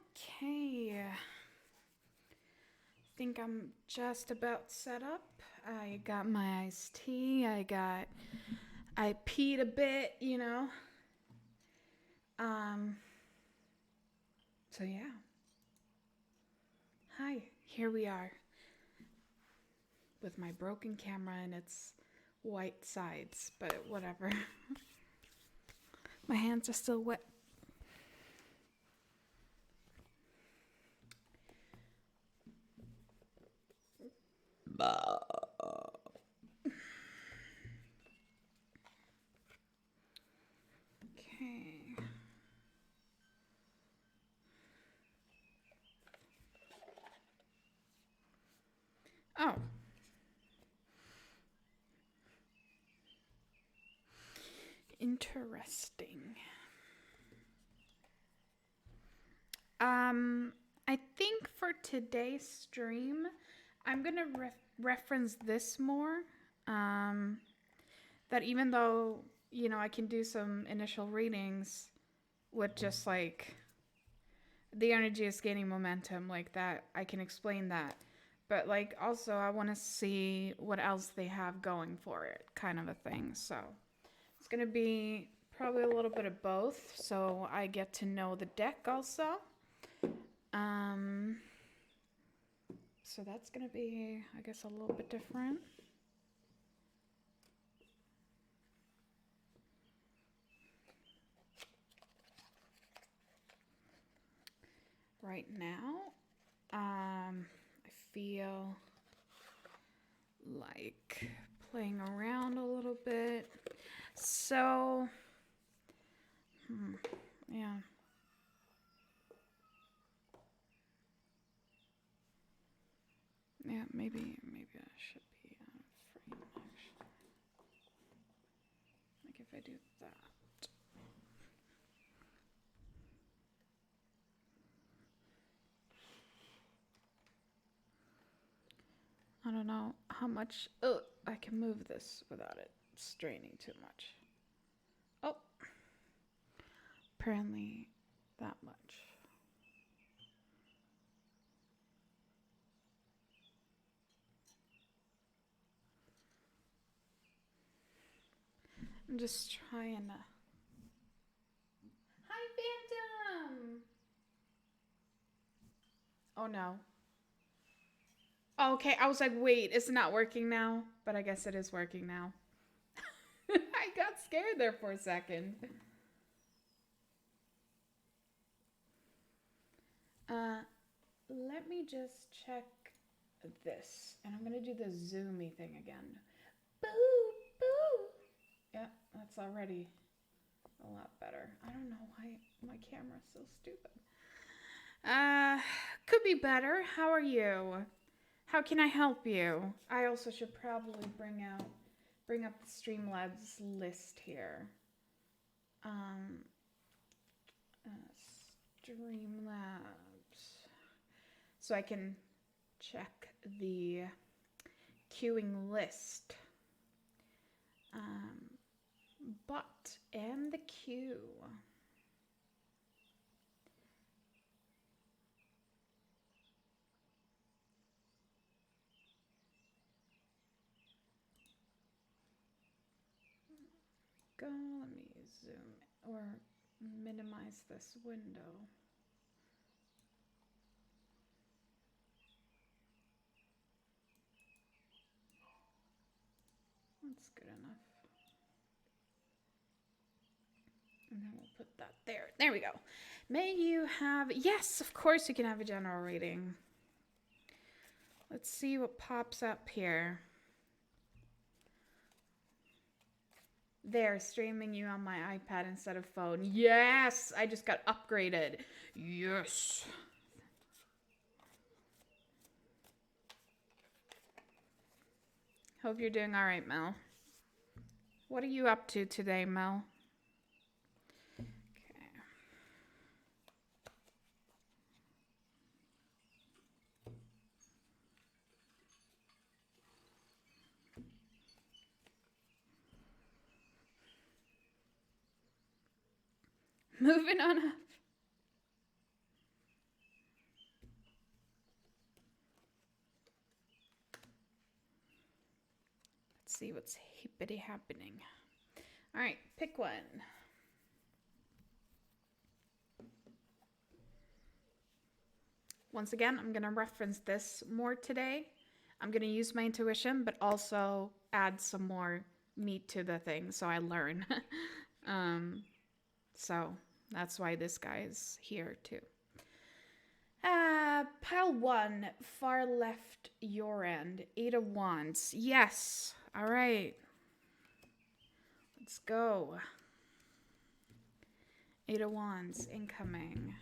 Okay. Think I'm just about set up. I got my iced tea. I peed a bit, you know. Um so yeah. Hi, here we are with my broken camera and its white sides, but whatever. My hands are still wet. Okay. Oh. Interesting. Um, I think for today's stream, I'm gonna reference this more. Um, that even though I can do some initial readings with just like the energy is gaining momentum like that, I can explain that. But like also, I want to see what else they have going for it, kind of a thing. So it's gonna be probably a little bit of both, so I get to know the deck also. Um, so that's gonna be, I guess, a little bit different. Right now, I feel like playing around a little bit. So, yeah. Yeah, maybe I should be frame actually. Like if I do that. I don't know how much I can move this without it straining too much. Oh, apparently that much. I'm just trying to. Hi, Phantom! Oh no. Okay, I was like, wait, it's not working now, but I guess it is working now. I got scared there for a second. Uh, Let me just check this, and I'm gonna do the zoomy thing again. Boo, boo. Yeah, that's already a lot better. I don't know why my camera's so stupid. Uh, could be better. How are you? How can I help you? I also should probably bring up the Streamlabs list here. Um, Streamlabs, so I can check the queuing list. But and the queue. Go. Let me zoom or minimize this window. That's good enough. And then we'll put that there. There we go. May you have, yes, of course you can have a general reading. Let's see what pops up here. They're streaming you on my iPad instead of phone. Yes, I just got upgraded. Yes. Hope you're doing all right, Mel. What are you up to today, Mel? Moving on up. see what's hippity happening. All right, pick one. Once again, I'm going to reference this more today. I'm going to use my intuition, but also add some more meat to the thing so I learn. So that's why this guy's here too. Pile 1, far left your end. 8 of Wands. Yes. All right. Let's go. 8 of Wands incoming.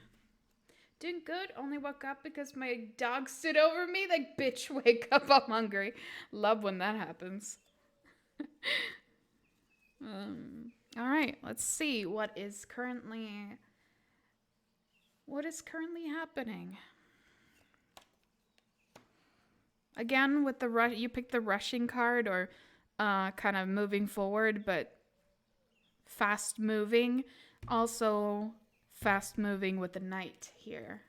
Doing good. Only woke up because my dog stood over me. Like, bitch, wake up. I'm hungry. Love when that happens. All right. Let's see what is currently happening. Again, with the you pick the rushing card, or kind of moving forward, but fast moving. Also fast moving with the Knight here.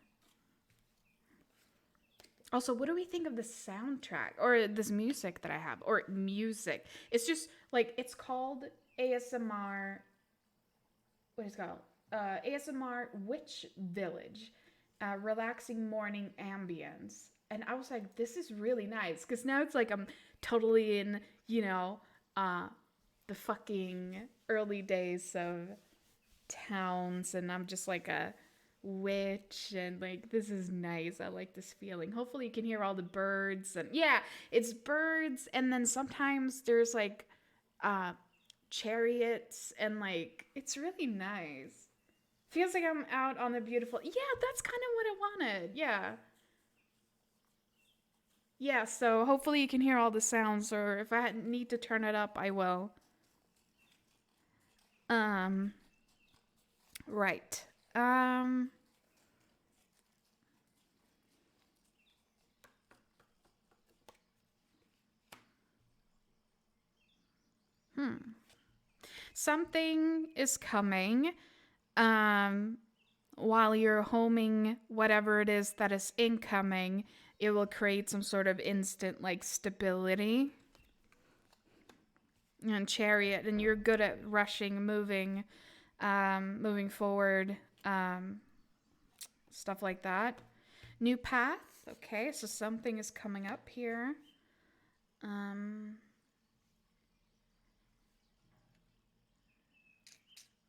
Also, what do we think of the soundtrack or this music that I have? Or music. It's just like, it's called ASMR. What is it called? ASMR Witch Village. Relaxing morning ambience. And I was like, this is really nice. Because now it's like I'm totally in, the fucking early days of towns. And I'm just like a witch. And like, this is nice. I like this feeling. Hopefully you can hear all the birds. And yeah, it's birds. And then sometimes there's like chariots. And like, it's really nice. Feels like I'm out on the beautiful... Yeah, that's kind of what I wanted. Yeah. Yeah, so hopefully you can hear all the sounds, or if I need to turn it up, I will. Right. Something is coming. While you're homing whatever it is that is incoming, it will create some sort of instant like stability. And Chariot, and you're good at rushing, moving forward, stuff like that. New path. Okay, so something is coming up here.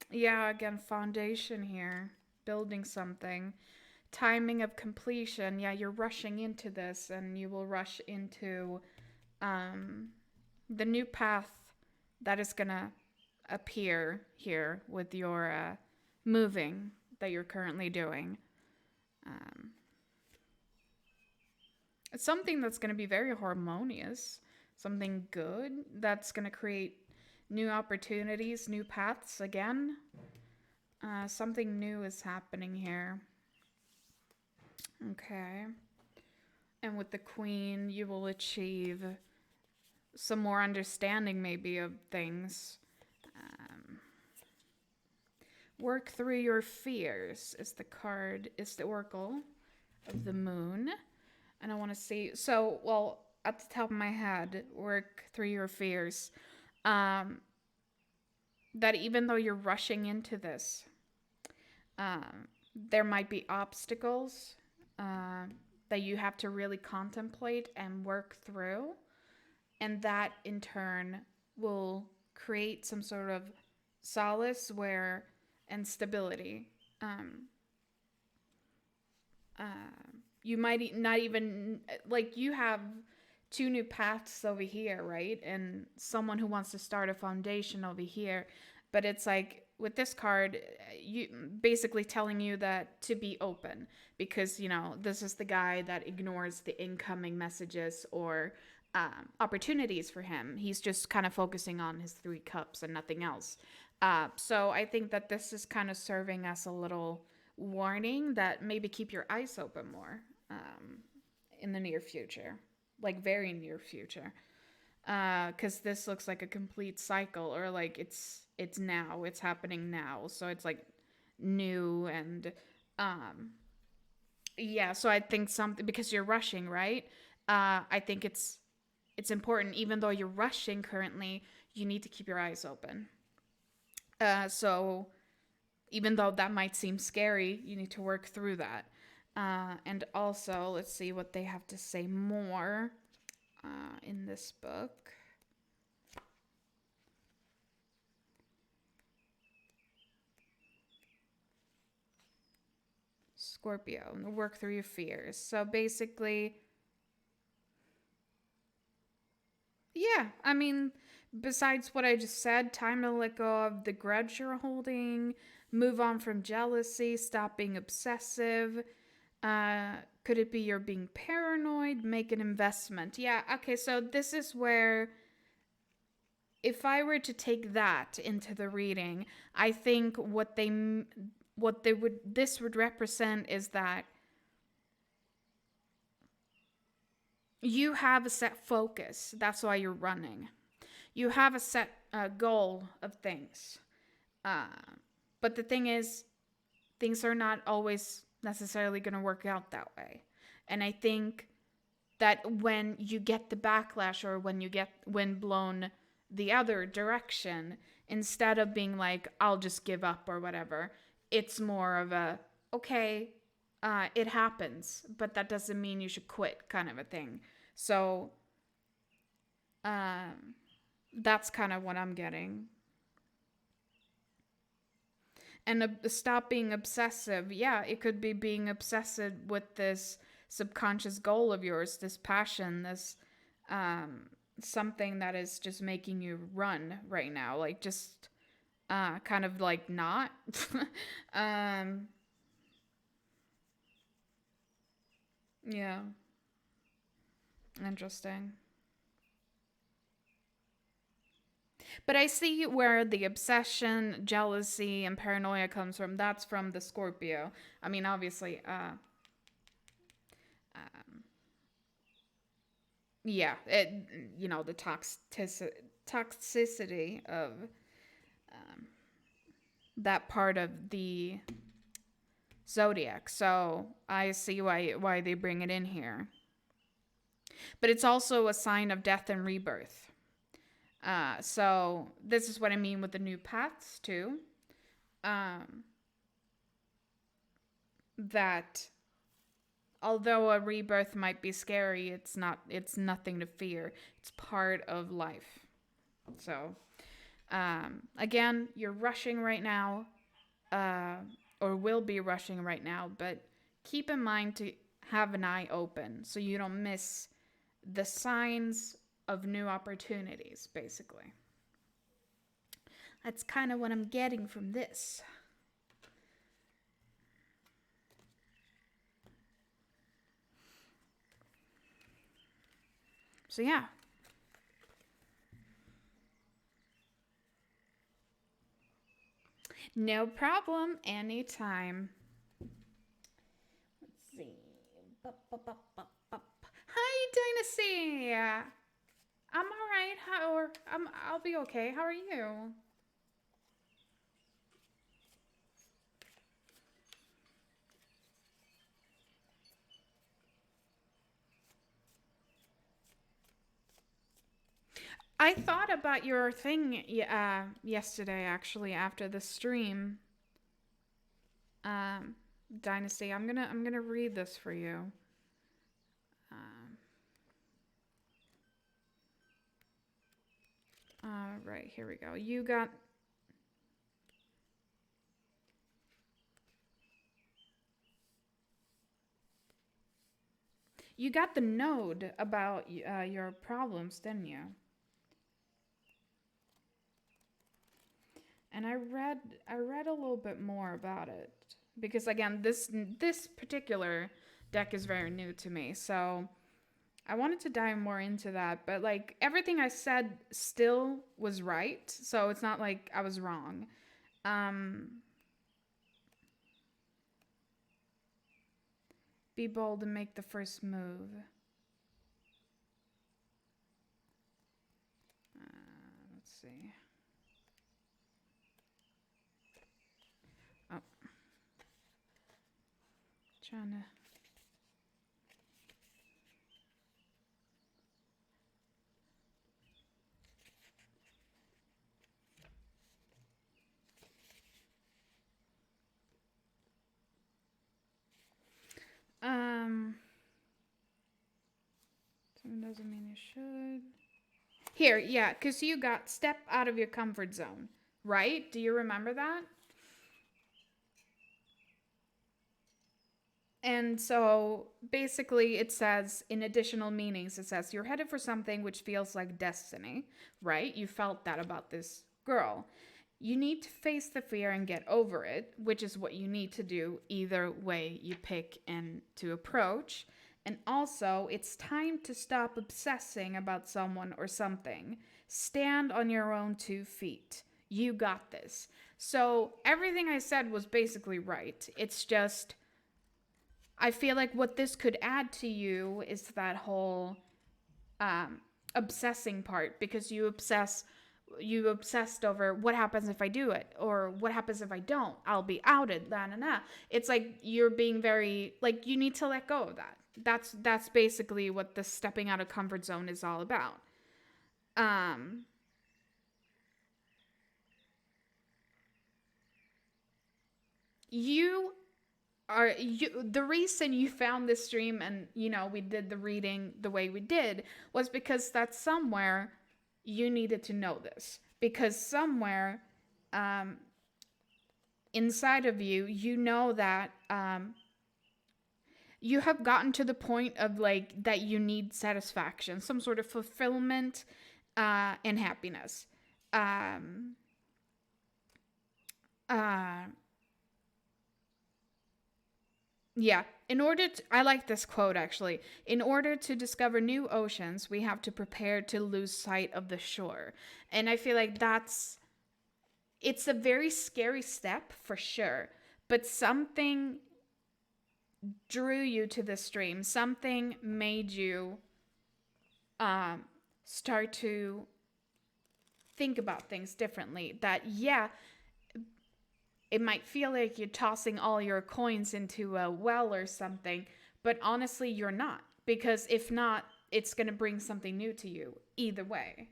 Yeah, again, foundation here. Building something. Timing of completion. Yeah, you're rushing into this, and you will rush into the new path that is going to appear here with your moving that you're currently doing. It's something that's going to be very harmonious. Something good that's going to create new opportunities, new paths again. Something new is happening here. Okay. And with the Queen, you will achieve some more understanding maybe of things. Work through your fears is the Oracle of the Moon. And I want to see, so, well, at the top of my head, work through your fears. That even though you're rushing into this, there might be obstacles that you have to really contemplate and work through. And that in turn will create some sort of solace and stability. You might not even, like, you have 2 new paths over here, right? And someone who wants to start a foundation over here. But it's like, with this card, you basically telling you that to be open, because, this is the guy that ignores the incoming messages or opportunities for him. He's just kind of focusing on his 3 cups and nothing else. So I think that this is kind of serving as a little warning that maybe keep your eyes open more in the near future, like very near future. Because this looks like a complete cycle, or like it's happening now. So it's like new and yeah. So I think something, because you're rushing, right? I think it's it's important, even though you're rushing currently, you need to keep your eyes open. So even though that might seem scary, you need to work through that. And also, let's see what they have to say more in this book. Scorpio, work through your fears. So basically, yeah, I mean, besides what I just said, time to let go of the grudge you're holding, move on from jealousy, stop being obsessive. Could it be you're being paranoid? Make an investment. Yeah, okay, so this is where, if I were to take that into the reading, I think this would represent is that you have a set focus. That's why you're running. You have a set goal of things. But the thing is, things are not always necessarily going to work out that way. And I think that when you get the backlash, or when you get wind blown the other direction, instead of being like, I'll just give up or whatever, it's more of a, okay, it happens, but that doesn't mean you should quit, kind of a thing. So that's kind of what I'm getting. And stop being obsessive. Yeah, it could be being obsessed with this subconscious goal of yours, this passion, this something that is just making you run right now. Like, just kind of like not. Yeah. Interesting. But I see where the obsession, jealousy, and paranoia comes from. That's from the Scorpio. I mean, obviously, yeah, the toxicity of that part of the zodiac. So I see why they bring it in here. But it's also a sign of death and rebirth. So this is what I mean with the new paths too. That although a rebirth might be scary, it's nothing to fear. It's part of life. So again, you're rushing right now, or will be rushing right now, but keep in mind to have an eye open so you don't miss the signs of new opportunities, basically. That's kind of what I'm getting from this. So yeah. No problem. Anytime. Let's see. Hi, Dynasty. I'm alright. I'll be okay. How are you? I thought about your thing yesterday, actually, after the stream. Dynasty, I'm gonna read this for you. Right, here we go. You got the node about your problems, didn't you? And I read a little bit more about it, because again, this particular deck is very new to me. So I wanted to dive more into that, but like everything I said still was right. So it's not like I was wrong. Be bold and make the first move. Let's see. Oh. Trying to. It doesn't mean you should. Here, yeah, because you got step out of your comfort zone, right? Do you remember that? And so basically, it says in additional meanings, it says you're headed for something which feels like destiny, right? You felt that about this girl. You need to face the fear and get over it, which is what you need to do either way you pick and to approach. And also, it's time to stop obsessing about someone or something. Stand on your own 2 feet. You got this. So, everything I said was basically right. It's just I feel like what this could add to you is that whole obsessing part, because you obsessed over what happens if I do it or what happens if I don't. I'll be outed. La na na. It's like you're being very like you need to let go of that. That's basically what the stepping out of comfort zone is all about. Um, you the reason you found this stream and we did the reading the way we did was because that's somewhere you needed to know this, because somewhere um, inside of you that you have gotten to the point of like that you need satisfaction, some sort of fulfillment and happiness. um, uh, Yeah, I like this quote actually. In order to discover new oceans, we have to prepare to lose sight of the shore. And I feel like it's a very scary step for sure, but something drew you to the stream. Something made you um, start to think about things differently. That, yeah, it might feel like you're tossing all your coins into a well or something, but honestly, you're not. Because if not, it's going to bring something new to you either way.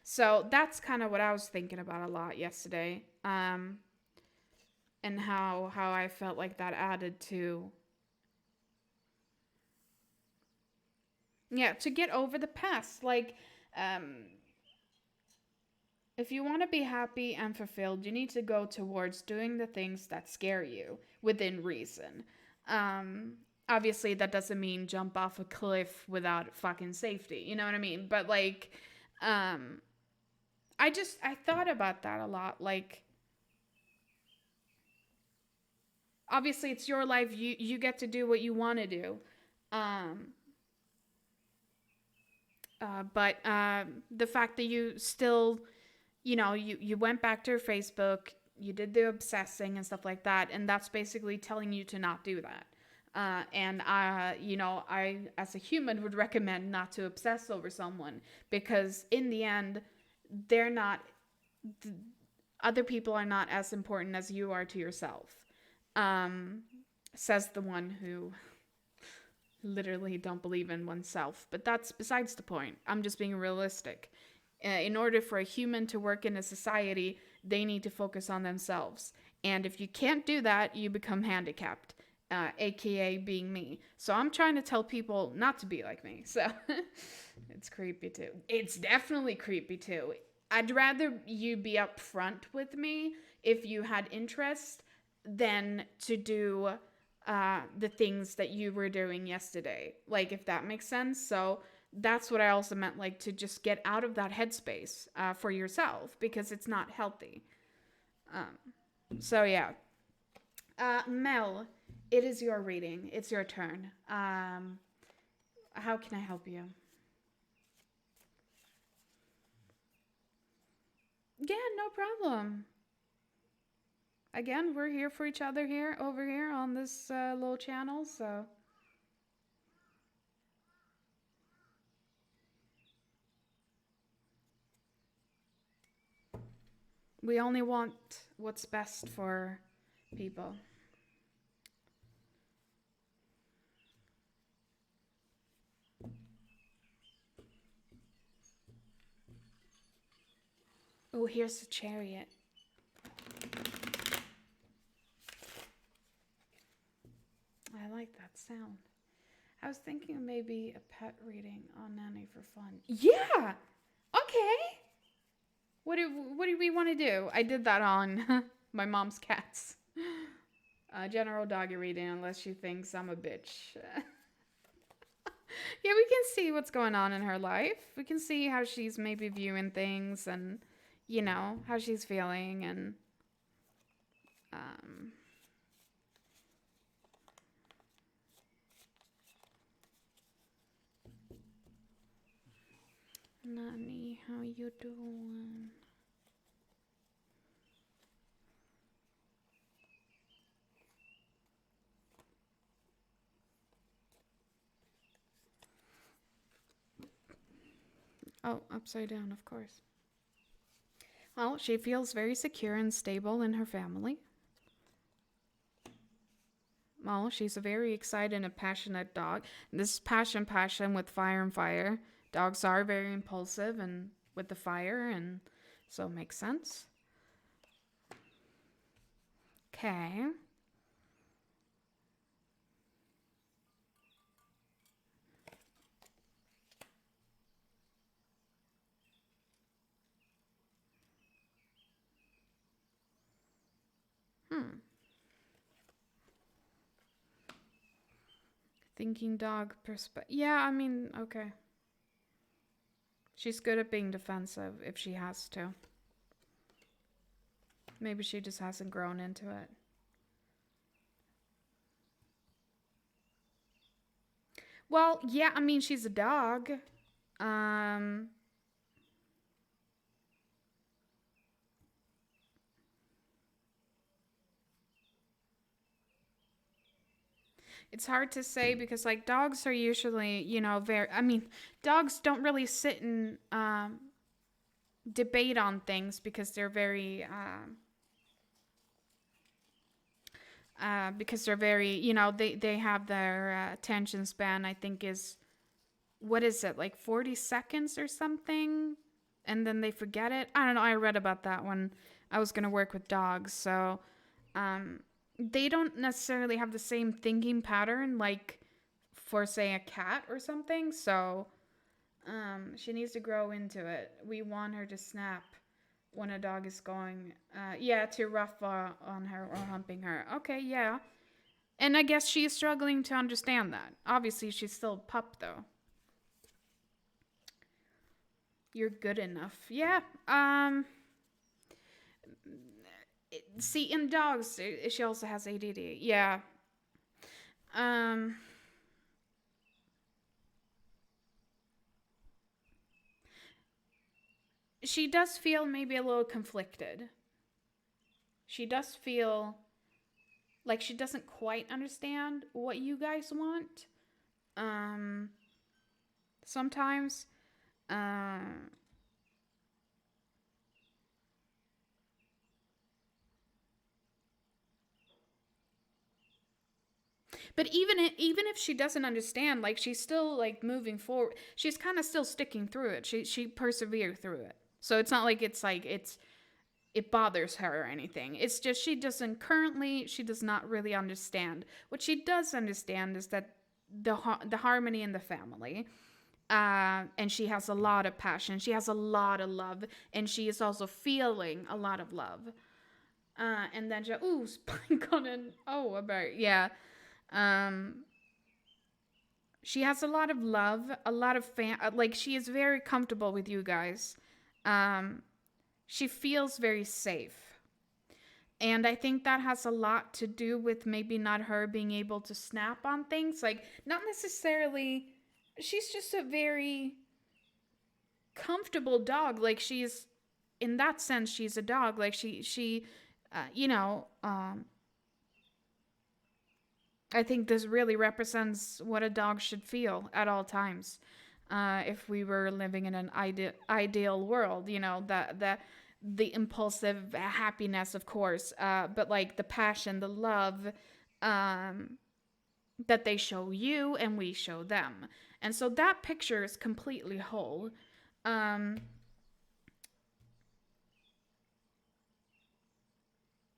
So that's kind of what I was thinking about a lot yesterday. And how I felt like that added to, yeah, to get over the past. Like, um, if you want to be happy and fulfilled, you need to go towards doing the things that scare you within reason. Um, Obviously, that doesn't mean jump off a cliff without fucking safety. You know what I mean? But like, um, I thought about that a lot. Like, obviously, it's your life. You get to do what you want to do. Um, but the fact that you still you went back to your Facebook, you did the obsessing and stuff like that, and that's basically telling you to not do that. And I, as a human, would recommend not to obsess over someone, because in the end, they're not. Other people are not as important as you are to yourself. Um, Says the one who literally don't believe in oneself. But that's besides the point. I'm just being realistic. In order for a human to work in a society, they need to focus on themselves. And if you can't do that, you become handicapped, aka being me. So I'm trying to tell people not to be like me. So it's creepy too. It's definitely creepy too. I'd rather you be upfront with me if you had interest than to do the things that you were doing yesterday. Like, if that makes sense. So that's what I also meant, like, to just get out of that headspace for yourself, because it's not healthy. So yeah. Mel, it is your reading. It's your turn. How can I help you? Yeah, no problem. Again, we're here for each other here, over here on this little channel, so. We only want what's best for people. Oh, here's the chariot. I like that sound. I was thinking maybe a pet reading on Nanny for fun. Yeah. Okay. What do we want to do? I did that on my mom's cats. General doggy reading, unless she thinks I'm a bitch. Yeah, we can see what's going on in her life. We can see how she's maybe viewing things and, how she's feeling and, um, Nani, how you doing? Oh, upside down, of course. Well, she feels very secure and stable in her family. Well, she's a very excited and passionate dog. This is passion with fire and fire. Dogs are very impulsive and with the fire, and so it makes sense. Okay. Hmm. Thinking dog perspective. Yeah, I mean, okay. She's good at being defensive if she has to. Maybe she just hasn't grown into it. Well, yeah, I mean, she's a dog. Um, it's hard to say because, like, dogs are usually, very. I mean, dogs don't really sit and debate on things because they're very. Because they're very, they have their attention span, I think, is what is it, like 40 seconds or something? And then they forget it. I don't know. I read about that when I was going to work with dogs. So um, they don't necessarily have the same thinking pattern like for, say, a cat or something. So she needs to grow into it. We want her to snap when a dog is going, too rough on her or humping her. Okay, yeah. And I guess she's struggling to understand that. Obviously, she's still a pup, though. You're good enough. Yeah. See, in dogs, she also has ADD. Yeah. Um. She does feel maybe a little conflicted. She does feel like she doesn't quite understand what you guys want. Um. Sometimes. Um. But even if she doesn't understand, like she's still like moving forward. She's kind of still sticking through it. She persevered through it. So it's not like it bothers her or anything. It's just she does not really understand. What she does understand is that the harmony in the family. And she has a lot of passion. She has a lot of love, and she is also feeling a lot of love. And then spike on an a bird. Yeah. Um, she has a lot of love, a lot of like she is very comfortable with you guys. Um, she feels very safe. And I think that has a lot to do with maybe not her being able to snap on things. Like, not necessarily, she's just a very comfortable dog. Like, in that sense, she's a dog. Like, I think this really represents what a dog should feel at all times. If we were living in an ideal world, the impulsive happiness, of course, but like the passion, the love that they show you and we show them. And so that picture is completely whole. Um,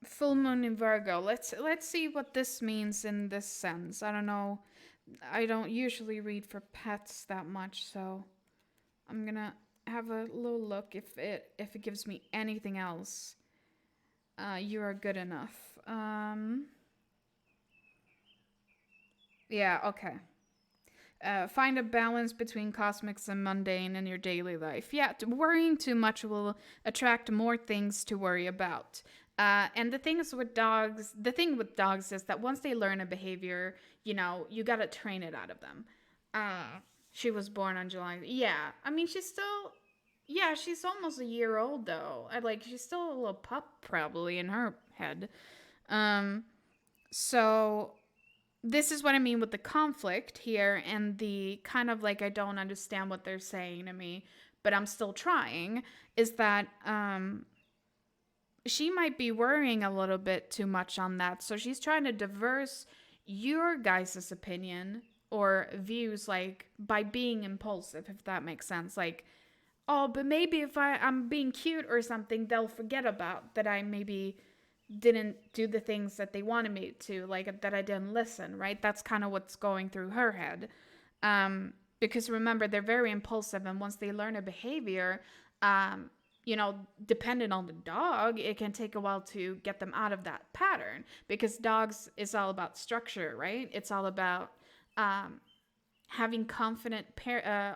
Full moon in Virgo. Let's see what this means in this sense. I don't know. I don't usually read for pets that much, so I'm gonna have a little look if it gives me anything else. You are good enough. Yeah, okay. Find a balance between cosmics and mundane in your daily life. Yeah, worrying too much will attract more things to worry about. And the thing with dogs is that once they learn a behavior, you gotta train it out of them. She was born on July. Yeah, I mean, yeah, she's almost a year old though. She's still a little pup probably in her head. Um, so this is what I mean with the conflict here and the kind of like I don't understand what they're saying to me, but I'm still trying. Is that she might be worrying a little bit too much on that, so she's trying to diverse your guys' opinion or views like by being impulsive, if that makes sense. Like, oh, but maybe if I'm being cute or something, they'll forget about that I maybe didn't do the things that they wanted me to, like that I didn't listen, right? That's kind of what's going through her head. Because remember, they're very impulsive, and once they learn a behavior, um, depending on the dog, it can take a while to get them out of that pattern because dogs is all about structure, right? It's all about having confident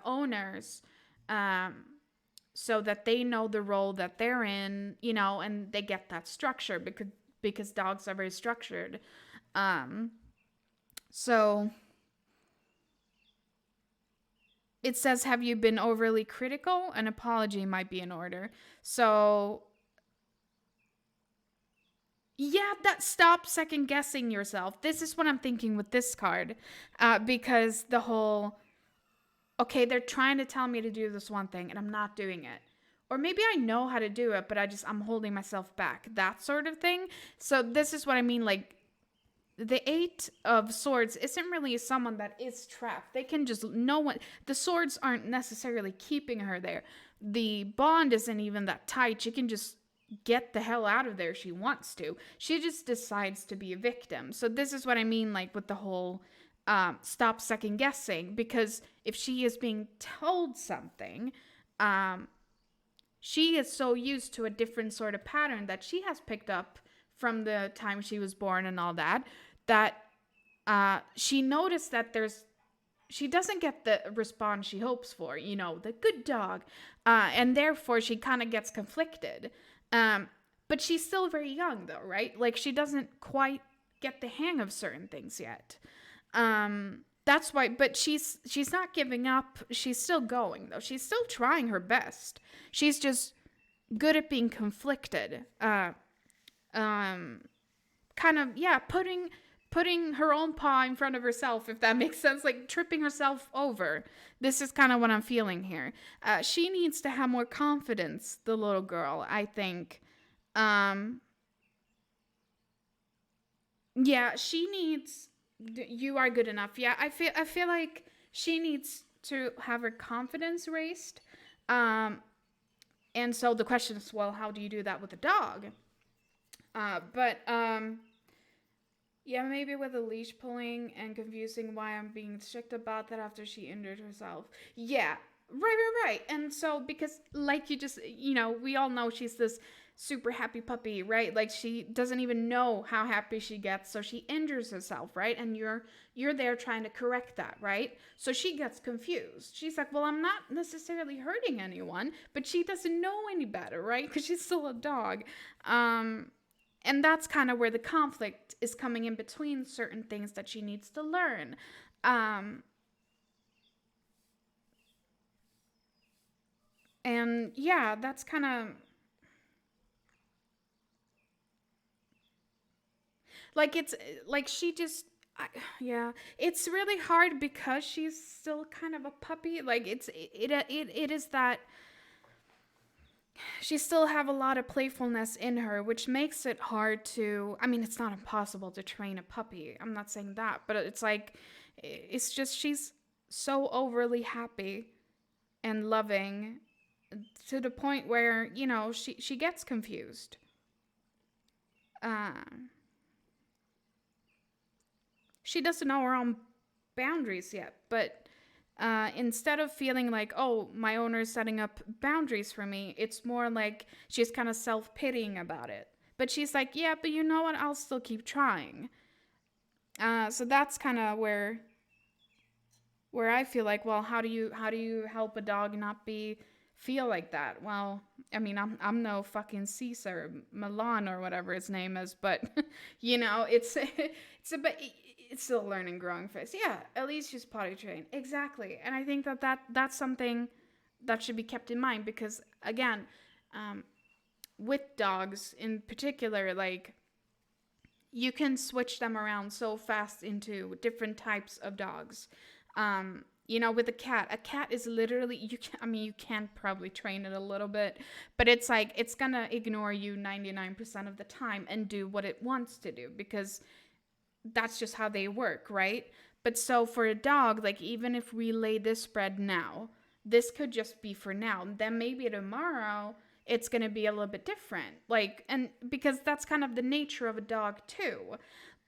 owners. So that they know the role that they're in, and they get that structure because dogs are very structured. So it says, have you been overly critical? An apology might be in order. So yeah, that stop second guessing yourself. This is what I'm thinking with this card, because the whole okay, they're trying to tell me to do this one thing and I'm not doing it. Or maybe I know how to do it, but I'm holding myself back. That sort of thing. So this is what I mean. Like, the Eight of Swords isn't really someone that is trapped. They can just, no one, the swords aren't necessarily keeping her there. The bond isn't even that tight. She can just get the hell out of there if she wants to. She just decides to be a victim. So this is what I mean, like, with the whole stop second guessing, because if she is being told something, she is so used to a different sort of pattern that she has picked up from the time she was born and all that, she noticed that she doesn't get the response she hopes for, the good dog, and therefore she kind of gets conflicted. But she's still very young though, right? Like, she doesn't quite get the hang of certain things yet. That's why, but she's not giving up. She's still going though. She's still trying her best. She's just good at being conflicted. Kind of, yeah, putting her own paw in front of herself, if that makes sense, like tripping herself over. This is kind of what I'm feeling here. She needs to have more confidence, the little girl, I think. Yeah, she needs, you are good enough. Yeah, I feel like she needs to have her confidence raised. And so the question is, well, how do you do that with a dog? But yeah, maybe with a leash pulling and confusing why I'm being strict about that after she injured herself. Yeah, right. And so, because, like, we all know she's this super happy puppy, right? Like, she doesn't even know how happy she gets, so she injures herself, right? And you're there trying to correct that, right? So she gets confused. She's like, well, I'm not necessarily hurting anyone, but she doesn't know any better, right? Because she's still a dog. And that's kind of where the conflict is coming in between certain things that she needs to learn. And yeah, that's kind of like, it's like she just yeah, it's really hard because she's still kind of a puppy. Like, it is that she still have a lot of playfulness in her, which makes it hard to, I mean, it's not impossible to train a puppy. I'm not saying that, but it's like, it's just she's so overly happy and loving to the point where, she gets confused. Uh, she doesn't know her own boundaries yet. But instead of feeling like, oh, my owner is setting up boundaries for me, it's more like she's kind of self-pitying about it. But she's like, yeah, but you know what? I'll still keep trying. So that's kind of where I feel like, well, how do you help a dog not be feel like that? Well, I mean, I'm no fucking Caesar Milan or whatever his name is, but it's still a learning growing phase. Yeah, at least she's potty trained. Exactly. And I think that's something that should be kept in mind because again, um, with dogs in particular, like you can switch them around so fast into different types of dogs. With a cat is literally you can probably train it a little bit, but it's like it's gonna ignore you 99% of the time and do what it wants to do because that's just how they work, right? But so for a dog, like even if we lay this spread now, this could just be for now. Then maybe tomorrow it's going to be a little bit different. Like, and because that's kind of the nature of a dog too.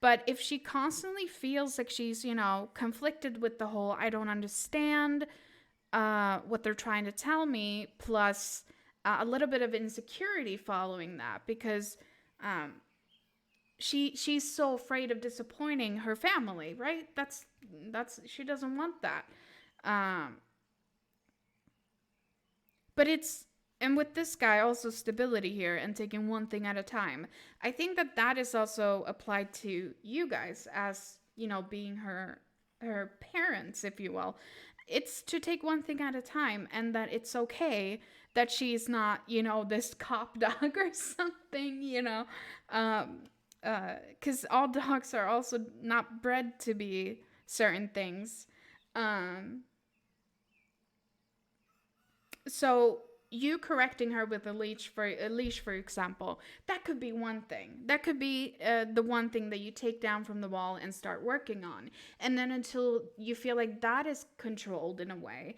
But if she constantly feels like she's, conflicted with the whole, I don't understand what they're trying to tell me, plus a little bit of insecurity following that, because um, she's so afraid of disappointing her family, right? That's she doesn't want that. Um, but it's and with this guy also stability here and taking one thing at a time. I think that is also applied to you guys as, being her parents, if you will. It's to take one thing at a time and that it's okay that she's not, this cop dog or something, Um, because all dogs are also not bred to be certain things. Um, so you correcting her with a leash, for example, that could be one thing. That could be the one thing that you take down from the wall and start working on. And then until you feel like that is controlled in a way,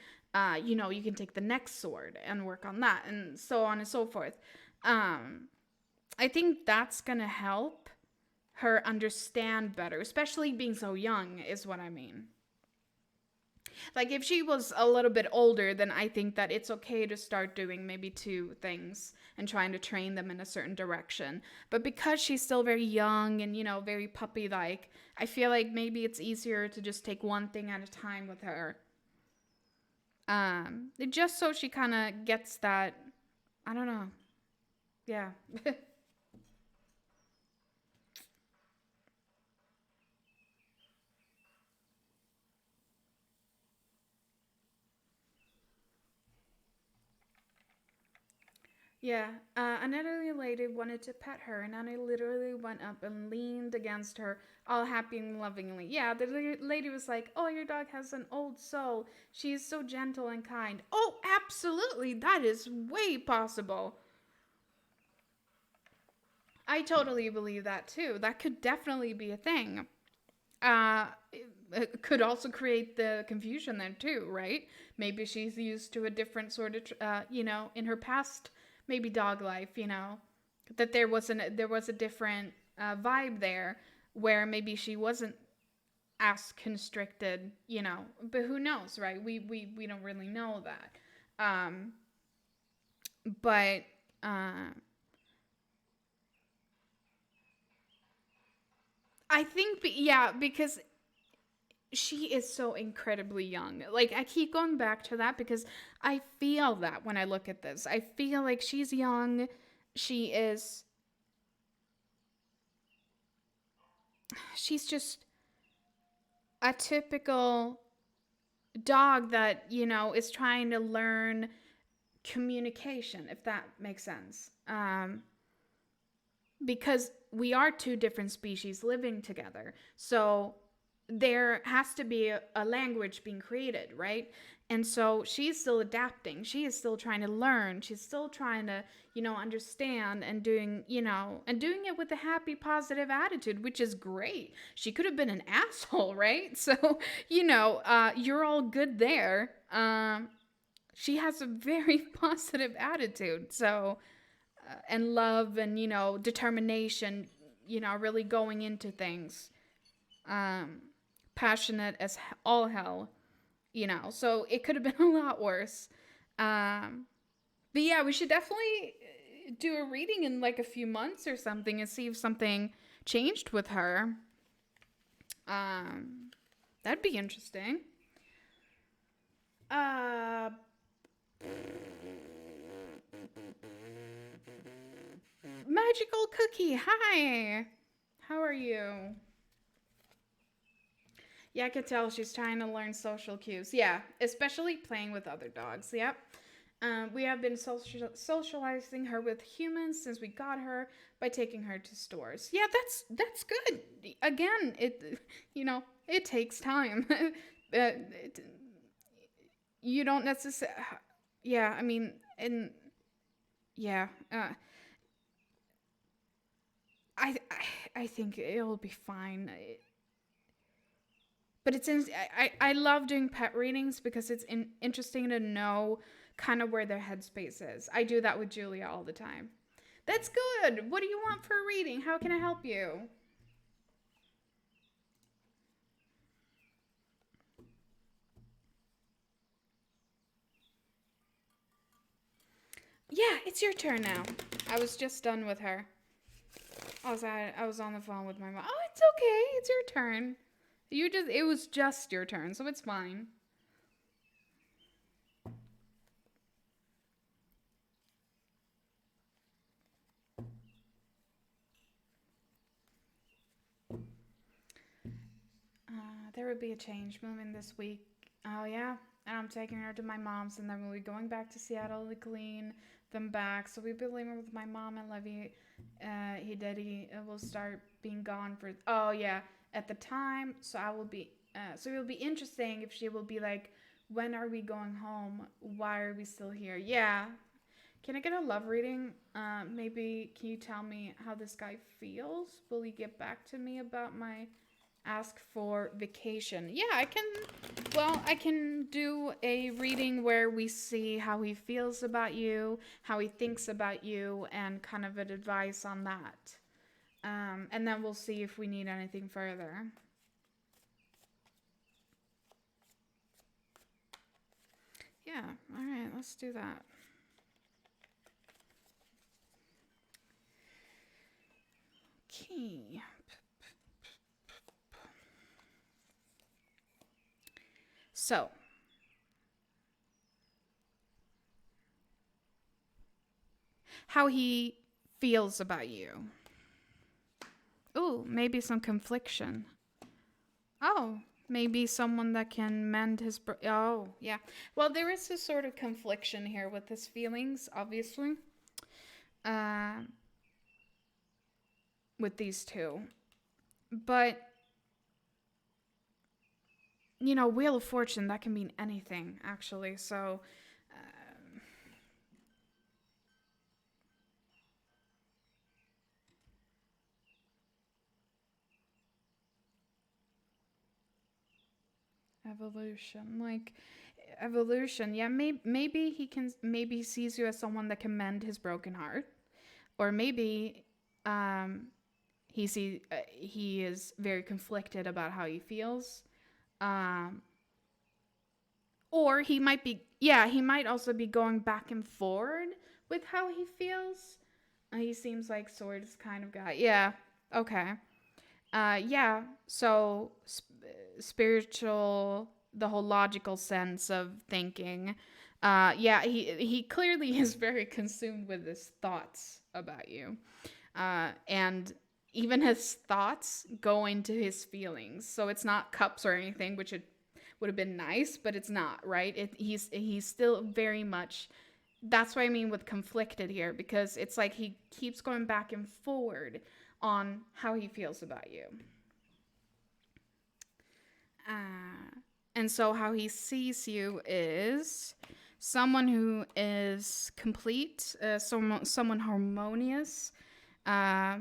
you can take the next sword and work on that, and so on and so forth. Um, I think that's gonna help her understand better, especially being so young, is what I mean. Like if she was a little bit older, then I think that it's okay to start doing maybe two things and trying to train them in a certain direction. But because she's still very young and, very puppy like, I feel like maybe it's easier to just take one thing at a time with her. Just so she kind of gets that, I don't know. Yeah. Yeah, another lady wanted to pet her, and I literally went up and leaned against her, all happy and lovingly. Yeah, the lady was like, "Oh, your dog has an old soul. She is so gentle and kind." Oh, absolutely, that is way possible. I totally believe that too. That could definitely be a thing. It could also create the confusion then too, right? Maybe she's used to a different sort of, in her past, maybe dog life, that there was a different vibe there where maybe she wasn't as constricted, But who knows, right? We don't really know that. Um, but I think, yeah, because she is so incredibly young. Like, I keep going back to that because I feel that when I look at this. I feel like she's young. She is, she's just a typical dog that, is trying to learn communication, if that makes sense. Because we are two different species living together. So there has to be a language being created, right? And so she's still adapting. She is still trying to learn. She's still trying to, understand and doing it with a happy, positive attitude, which is great. She could have been an asshole, right? So, you're all good there. She has a very positive attitude. So, and love and, determination, really going into things. Um, passionate as all hell, so it could have been a lot worse. Um, but yeah, we should definitely do a reading in like a few months or something and see if something changed with her. Um, that'd be interesting. Uh, Magical Cookie, hi. How are you? Yeah, I could tell she's trying to learn social cues. Yeah, especially playing with other dogs. Yep. We have been socializing her with humans since we got her by taking her to stores. Yeah, that's good. Again, it takes time. You don't necessarily. Yeah, I mean, and yeah. I think it'll be fine. But I love doing pet readings because it's interesting to know kind of where their headspace is. I do that with Julia all the time. That's good. What do you want for a reading? How can I help you? Yeah, it's your turn now. I was just done with her. I was on the phone with my mom. Oh, it's okay. It's your turn. It was just your turn, so it's fine. There would be a change moving this week. Oh yeah, and I'm taking her to my mom's, and then we'll be going back to Seattle to clean them back. So we'll be living with my mom and Levy. Daddy will start being gone for. Oh yeah, at the time. So I will be. So it will be interesting if she will be like, when are we going home? Why are we still here? Yeah. Can I get a love reading? Maybe can you tell me how this guy feels? Will he get back to me about my ask for vacation? Yeah, I can. Well, I can do a reading where we see how he feels about you, how he thinks about you, and kind of an advice on that. And then we'll see if we need anything further. Yeah, all right, let's do that. Okay. So, how he feels about you. Ooh, maybe some confliction. Oh, maybe someone that can mend his. Oh, yeah. Well, there is a sort of confliction here with his feelings, obviously, uh, with these two. But, Wheel of Fortune, that can mean anything, actually. So, evolution. Like, evolution. Yeah, maybe maybe he sees you as someone that can mend his broken heart. Or maybe um, he is very conflicted about how he feels. Um, or he might be, yeah, he might also be going back and forward with how he feels. He seems like swords kind of guy. Yeah. Okay. Yeah. So spiritual, the whole logical sense of thinking. Yeah, he clearly is very consumed with his thoughts about you, and even his thoughts go into his feelings. So it's not cups or anything, which it would have been nice, but it's not, right? He's still very much. That's what I mean with conflicted here, because it's like he keeps going back and forward on how he feels about you. And so how he sees you is someone who is complete, someone harmonious, uh,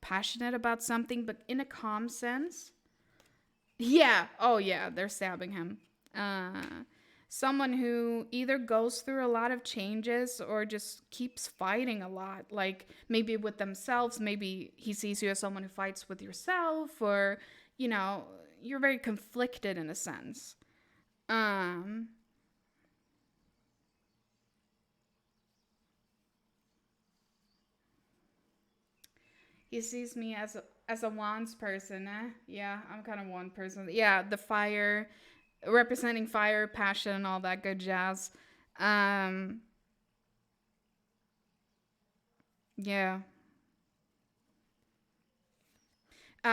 passionate about something, but in a calm sense. Yeah. Oh, yeah. They're stabbing him. Someone who either goes through a lot of changes or just keeps fighting a lot. Like maybe with themselves. Maybe he sees you as someone who fights with yourself, or you know, you're very conflicted in a sense. He sees me as a wands person, eh? Yeah, I'm kind of wand person. Yeah, the fire, representing fire, passion, and all that good jazz. Um, yeah.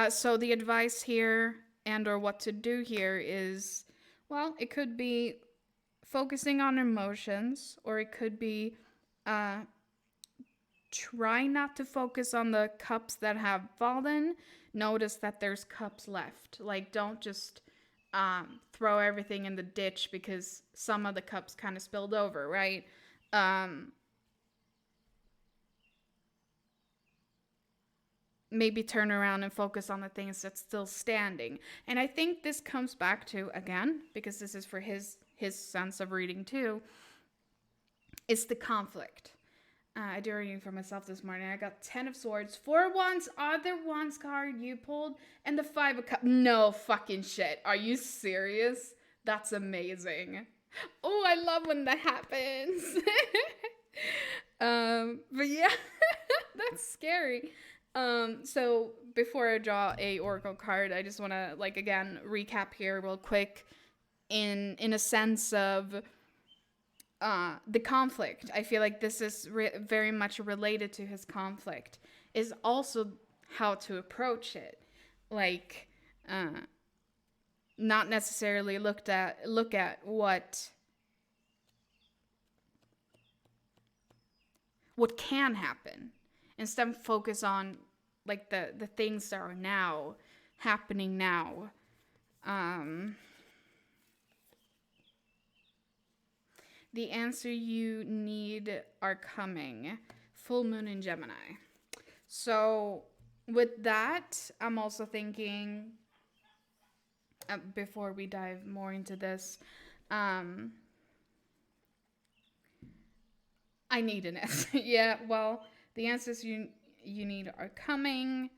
So the advice here and or what to do here is, well, it could be focusing on emotions, or it could be uh, try not to focus on the cups that have fallen. Notice that there's cups left. Like, don't just throw everything in the ditch because some of the cups kind of spilled over, right? Um, Maybe turn around and focus on the things that's still standing. And I think this comes back to, again, because this is for his sense of reading too, it's the conflict. I did a reading for myself this morning. I got 10 of swords, 4 wands, other wands card you pulled, and the 5 of cups. No fucking shit. Are you serious? That's amazing. Oh, I love when that happens. But yeah, that's scary. So before I draw a oracle card, I just want to like again recap here real quick in a sense of the conflict. I feel like this is very much related to his conflict. Is also how to approach it, like not necessarily look at what can happen. Instead, focus on like the things that are now happening now. The answer you need are coming. Full moon in Gemini. So with that, I'm also thinking before we dive more into this, I need an answer. Yeah, well, the answers you need are coming.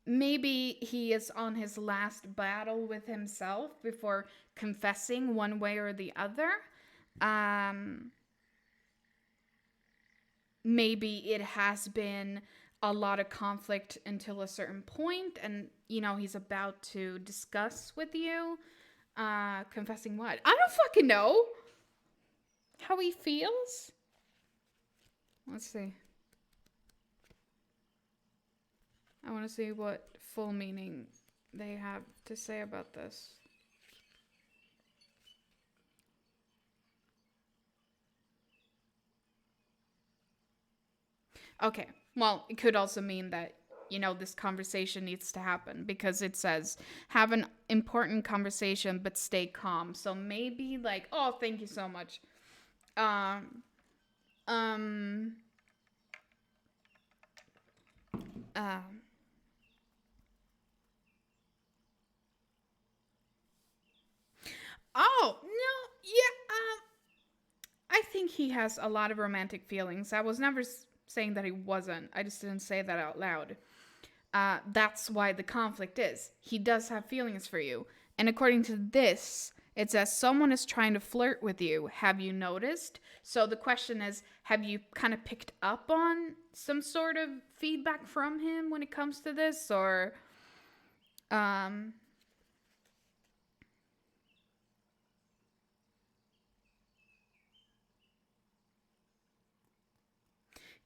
Maybe he is on his last battle with himself before confessing one way or the other. Maybe it has been a lot of conflict until a certain point, and he's about to discuss with you. Confessing what? I don't fucking know how he feels. Let's see. I want to see what full meaning they have to say about this. Okay. Well, it could also mean that, this conversation needs to happen because it says have an important conversation but stay calm. So maybe like, oh, thank you so much. Um, um, um, oh, no, yeah, I think he has a lot of romantic feelings. I was never saying that he wasn't. I just didn't say that out loud. That's why the conflict is. He does have feelings for you. And according to this, it says someone is trying to flirt with you. Have you noticed? So the question is, have you kind of picked up on some sort of feedback from him when it comes to this? Or,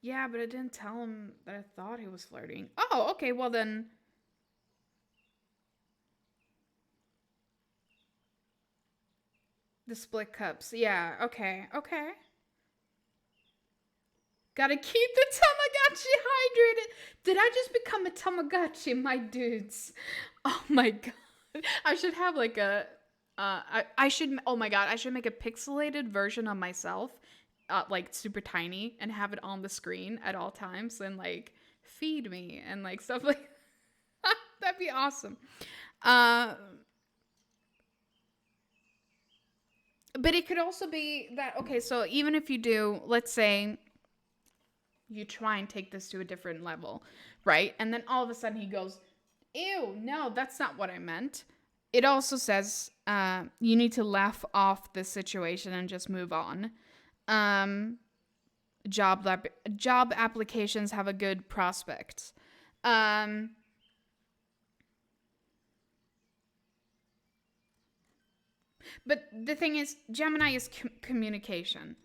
yeah, but I didn't tell him that I thought he was flirting. Oh, okay, well then. The split cups. Yeah, okay, okay. Gotta keep the Tamagotchi hydrated. Did I just become a Tamagotchi, my dudes? Oh my god. I should have like a. I should. Oh my god. I should make a pixelated version of myself, like super tiny, and have it on the screen at all times, and like feed me and like stuff like. That'd be awesome. Uh, but it could also be that okay. So even if you do, let's say you try and take this to a different level, right? And then all of a sudden he goes, ew, no, that's not what I meant. it also says you need to laugh off the situation and just move on. Um, job applications have a good prospect. Um, but the thing is, Gemini is communication.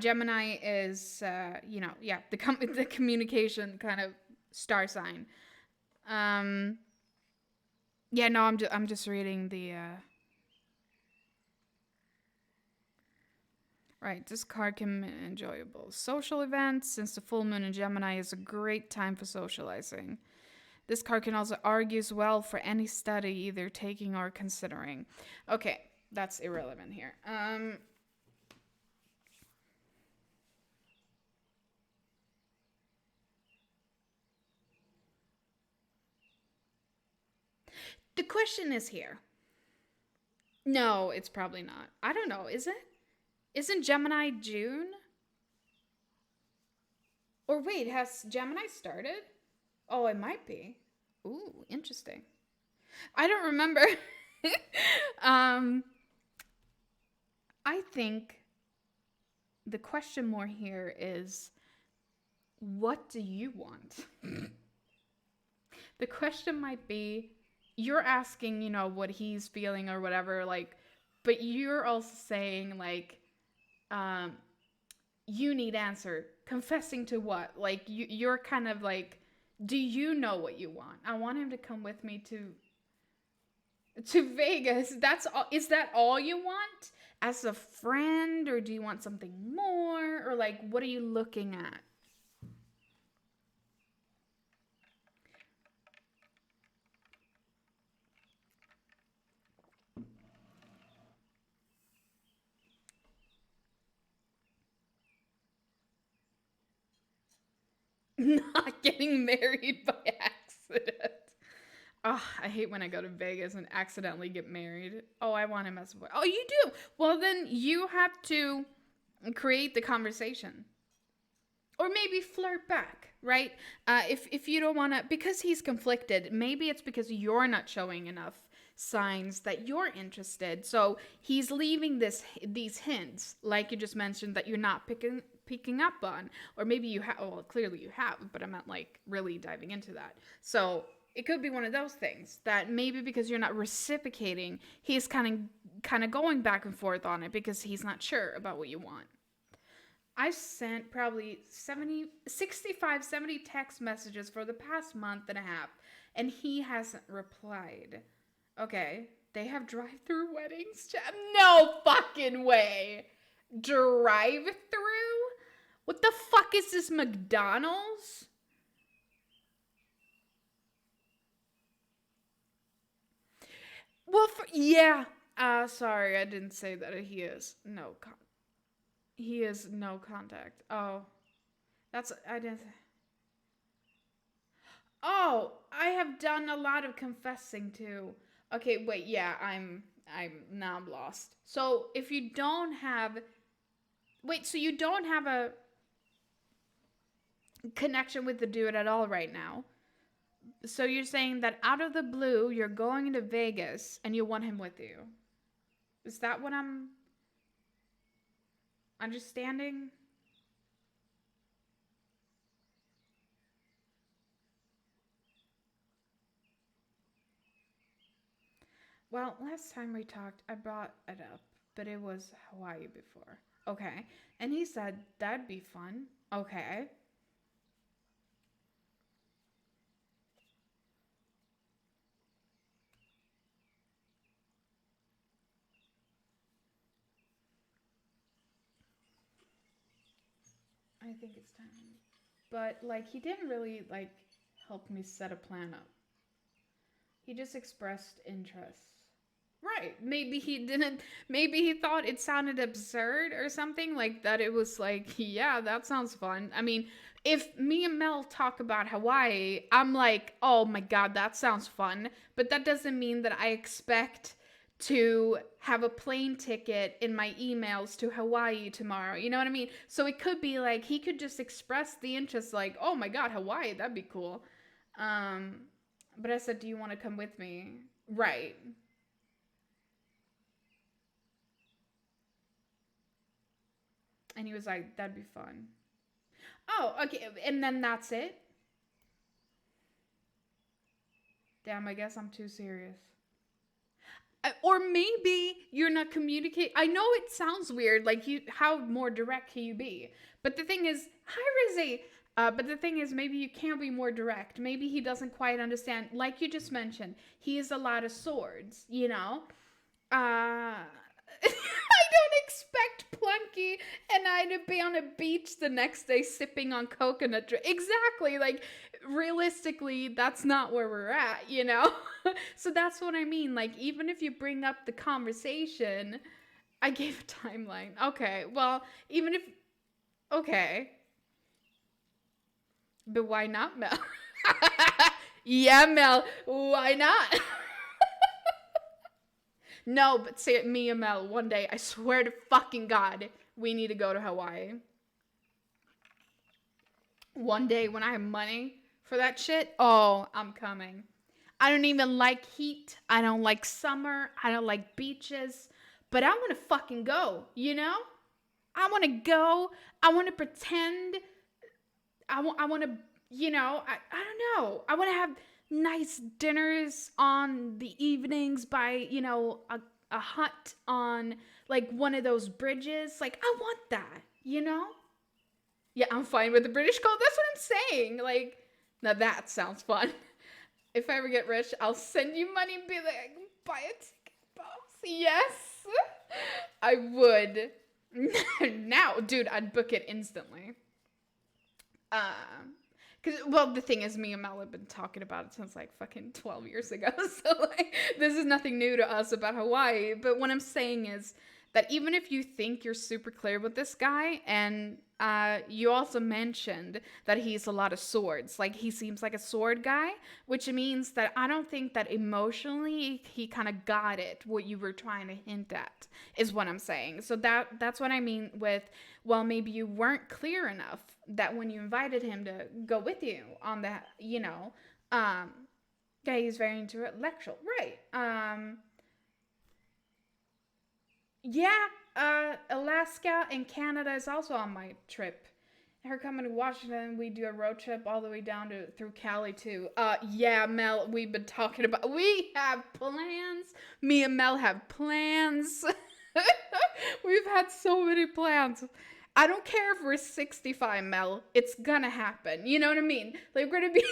Gemini is, yeah, the communication kind of star sign. Um, yeah, no, I'm just reading the. Right, this card can be enjoyable. Social events, since the full moon in Gemini is a great time for socializing. This card can also argues well for any study, either taking or considering. Okay, that's irrelevant here. The question is here. No, it's probably not. I don't know. Is it? Isn't Gemini June? Or wait, has Gemini started? Oh, it might be. Ooh, interesting. I don't remember. um, I think the question more here is, what do you want? The question might be, you're asking, what he's feeling or whatever, like, but you're also saying, like, um, you need answer. Confessing to what? Like, you're kind of like, do you know what you want? I want him to come with me to Vegas. That's all. Is that all you want as a friend, or do you want something more, or like, what are you looking at? Not getting married by accident. Oh, I hate when I go to Vegas and accidentally get married. Oh, I want him as a boy. Oh, you do? Well, then you have to create the conversation. Or maybe flirt back, right? If you don't want to, because he's conflicted, maybe it's because you're not showing enough signs that you're interested. So he's leaving these hints, like you just mentioned, that you're not picking up on, or maybe you have. Well, clearly you have, but I meant like really diving into that. So it could be one of those things that maybe because you're not reciprocating, he's kind of going back and forth on it because he's not sure about what you want. I sent probably 65, 70 text messages for the past month and a half, and he hasn't replied. Okay, they have drive through weddings? No fucking way! Drive through? What the fuck is this, McDonald's? Well, yeah. Sorry, I didn't say that he is. No, he is no contact. Oh, I didn't. Oh, I have done a lot of confessing too. Okay, wait, yeah, I'm lost. So if you don't have wait, so you don't have a connection with the dude at all right now. So you're saying that out of the blue you're going to Vegas and you want him with you. Is that what I'm understanding? Well, last time we talked, I brought it up, but it was Hawaii before. Okay. And he said that'd be fun. Okay. I think it's time. But like he didn't really like help me set a plan up. He just expressed interest. Right. Maybe he didn't maybe he thought it sounded absurd or something like that. It was like, yeah, that sounds fun. I mean, if me and Mel talk about Hawaii, I'm like, "Oh my god, that sounds fun." But that doesn't mean that I expect to have a plane ticket in my emails to Hawaii tomorrow. You know what I mean? So it could be like he could just express the interest like, "Oh my god, Hawaii, that'd be cool." Um but I said, "Do you want to come with me?" Right. And he was like, that'd be fun. Oh, okay. And then that's it? Damn, I guess I'm too serious. Or maybe you're not communicating. I know it sounds weird. Like, how more direct can you be? But the thing is, hi, Rizzy. But the thing is, maybe you can be more direct. Maybe he doesn't quite understand. Like you just mentioned, he has a lot of swords, you know? I don't expect Plunky and I to be on a beach the next day sipping on coconut drink. Exactly. Like, realistically, that's not where we're at, you know? So that's what I mean. Like, even if you bring up the conversation, I gave a timeline. Okay. Well, even if, okay. But why not, Mel? Yeah, Mel. Why not? No, but say it, me and Mel, one day, I swear to fucking God, we need to go to Hawaii. One day when I have money for that shit, oh, I'm coming. I don't even like heat. I don't like summer. I don't like beaches. But I want to fucking go, you know? I want to go. I want to pretend. I want to, you know, I don't know. I want to have nice dinners on the evenings by, you know, a hut on like one of those bridges. Like, I want that, you know? Yeah, I'm fine with the British code. That's what I'm saying. Like, now that sounds fun. If I ever get rich, I'll send you money and be like, buy a ticket, boss. Yes, I would. Now, dude, I'd book it instantly. Because, well, the thing is, me and Mel have been talking about it since like fucking 12 years ago. So, like, this is nothing new to us about Hawaii. But what I'm saying is that even if you think you're super clear with this guy, and you also mentioned that he's a lot of swords, like he seems like a sword guy, which means that I don't think that emotionally he kind of got it, what you were trying to hint at, is what I'm saying. So that's what I mean with, well, maybe you weren't clear enough that when you invited him to go with you on that, you know, yeah, he's very intellectual, right? Yeah, Alaska and Canada is also on my trip. Her coming to Washington, we do a road trip all the way down to through Cali too. Yeah, Mel, we've been talking about. We have plans. Me and Mel have plans. We've had so many plans. I don't care if we're 65, Mel. It's gonna happen. You know what I mean? Like, we're gonna be.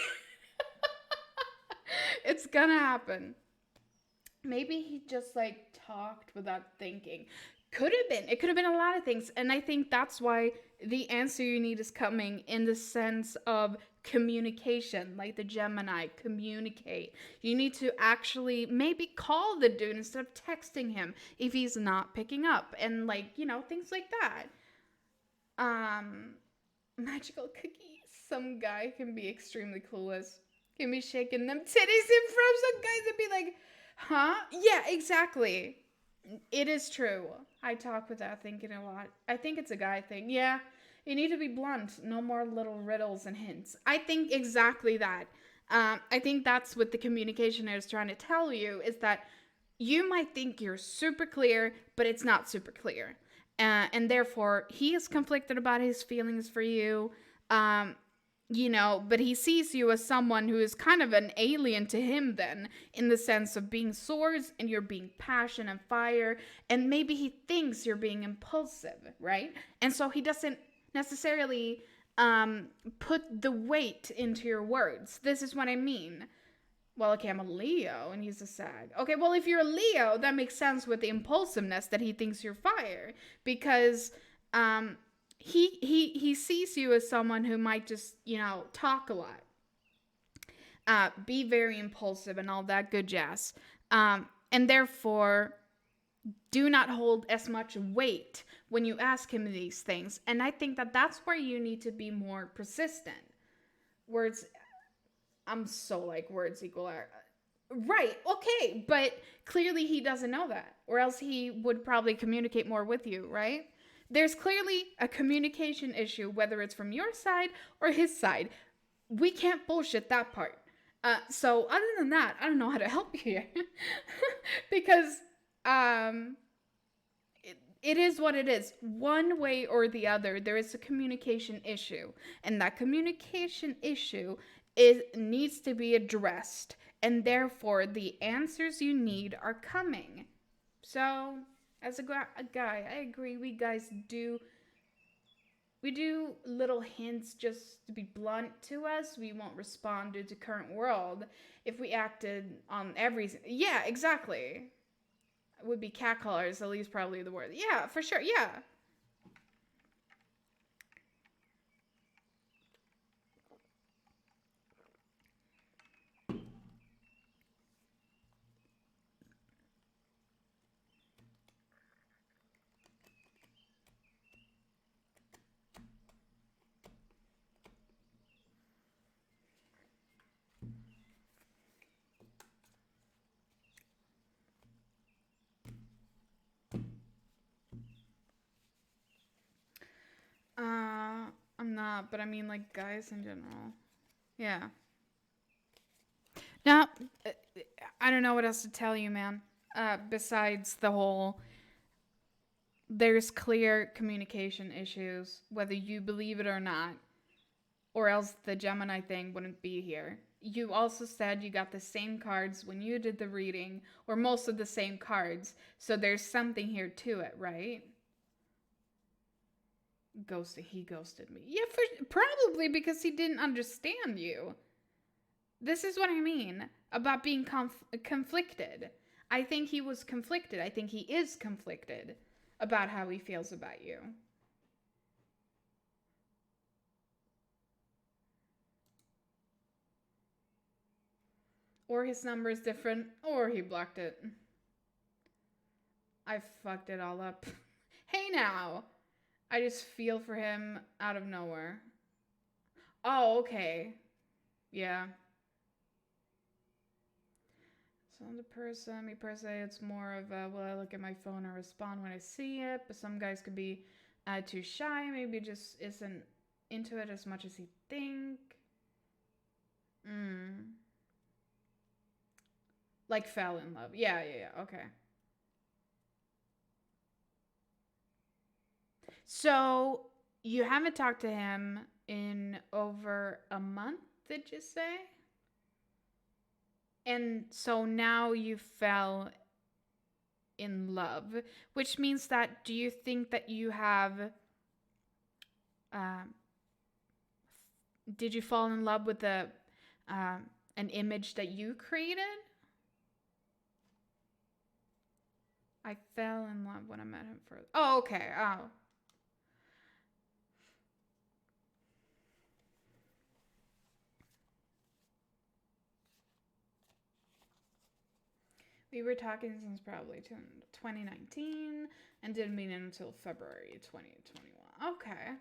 It's gonna happen. Maybe he just like talked without thinking. Could have been. It could have been a lot of things. And I think that's why the answer you need is coming in the sense of communication, like the Gemini, communicate. You need to actually maybe call the dude instead of texting him if he's not picking up, and like, you know, things like that. Magical cookies. Some guy can be extremely clueless. Can be shaking them titties in front of some guys and be like, huh? Yeah, exactly. It is true. I talk without thinking a lot. I think it's a guy thing. Yeah, you need to be blunt. No more little riddles and hints. I think exactly that. I think that's what the communication is trying to tell you, is that you might think you're super clear, but it's not super clear. And therefore, he is conflicted about his feelings for you. You know, but he sees you as someone who is kind of an alien to him then, in the sense of being swords and you're being passion and fire, and maybe he thinks you're being impulsive, right? And so he doesn't necessarily put the weight into your words. This is what I mean. Well, okay, I'm a Leo and he's a Sag. Okay, well, if you're a Leo, that makes sense with the impulsiveness that he thinks you're fire, because he sees you as someone who might just, you know, talk a lot, be very impulsive and all that good jazz, and therefore do not hold as much weight when you ask him these things. And I think that that's where you need to be more persistent. Words, I'm so like words equal right, okay, but clearly he doesn't know that, or else he would probably communicate more with you, right? There's clearly a communication issue, whether it's from your side or his side. We can't bullshit that part. So other than that, I don't know how to help you here. Because it is what it is. One way or the other, there is a communication issue, and that communication issue needs to be addressed, and therefore the answers you need are coming. So, as a guy, I agree. We do little hints just to be blunt to us. We won't respond due to current world. If we acted on every, yeah, exactly. Would be catcallers, at least probably the word. Yeah, for sure. Yeah. I'm not, but I mean like guys in general. Yeah. Now, I don't know what else to tell you, man. Besides the whole, there's clear communication issues, whether you believe it or not, or else the Gemini thing wouldn't be here. You also said you got the same cards when you did the reading, or most of the same cards, so there's something here to it, right? He ghosted me. Yeah, probably because he didn't understand you. This is what I mean about being conflicted. I think he was conflicted. I think he is conflicted about how he feels about you. Or his number is different, or he blocked it. I fucked it all up. Hey now! I just feel for him out of nowhere. Oh, okay. Yeah. So the person, me per se, it's more of a, will I look at my phone and respond when I see it? But some guys could be too shy, maybe just isn't into it as much as he think. Like fell in love. Yeah, okay. So you haven't talked to him in over a month, did you say? And so now you fell in love, which means that, do you think that you have, um, did you fall in love with an image that you created? I fell in love when I met him for. Oh, okay. Oh. We were talking since probably 2019 and didn't meet until February 2021. Okay.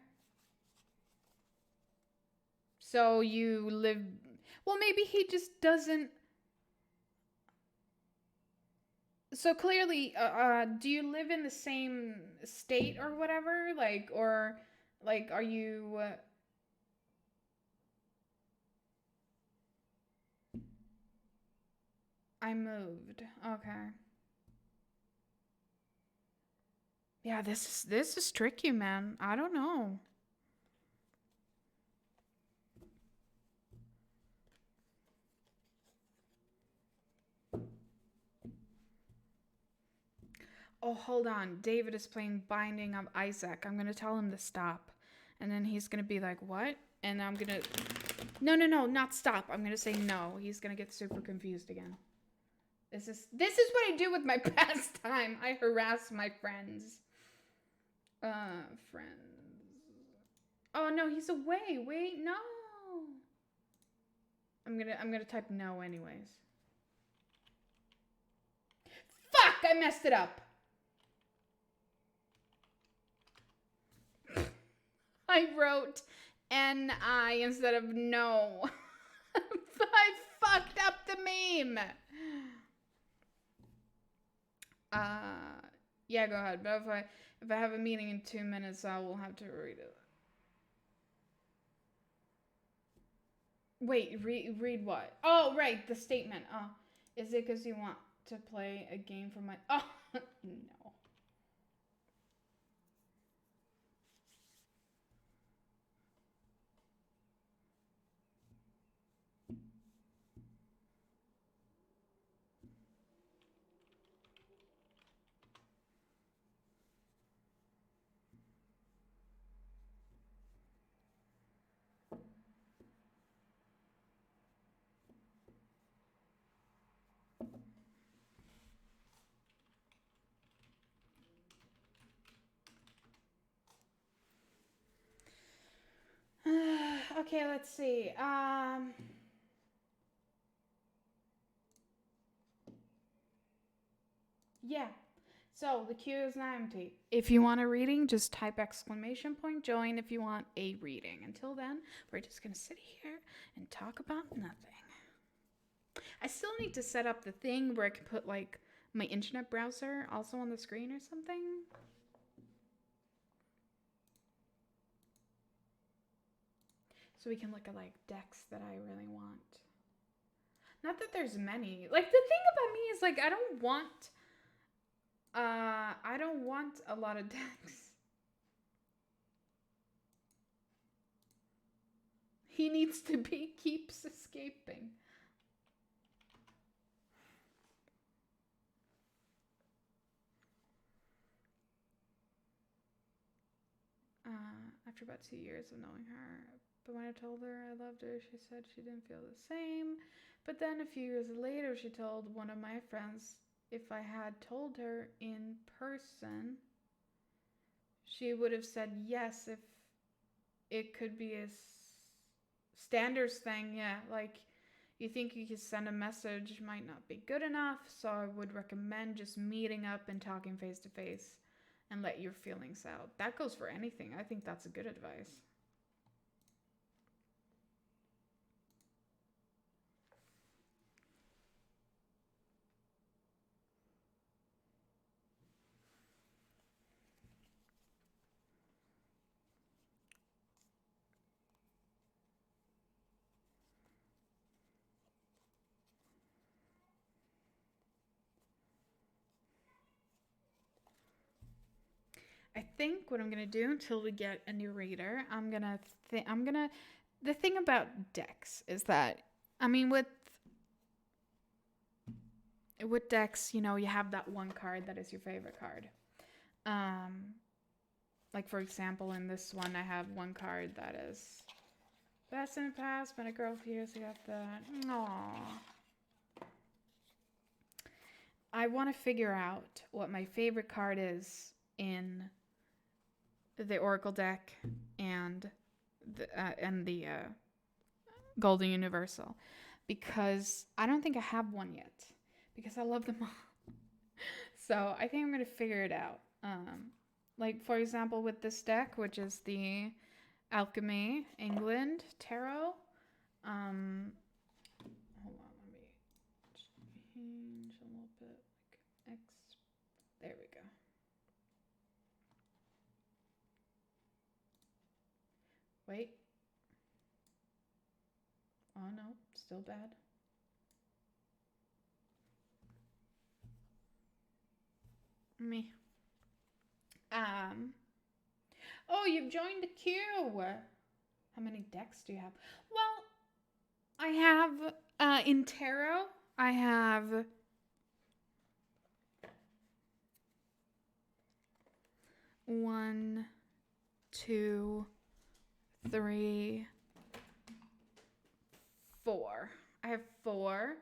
So you live. Well, maybe he just doesn't. So clearly, do you live in the same state or whatever? Like, or like, are you? I moved. Okay. Yeah, this is tricky, man. I don't know. Oh, hold on. David is playing Binding of Isaac. I'm gonna tell him to stop, and then he's gonna be like, "What?" And I'm gonna. No, no, no, not stop. I'm gonna say no. He's gonna get super confused again. This is what I do with my pastime. I harass my friends. Friends. Oh no, he's away. Wait, no. I'm gonna type no anyways. Fuck! I messed it up. I wrote N-I instead of no. I fucked up the meme. Yeah, go ahead. But if I have a meeting in 2 minutes, I will have to read it. Wait, read what? Oh, right, the statement. Oh, is it because you want to play a game for my? Oh, no. Okay, let's see. Yeah. So the queue is now empty. If you want a reading, just type exclamation point join if you want a reading. Until then, we're just gonna sit here and talk about nothing. I still need to set up the thing where I can put like my internet browser also on the screen or something. So we can look at like decks that I really want. Not that there's many. Like the thing about me is like I don't want a lot of decks. He needs to be keeps escaping. After about 2 years of knowing her, but when I told her I loved her, she said she didn't feel the same. But then a few years later, she told one of my friends if I had told her in person, she would have said yes if it could be a standards thing. Yeah, like you think you could send a message might not be good enough, so I would recommend just meeting up and talking face to face and let your feelings out. That goes for anything. I think that's a good advice. I think what I'm gonna do until we get a new reader, the thing about decks is that, I mean, with decks, you know, you have that one card that is your favorite card. Um, like for example, in this one, I have one card that is best in the past. When a girl fears, I got that. Aww. I want to figure out what my favorite card is in the Oracle deck and the Golden Universal, because I don't think I have one yet because I love them all. So I think I'm gonna figure it out. Like for example, with this deck, which is the Alchemy England Tarot. Hold on, let me change a little bit. Like X. There we go. Wait. Oh no, still bad. Me. Oh, you've joined the queue. How many decks do you have? Well, I have in tarot, I have one, two, three, four. I have four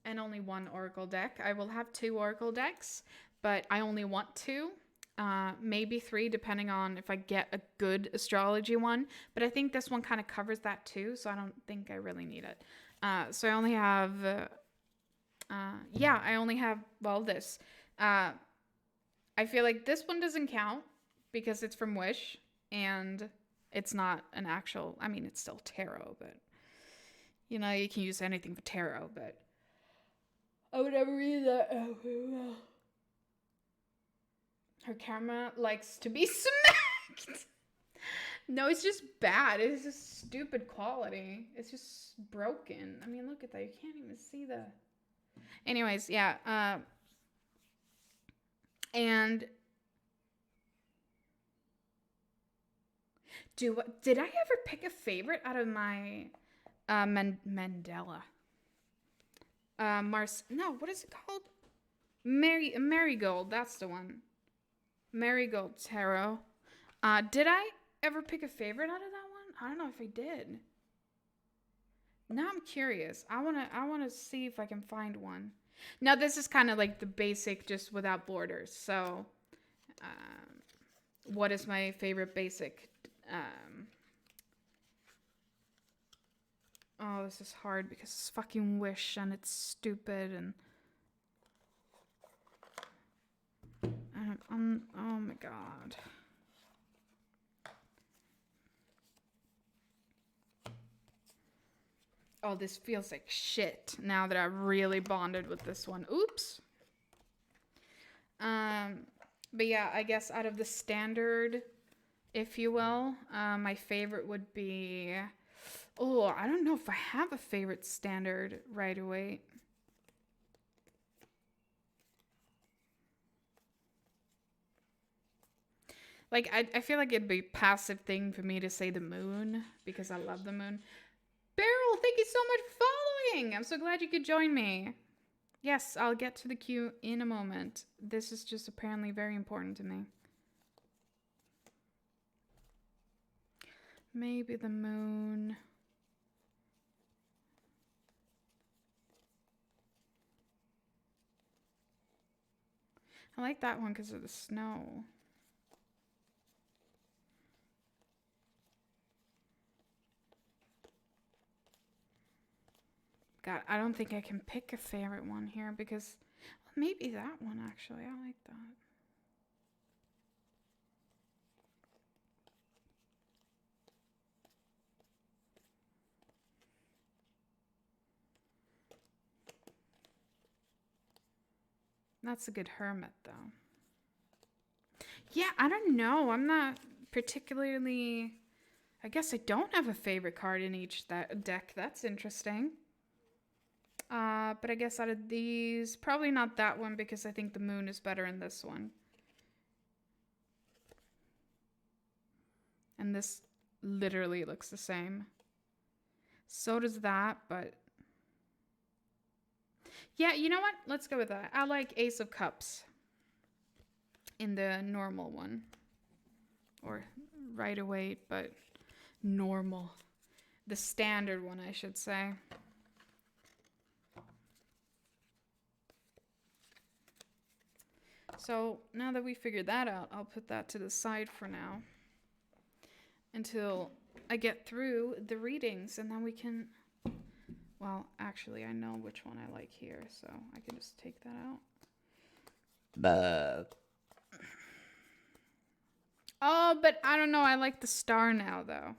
and only one Oracle deck. I will have two Oracle decks, but I only want two. Maybe three, depending on if I get a good astrology one. But I think this one kind of covers that too, so I don't think I really need it. So I only have, I only have, well, this. I feel like this one doesn't count because it's from Wish and it's not an actual, I mean, it's still tarot, but you know, you can use anything for tarot, but I would never read that. Oh, her camera likes to be smacked. No, it's just bad. It's just stupid quality. It's just broken. I mean, look at that. You can't even see the. Anyways, yeah. And did I ever pick a favorite out of my Mandela? No, what is it called? Marigold. That's the one. Marigold Tarot. Did I ever pick a favorite out of that one? I don't know if I did. Now I'm curious. I wanna see if I can find one. Now this is kind of like the basic, just without borders. So, what is my favorite basic? Oh, this is hard because it's fucking Wish and it's stupid and oh my god. Oh, this feels like shit now that I've really bonded with this one. Oops. But yeah, I guess out of the standard, if you will, my favorite would be... Oh, I don't know if I have a favorite standard right away. Like, I feel like it'd be a passive thing for me to say the moon because I love the moon. Beryl, thank you so much for following. I'm so glad you could join me. Yes, I'll get to the queue in a moment. This is just apparently very important to me. Maybe the moon. I like that one because of the snow. God, I don't think I can pick a favorite one here because maybe that one actually. I like that. That's a good hermit though. Yeah, I don't know. I'm not particularly... I guess I don't have a favorite card in each deck. That's interesting. But I guess out of these, probably not that one because I think the moon is better in this one. And this literally looks the same. So does that, but... Yeah, you know what? Let's go with that. I like Ace of Cups in the normal one. Or right away, but normal. The standard one, I should say. So now that we figured that out, I'll put that to the side for now until I get through the readings, and then we can... Well, actually, I know which one I like here, so I can just take that out. Oh, but I don't know. I like the star now, though.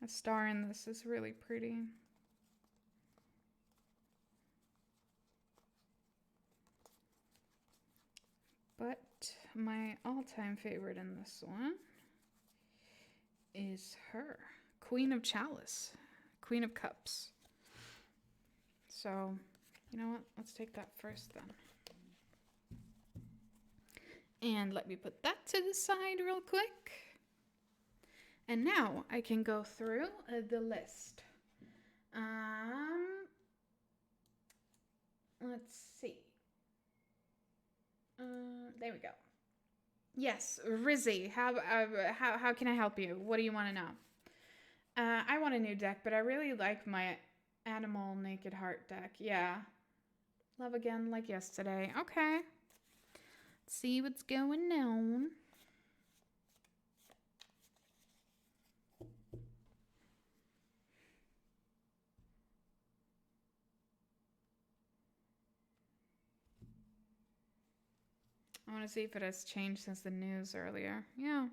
A star in this is really pretty. But my all-time favorite in this one is her. Queen of Chalice. Queen of Cups. So, you know what? Let's take that first then. And let me put that to the side real quick. And now I can go through the list. Let's see. There we go. Yes, Rizzy. How can I help you? What do you want to know? I want a new deck, but I really like my Animal Naked Heart deck. Yeah. Love again like yesterday. Okay. Let's see what's going on. I want to see if it has changed since the news earlier. Yeah.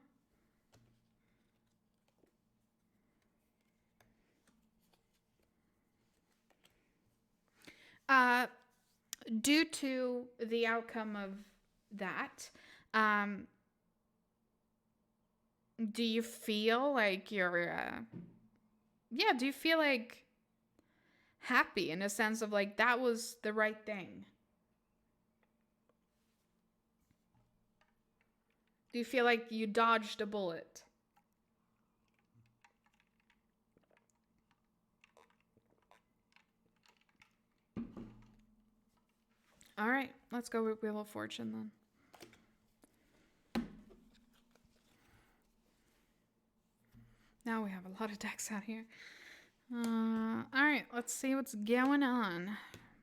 Due to the outcome of that, do you feel like you're, do you feel like happy in a sense of like that was the right thing? Do you feel like you dodged a bullet? All right, let's go with Wheel of Fortune then. Now we have a lot of decks out here. All right, let's see what's going on.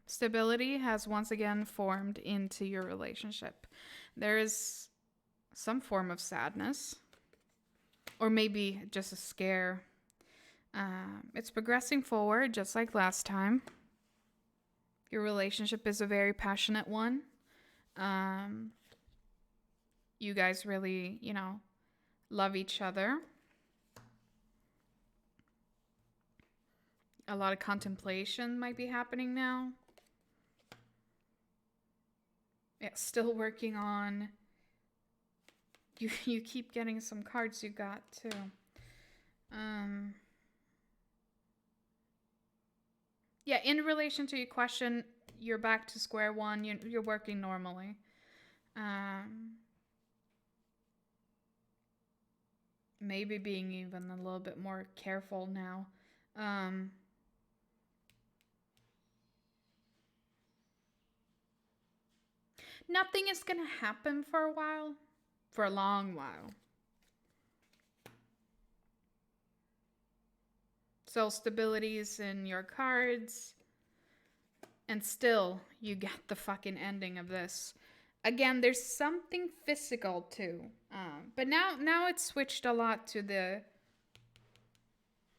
Stability has once again formed into your relationship. There is some form of sadness, or maybe just a scare. It's progressing forward just like last time. Your relationship is a very passionate one. Um, you guys really, love each other. A lot of contemplation might be happening now. Yeah, still working on. You keep getting some cards you got too. Yeah, in relation to your question, you're back to square one. You're working normally. Maybe being even a little bit more careful now. Nothing is gonna happen for a while, for a long while. So stability is in your cards, and still you get the fucking ending of this. Again, there's something physical too, but now it's switched a lot to the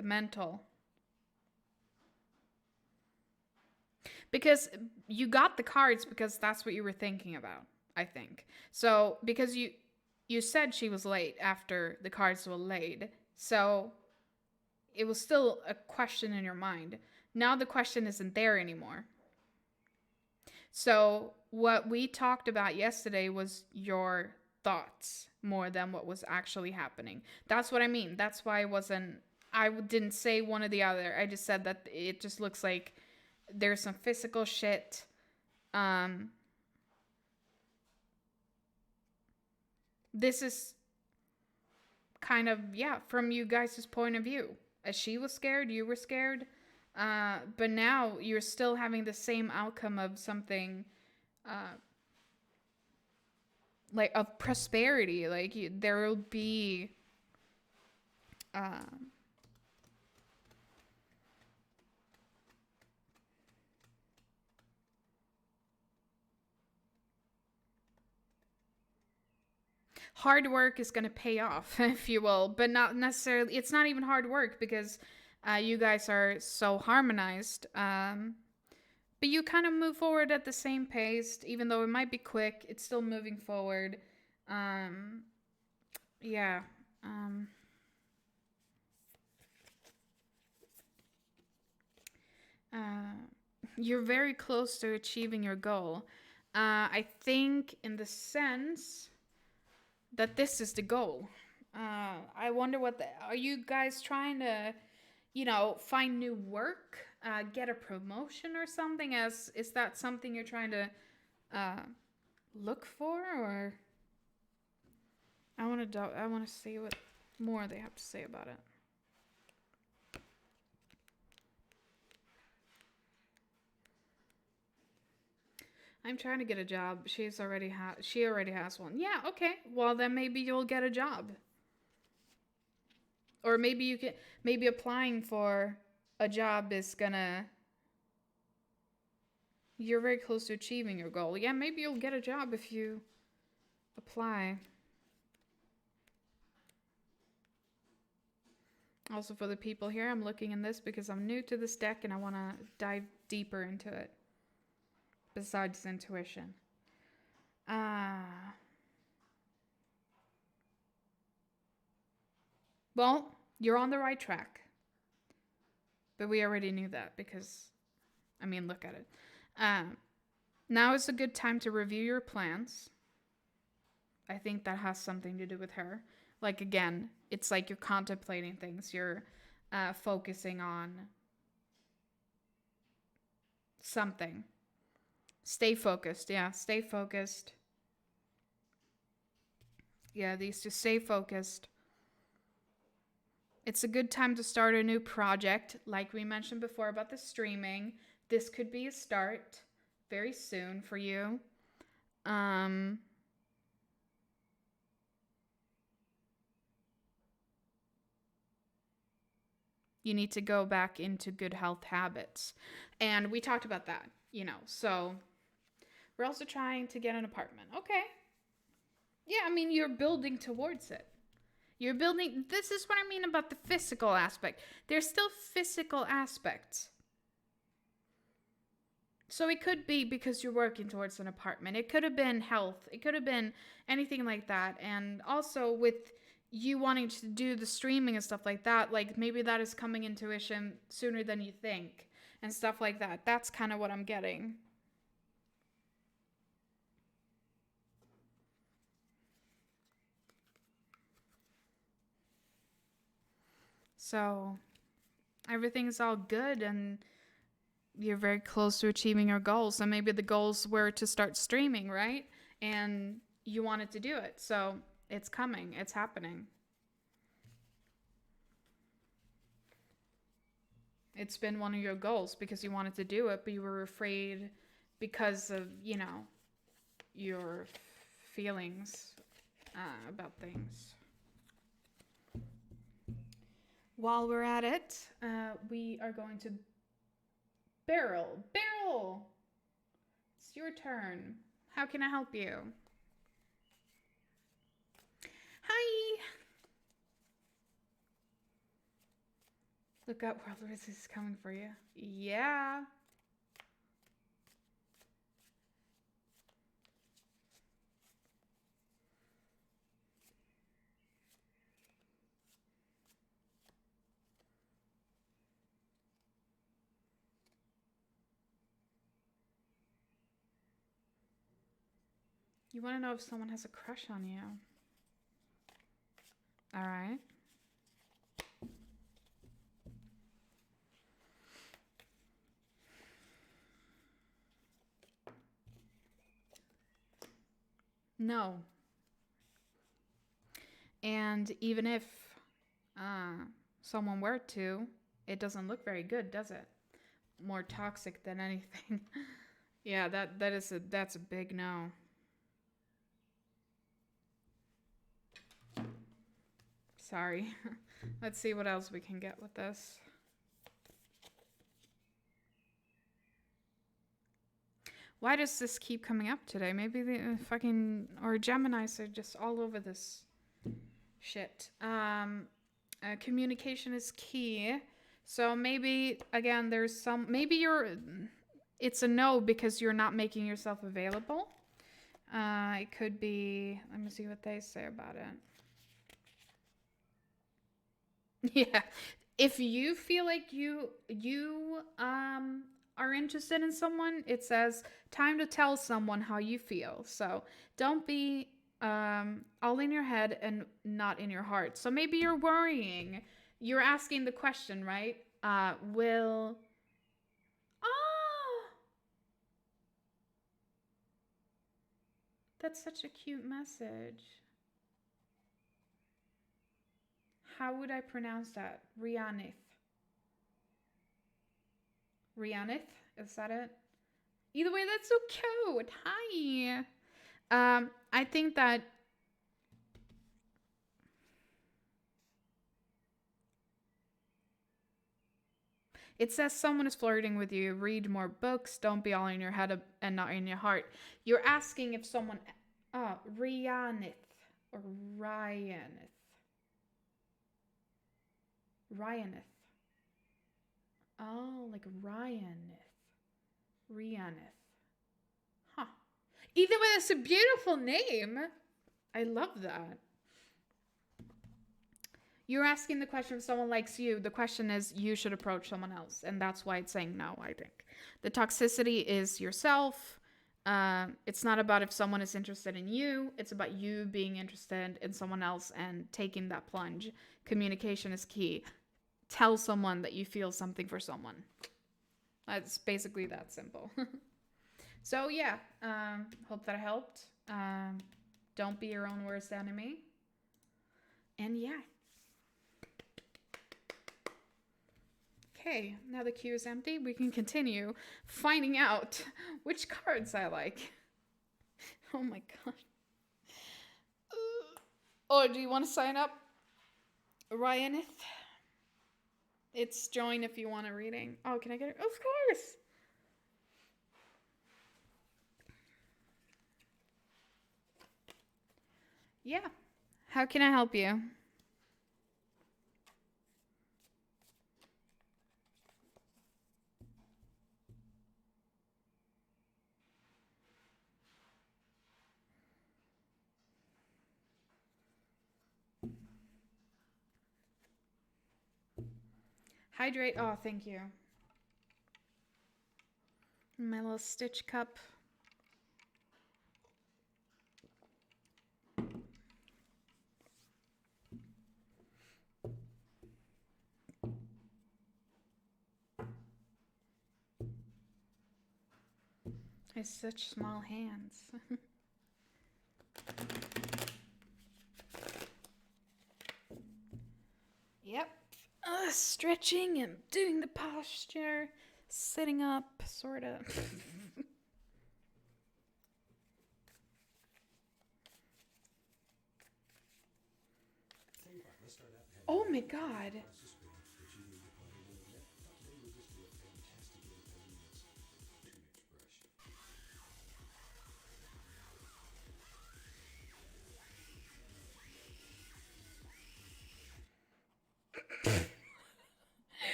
mental. Because you got the cards because that's what you were thinking about, I think. So because you said she was late after the cards were laid, so it was still a question in your mind. Now the question isn't there anymore. So what we talked about yesterday was your thoughts more than what was actually happening. That's what I mean. That's why I didn't say one or the other. I just said that it just looks like there's some physical shit. This is kind of, from you guys' point of view. As she was scared, you were scared. But now you're still having the same outcome of something like of prosperity. Like there will be hard work is going to pay off, if you will, but not necessarily. It's not even hard work because you guys are so harmonized. But you kind of move forward at the same pace, even though it might be quick. It's still moving forward. Yeah. You're very close to achieving your goal. I think, in the sense that this is the goal. I wonder are you guys trying to, find new work, get a promotion or something? Is that something you're trying to look for, or I want to see what more they have to say about it. I'm trying to get a job. She already has one. Yeah, okay. Well, then maybe you'll get a job. Or maybe applying for a job is gonna, you're very close to achieving your goal. Yeah, maybe you'll get a job if you apply. Also, for the people here, I'm looking in this because I'm new to this deck and I want to dive deeper into it. Besides intuition. Well, you're on the right track. But we already knew that because, look at it. Now is a good time to review your plans. I think that has something to do with her. Like, again, it's like you're contemplating things. You're focusing on something. Stay focused. Yeah, stay focused. Yeah, these two, stay focused. It's a good time to start a new project. Like we mentioned before about the streaming. This could be a start very soon for you. You need to go back into good health habits. And we talked about that, so we're also trying to get an apartment. Okay. Yeah, you're building towards it. You're building, this is what I mean about the physical aspect. There's still physical aspects. So it could be because you're working towards an apartment. It could have been health. It could have been anything like that. And also with you wanting to do the streaming and stuff like that, like maybe that is coming intuition sooner than you think and stuff like that. That's kind of what I'm getting. So everything's all good and you're very close to achieving your goals. So maybe the goals were to start streaming, right? And you wanted to do it. So it's coming. It's happening. It's been one of your goals because you wanted to do it, but you were afraid because of, your feelings about things. While we're at it, we are going to Beryl. Beryl! It's your turn. How can I help you? Hi! Look up, World Risk is coming for you. Yeah. You want to know if someone has a crush on you. All right. No. And even if someone were to, it doesn't look very good, does it? More toxic than anything. Yeah, that's a big no. Sorry. Let's see what else we can get with this. Why does this keep coming up today? Maybe the fucking or Geminis are just all over this shit. Communication is key. So maybe again, it's a no because you're not making yourself available. It could be. Let me see what they say about it. Yeah. If you feel like you are interested in someone, it says time to tell someone how you feel. So don't be all in your head and not in your heart. So maybe you're worrying. You're asking the question, right? Will. Oh! That's such a cute message. How would I pronounce that? Rianith. Rianith? Is that it? Either way, that's so cute. Hi. I think that it says someone is flirting with you. Read more books. Don't be all in your head and not in your heart. You're asking if someone... Rianith or Ryanith. Ryanith. Oh, like Ryanith. Rianith. Huh. Either way, it's a beautiful name. I love that. You're asking the question if someone likes you. The question is you should approach someone else. And that's why it's saying no, I think. The toxicity is yourself. It's not about if someone is interested in you. It's about you being interested in someone else and taking that plunge. Communication is key. Tell someone that you feel something for someone. It's basically that simple. So yeah, hope that helped. Don't be your own worst enemy. And yeah. Okay, now the queue is empty. We can continue finding out which cards I like. Oh my god. Oh, do you want to sign up? Ryanith? It's join if you want a reading. Oh, can I get it? Of course! Yeah. How can I help you? Hydrate. Oh, thank you. My little Stitch cup. I have such small hands. Yep. Stretching and doing the posture. Sitting up, sort of. Oh my god.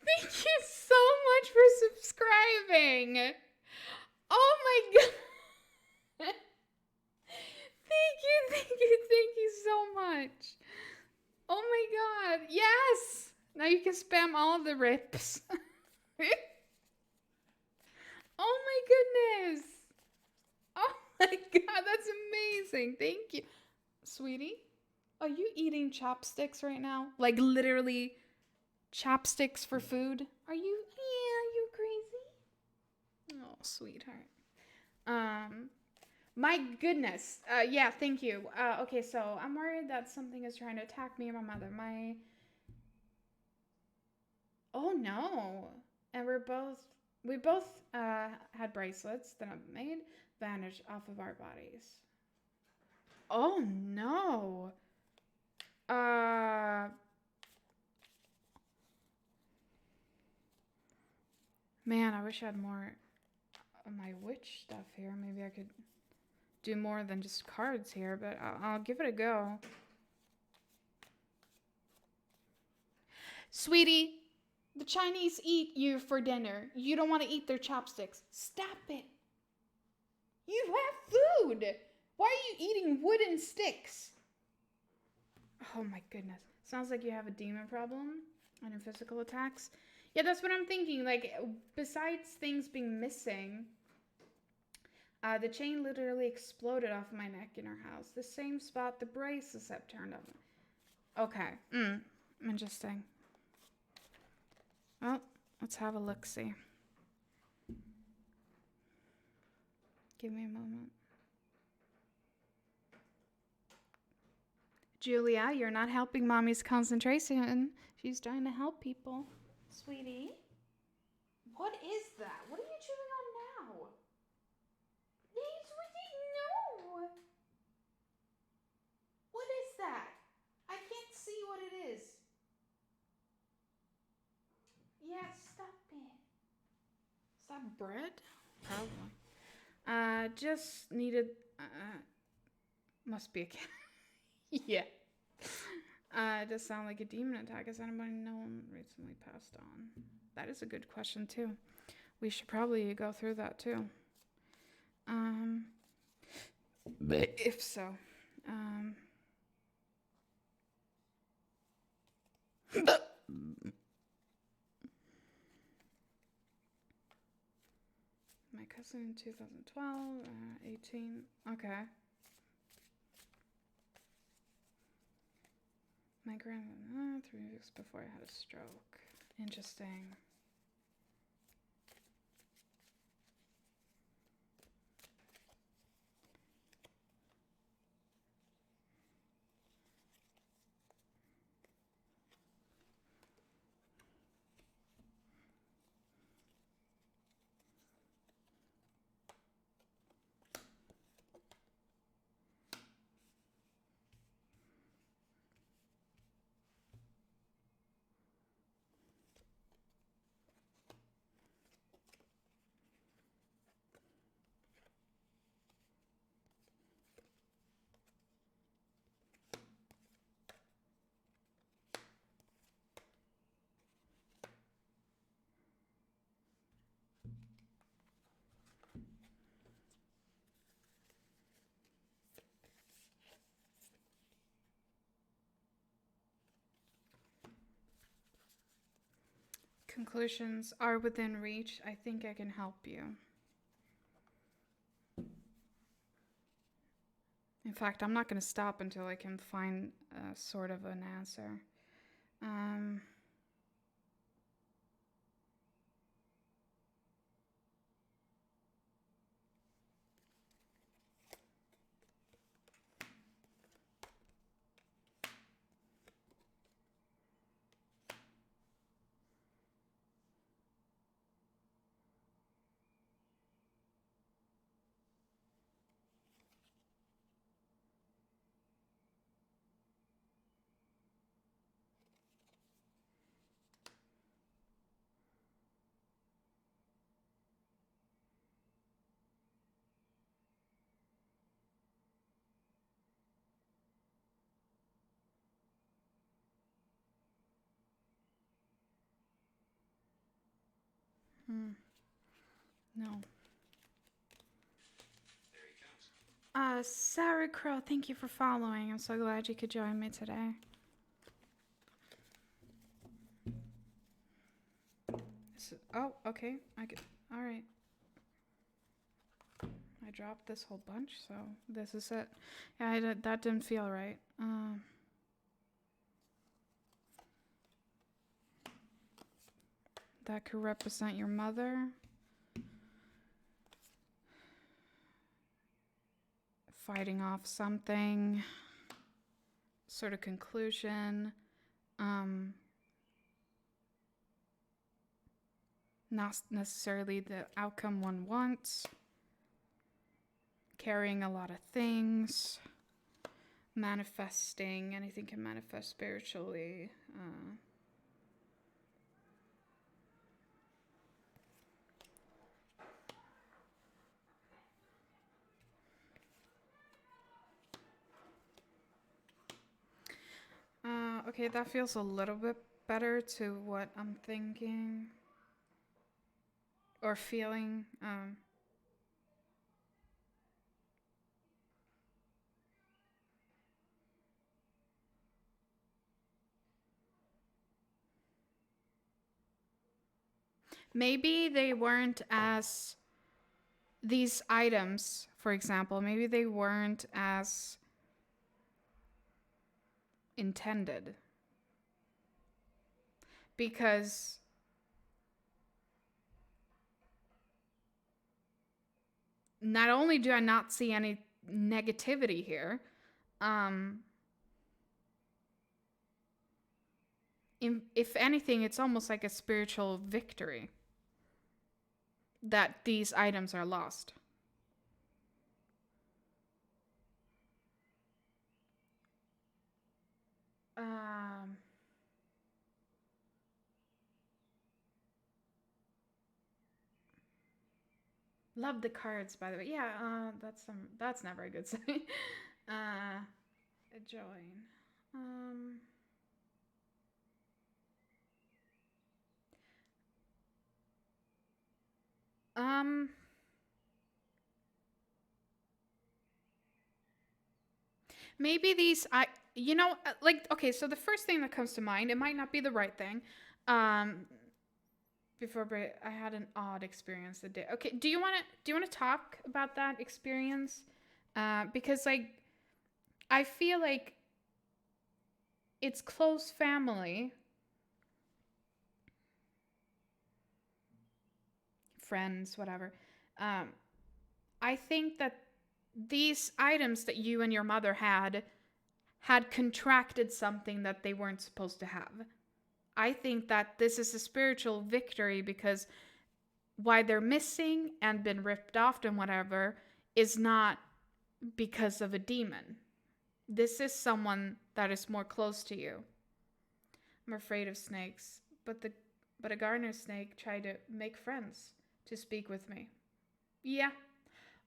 Thank you so much for subscribing. Oh my god. Thank you so much. Oh my god. Yes. Now you can spam all of the rips. Oh my goodness. Oh my god, that's amazing. Thank you. Sweetie, are you eating chopsticks right now? Like literally chopsticks for food? Are you? Yeah, you crazy? Oh, sweetheart. My goodness. Yeah, thank you. Okay, so I'm worried that something is trying to attack me and my mother. Oh no. And we both had bracelets that I made vanish off of our bodies. Oh no. Uh Man, I wish I had more of my witch stuff here. Maybe I could do more than just cards here, but I'll give it a go. Sweetie, the Chinese eat you for dinner. You don't want to eat their chopsticks. Stop it. You have food. Why are you eating wooden sticks? Oh my goodness. Sounds like you have a demon problem on your physical attacks. Yeah, that's what I'm thinking. Like, besides things being missing, the chain literally exploded off my neck in our house. The same spot the bracelets have turned on. Okay. Interesting. Well, let's have a look-see. Give me a moment. Julia, you're not helping Mommy's concentration. She's trying to help people. Sweetie? What is that? What are you chewing on now? Hey, sweetie, no! What is that? I can't see what it is. Yeah, stop it. Is that bread? Probably. Just needed. Must be a cat. Yeah. It does sound like a demon attack. Has anybody known recently passed on? That is a good question too. We should probably go through that too. If so. My cousin in 2012, 18. Okay. My grandmother 3 weeks before I had a stroke. Interesting. Conclusions are within reach. I think I can help you. In fact, I'm not going to stop until I can find sort of an answer. Um, no. Sarah Crow, thank you for following. I'm so glad you could join me today. Oh, okay. All right. I dropped this whole bunch, so this is it. Yeah, that didn't feel right. That could represent your mother. Fighting off something. Sort of conclusion. Not necessarily the outcome one wants. Carrying a lot of things. Manifesting. Anything can manifest spiritually. Okay, that feels a little bit better to what I'm thinking or feeling. Maybe they weren't as, these items, for example, maybe they weren't as intended. Because not only do I not see any negativity here, if anything, it's almost like a spiritual victory that these items are lost. Love the cards, by the way. Yeah, that's never a good sign. Join. Maybe these, okay, so the first thing that comes to mind, it might not be the right thing. Before I had an odd experience the day. Okay, do you want to talk about that experience? Because like, I feel like it's close family, friends, whatever. I think that these items that you and your mother had contracted something that they weren't supposed to have. I think that this is a spiritual victory because why they're missing and been ripped off and whatever is not because of a demon. This is someone that is more close to you. I'm afraid of snakes, but a gardener snake tried to make friends to speak with me. Yeah.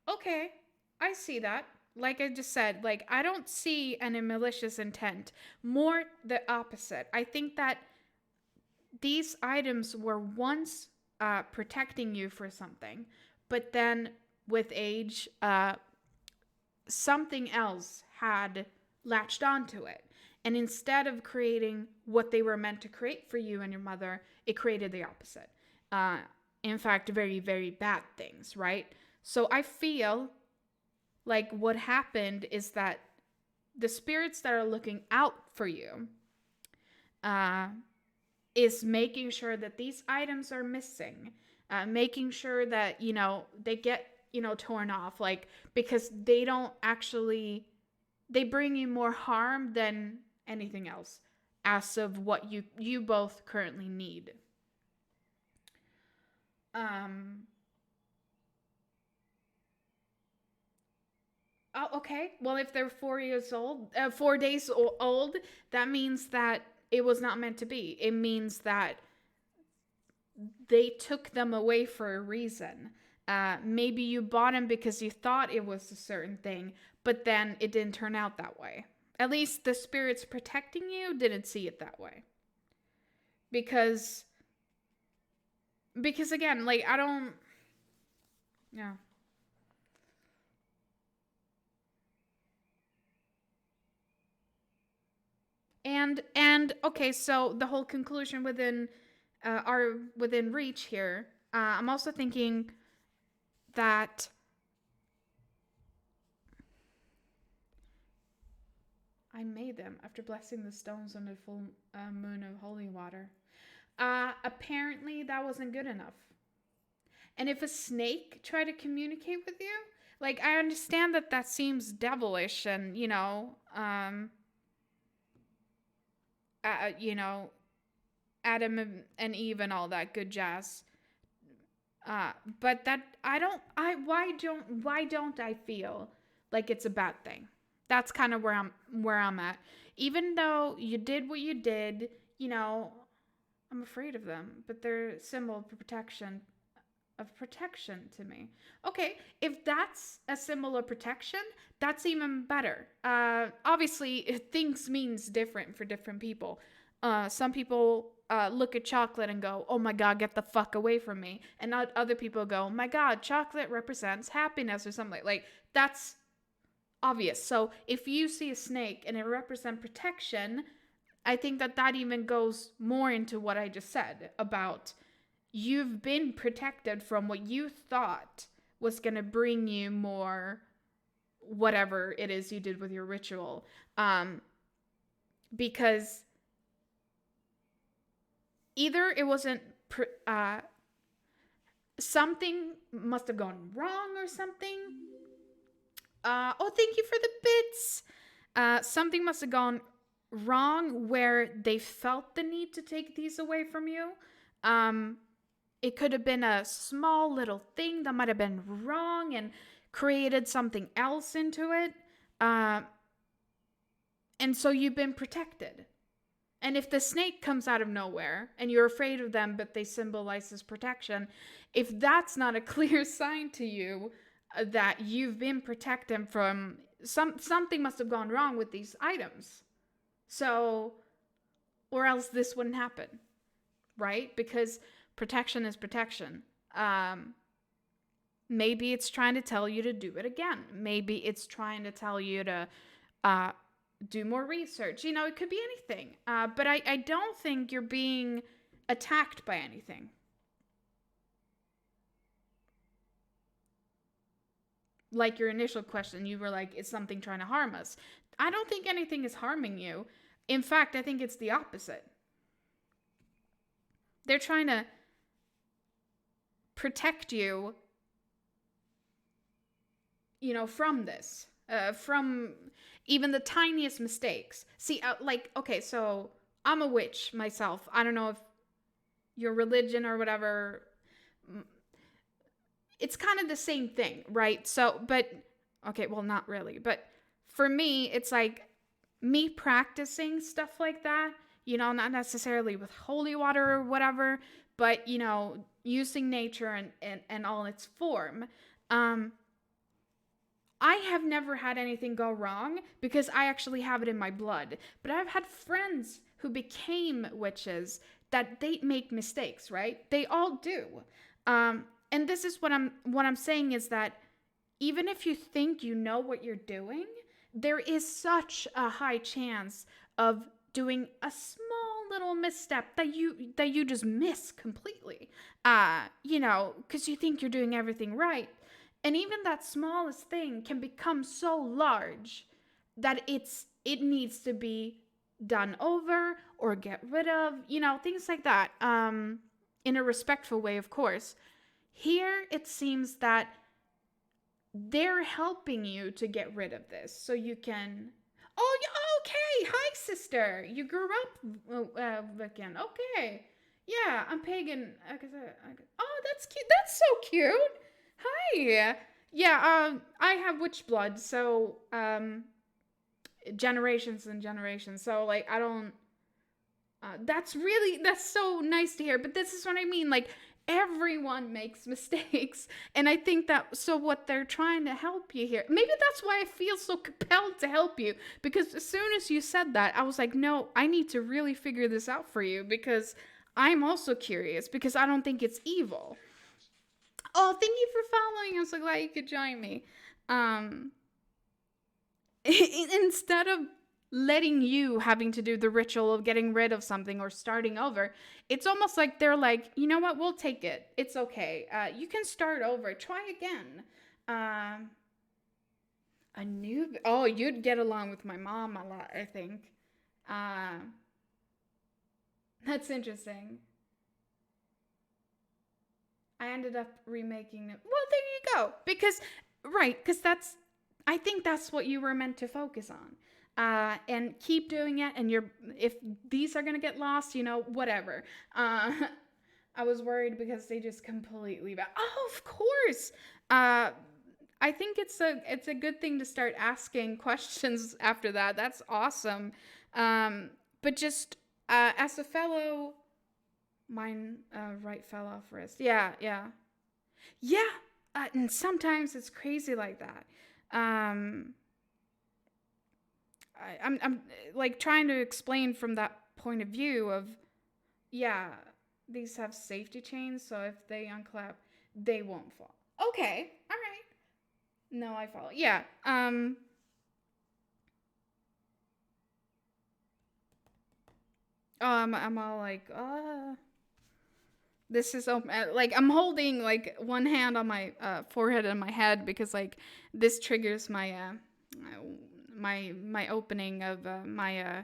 Okay, I see that. Like I just said, like I don't see any malicious intent. More the opposite. I think that these items were once protecting you for something, but then with age, something else had latched onto it. And instead of creating what they were meant to create for you and your mother, it created the opposite. In fact, very, very bad things, right? So I feel like what happened is that the spirits that are looking out for you is making sure that these items are missing, making sure that, they get, torn off, like, because they don't actually, they bring you more harm than anything else as of what you both currently need. Oh, okay. Well, if they're 4 years old, 4 days old, that means that it was not meant to be. It means that they took them away for a reason. Maybe you bought them because you thought it was a certain thing, but then it didn't turn out that way. At least the spirits protecting you didn't see it that way. Because again, like, I don't, yeah. And okay, so the whole conclusion within within reach here. I'm also thinking that I made them after blessing the stones on the full moon of holy water. Apparently that wasn't good enough. And if a snake tried to communicate with you, like, I understand that that seems devilish and, you know, Adam and Eve and all that good jazz. But that why don't I feel like it's a bad thing? That's kind of where I'm at. Even though you did what you did, I'm afraid of them, but they're a symbol of protection to me. Okay, if that's a symbol of protection, that's even better. Obviously, things means different for different people. Some people look at chocolate and go, "Oh my God, get the fuck away from me," and other people go, "Oh my God, chocolate represents happiness," or something like that's obvious. So if you see a snake and it represents protection, I think that even goes more into what I just said about you've been protected from what you thought was going to bring you more whatever it is you did with your ritual. Because either it wasn't something must have gone wrong or something. Oh, thank you for the bits. Something must have gone wrong where they felt the need to take these away from you. It could have been a small little thing that might have been wrong and created something else into it. And so you've been protected. And if the snake comes out of nowhere and you're afraid of them, but they symbolize this protection, if that's not a clear sign to you that you've been protected from something must have gone wrong with these items. So, or else this wouldn't happen, right? Because protection is protection. Maybe it's trying to tell you to do it again. Maybe it's trying to tell you to do more research. It could be anything. But I don't think you're being attacked by anything. Like your initial question, you were like, is something trying to harm us? I don't think anything is harming you. In fact, I think it's the opposite. They're trying to protect you, from this, from even the tiniest mistakes. See, okay, so I'm a witch myself. I don't know if your religion or whatever, it's kind of the same thing, right? So, but, okay, well, not really. But for me, it's like me practicing stuff like that, not necessarily with holy water or whatever, but, using nature and all its form. I have never had anything go wrong because I actually have it in my blood. But I've had friends who became witches that they make mistakes, right? They all do. And this is what I'm saying is that even if you think you know what you're doing, there is such a high chance of doing a small little misstep that you just miss completely. Because you think you're doing everything right. And even that smallest thing can become so large that it needs to be done over or get rid of, things like that. In a respectful way, of course. Here it seems that they're helping you to get rid of this so you can. Oh, okay. Hi, sister. You grew up Wiccan. Okay. Yeah, I'm pagan. Oh, that's cute. That's so cute. Hi. Yeah, I have witch blood, so generations and generations. So like I don't that's so nice to hear, but this is what I mean, like everyone makes mistakes, and I think that, so what they're trying to help you here, maybe that's why I feel so compelled to help you, because as soon as you said that, I was like, no, I need to really figure this out for you, because I'm also curious, because I don't think it's evil. Oh, thank you for following. I'm so glad you could join me. um Instead of letting you having to do the ritual of getting rid of something or starting over, it's almost like they're like, you know what, we'll take it. It's okay. You can start over. Try again. Um, a new. Oh, you'd get along with my mom a lot, I think. Uh, that's interesting. I ended up remaking it. Well, there you go. Because, right, because I think that's what you were meant to focus on. And keep doing it. And if these are going to get lost, whatever. I was worried because they just completely, oh, of course. Uh, I think it's a good thing to start asking questions after that. That's awesome. But just, as a fellow, mine right fell off wrist. Yeah, yeah, yeah. And sometimes it's crazy like that. Um, I'm like trying to explain from that point of view of, yeah, these have safety chains, so if they unclap, they won't fall. Okay, all right. No, I follow. Yeah. I'm all like, this is like I'm holding like one hand on my forehead and my head, because like this triggers my opening of my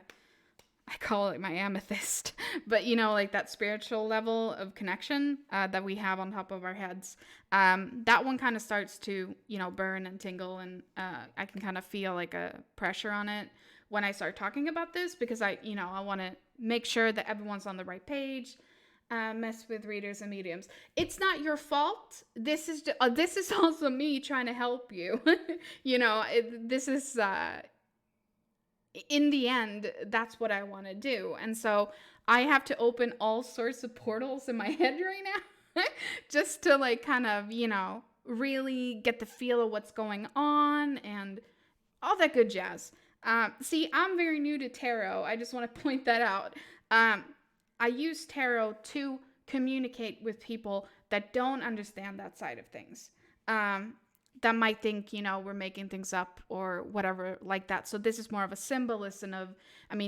I call it my amethyst, but like that spiritual level of connection that we have on top of our heads. That one kind of starts to burn and tingle, and I can kind of feel like a pressure on it when I start talking about this, because I want to make sure that everyone's on the right page. Mess with readers and mediums. It's not your fault. This is also me trying to help you. This is in the end, that's what I want to do. And so I have to open all sorts of portals in my head right now just to like kind of, really get the feel of what's going on and all that good jazz. See, I'm very new to tarot. I just want to point that out. I use tarot to communicate with people that don't understand that side of things. That might think, we're making things up or whatever like that. So this is more of a symbolism of,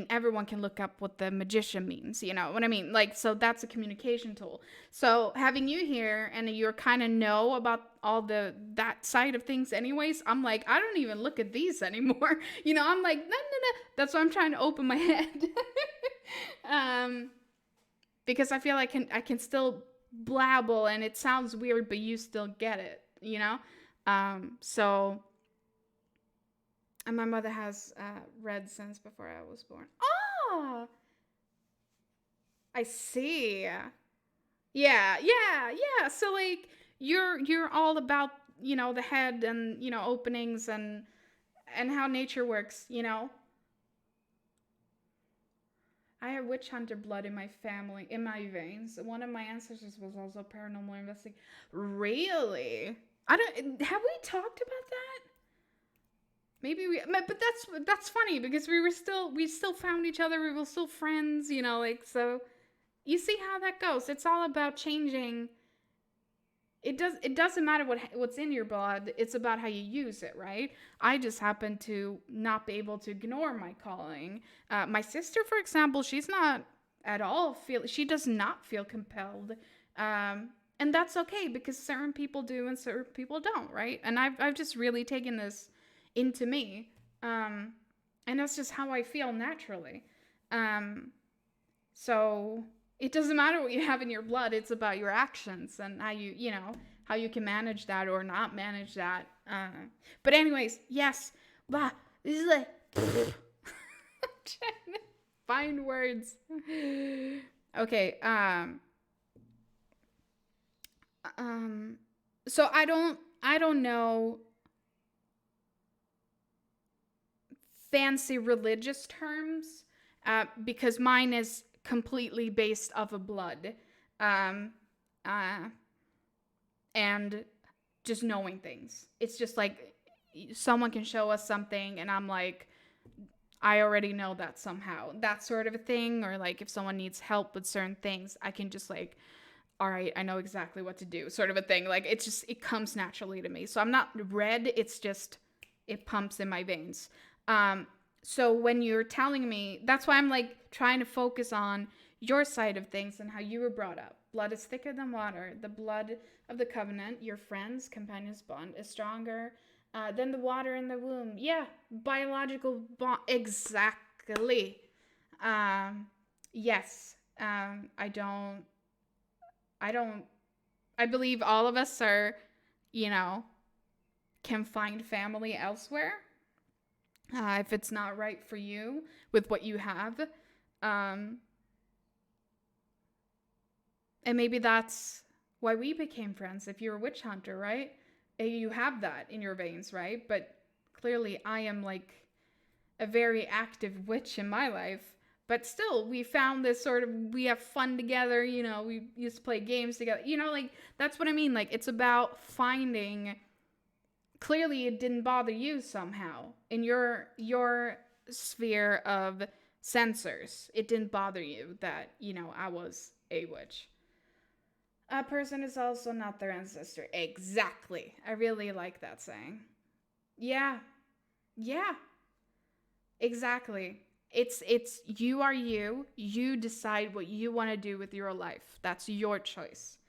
everyone can look up what the magician means, you know what I mean? Like, so that's a communication tool. So having you here and you're kind of know about all that side of things anyways, I'm like, I don't even look at these anymore. I'm like, no, no, no. That's why I'm trying to open my head. Because I feel like I can still blabble and it sounds weird, but you still get it, So, and my mother has read since before I was born. Oh, I see. Yeah, yeah, yeah. So like you're all about the head and openings and how nature works. I have witch hunter blood in my family, in my veins. One of my ancestors was also paranormal investigator. Really? I don't. Have we talked about that? Maybe but that's funny because we still found each other. We were still friends. Like so. You see how that goes. It's all about changing. it doesn't matter what's in your blood. It's about how you use it, right? I just happen to not be able to ignore my calling. My sister, for example, she's not at all feel she does not feel compelled, and that's okay because certain people do and certain people don't, right? And I've just really taken this into me, and that's just how I feel naturally. um, so it doesn't matter what you have in your blood. It's about your actions and how how you can manage that or not manage that. But anyways, yes, blah. This is like trying to find words. Okay. Um. So I don't know fancy religious terms, because mine is completely based off of blood, um, uh, and just knowing things. It's just like someone can show us something, and I'm like, I already know that somehow. That sort of a thing. Or like if someone needs help with certain things, I can just like, all right, I know exactly what to do, sort of a thing. Like it comes naturally to me. So I'm not red, it's just, it pumps in my veins. Um, so when you're telling me, that's why I'm like trying to focus on your side of things and how you were brought up. Blood is thicker than water. The blood of the covenant, your friends, companions bond, is stronger than the water in the womb. Yeah, biological bond. Exactly. Um, yes. I don't, I believe all of us are, you know, can find family elsewhere, if it's not right for you with what you have. Um, and maybe that's why we became friends. If you're a witch hunter, right? You have that in your veins, right? But clearly, I am like a very active witch in my life. But still, we found this sort of, we have fun together, we used to play games together, like, that's what I mean. Like, it's about finding, clearly it didn't bother you somehow. In your sphere of sensors, it didn't bother you that, I was a witch. A person is also not their ancestor. Exactly. I really like that saying. Yeah. Yeah. Exactly. It's you are you. You decide what you want to do with your life. That's your choice.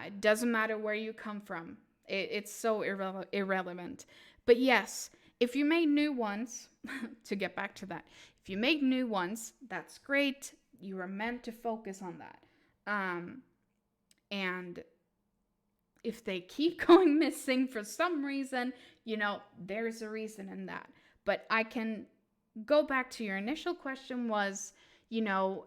It doesn't matter where you come from. It's so irrelevant. But yes, if you make new ones, to get back to that, if you make new ones, that's great. You are meant to focus on that. And if they keep going missing for some reason, there's a reason in that. But I can go back to your initial question was, you know,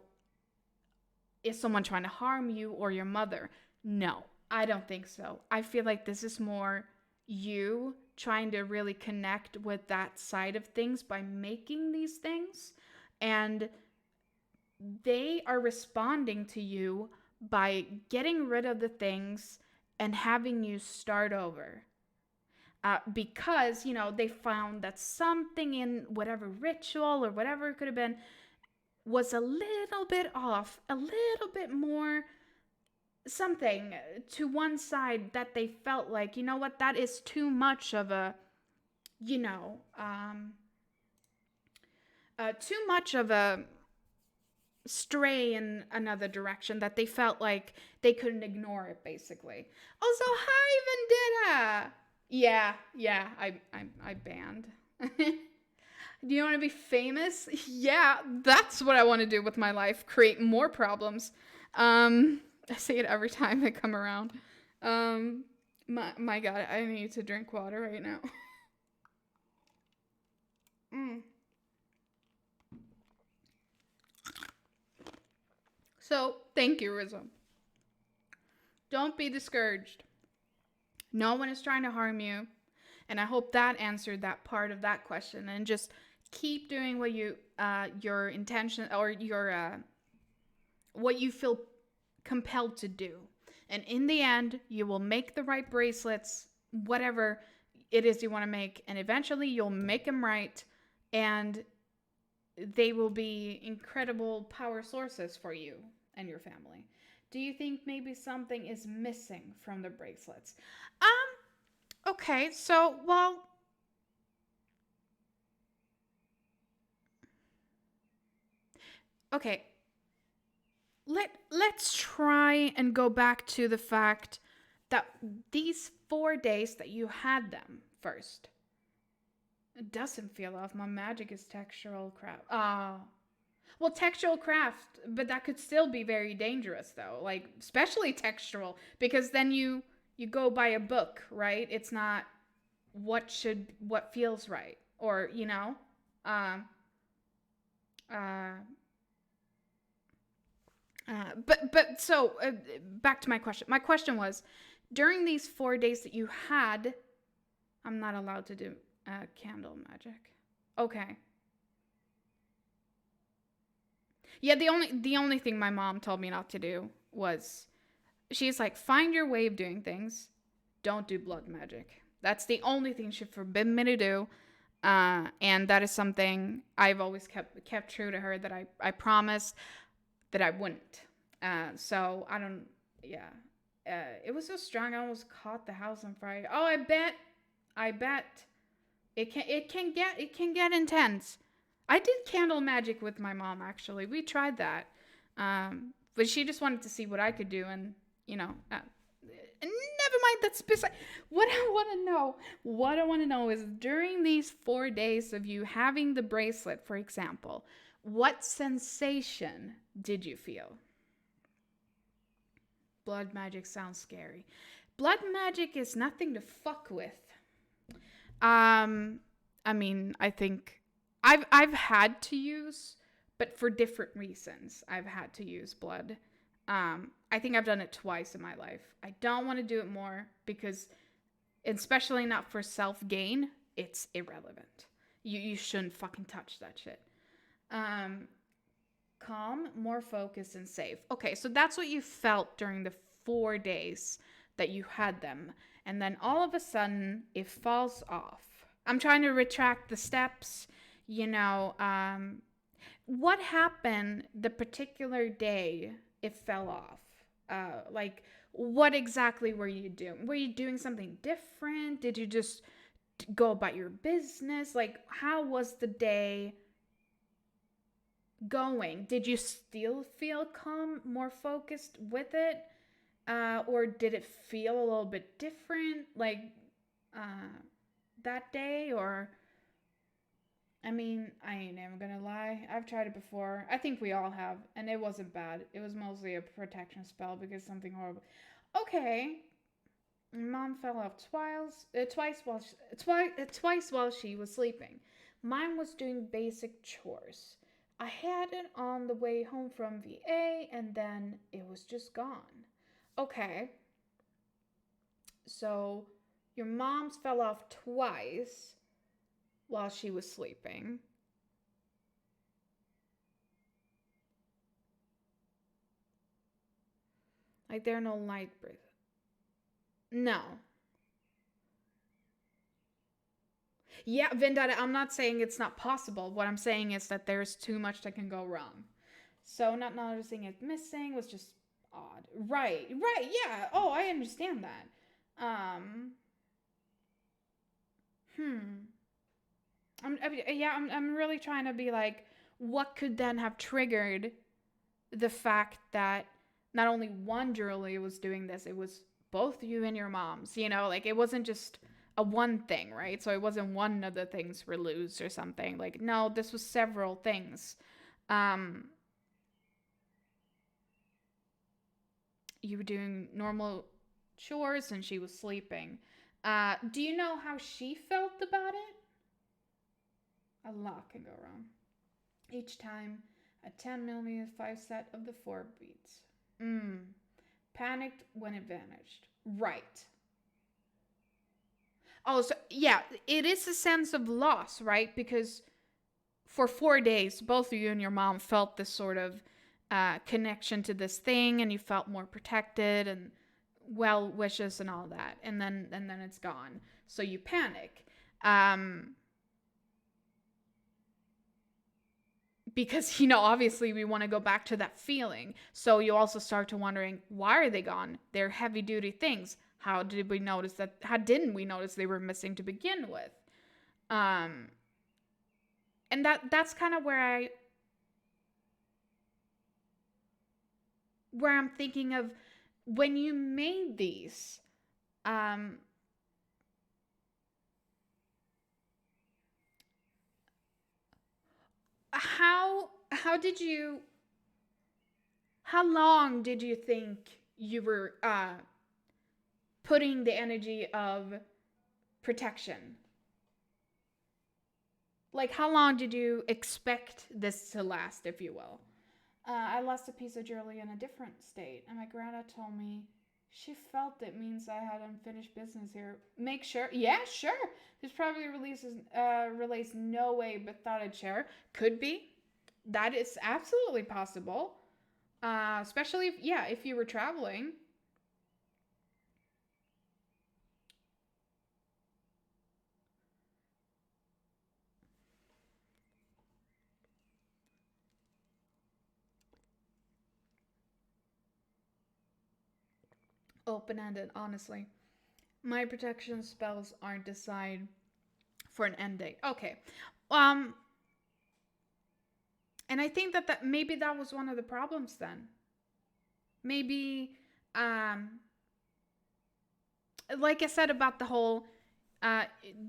is someone trying to harm you or your mother? No, I don't think so. I feel like this is more you trying to really connect with that side of things by making these things. And they are responding to you by getting rid of the things and having you start over. Because, they found that something in whatever ritual or whatever it could have been was a little bit off, a little bit more something to one side that they felt like, you know what, that is too much of a, you know, too much of a stray in another direction that they felt like they couldn't ignore it, basically. Also, hi, Vendetta! Yeah, I banned. Do you want to be famous? Yeah, that's what I want to do with my life. Create more problems. I say it every time I come around. My God, I need to drink water right now. So, thank you, Rizzo. Don't be discouraged. No one is trying to harm you. And I hope that answered that part of that question. And just keep doing what your intention or your, what you feel compelled to do. And in the end, you will make the right bracelets, whatever it is you want to make. And eventually you'll make them right. And they will be incredible power sources for you and your family. Do you think maybe something is missing from the bracelets? Okay, so, well, okay, let's try and go back to the fact that these 4 days that you had them first, it doesn't feel off. My magic is textural craft. Well, textural craft, but that could still be very dangerous though. Like especially textural, because then you go by a book, right? It's not what feels right, or um, uh, but so back to my question. My question was, during these 4 days that you had, I'm not allowed to do candle magic. Okay. Yeah, the only thing my mom told me not to do was, she's like, find your way of doing things. Don't do blood magic. That's the only thing she forbidden me to do. And that is something I've always kept true to her, that I promised that I wouldn't. So I don't. Yeah. It was so strong. I almost caught the house on fire. Oh, I bet it can get intense. I did candle magic with my mom, actually. We tried that. But she just wanted to see what I could do, and never mind. That's beside. What I want to know is, during these 4 days of you having the bracelet, for example, what sensation did you feel? Blood magic sounds scary. Blood magic is nothing to fuck with. Um, I mean, I think I've had to use, but for different reasons. I've had to use blood. I think I've done it twice in my life. I don't want to do it more because, especially not for self gain, it's irrelevant. You shouldn't fucking touch that shit. Um, Calm, more focused, and safe. Okay, so that's what you felt during the 4 days that you had them. And then all of a sudden, it falls off. I'm trying to retract the steps. You know, what happened the particular day it fell off? Like, what exactly were you doing? Were you doing something different? Did you just go about your business? Like, how was the day going? Did you still feel calm, more focused with it? Or did it feel a little bit different, like uh, that day? Or, I mean, I ain't even gonna lie. I've tried it before. I think we all have, and it wasn't bad. It was mostly a protection spell because something horrible. Okay, mom fell off twice while she was sleeping. Mine was doing basic chores. I had it on the way home from VA, and then it was just gone. Okay, so your mom's fell off twice while she was sleeping. Like, there are no light breath. No. Yeah, Vendetta, I'm not saying it's not possible. What I'm saying is that there's too much that can go wrong. So not noticing it missing was just odd. Right, yeah. Oh, I understand that. Hmm. I'm really trying to be like, what could then have triggered the fact that not only one Julie was doing this, it was both you and your moms, like it wasn't just a one thing, right? So it wasn't one of the things were loose or something. Like, no, this was several things. Um, you were doing normal chores and she was sleeping. Do you know how she felt about it? A lot can go wrong. Each time, a 10 millimeter 5 set of the 4 beats. Panicked when it vanished. Right. Oh, so yeah, it is a sense of loss, right? Because for 4 days, both of you and your mom felt this sort of connection to this thing, and you felt more protected and well wishes and all that, and then it's gone. So you panic. Um, because, obviously we want to go back to that feeling. So you also start to wondering, why are they gone? They're heavy duty things. How didn't we notice they were missing to begin with? Um, and that's kind of where I'm thinking of when you made these, um, how did you how long did you think you were putting the energy of protection? Like, how long did you expect this to last, if you will? I lost a piece of jewelry in a different state, and my grandma told me she felt it means I had unfinished business here. Make sure. Yeah, sure. This probably relates no way, but thought I'd share. Could be. That is absolutely possible. Especially if you were traveling. Open ended, honestly. My protection spells aren't designed for an end date. Okay. Um, and I think that maybe that was one of the problems then. Maybe, um, like I said about the whole uh,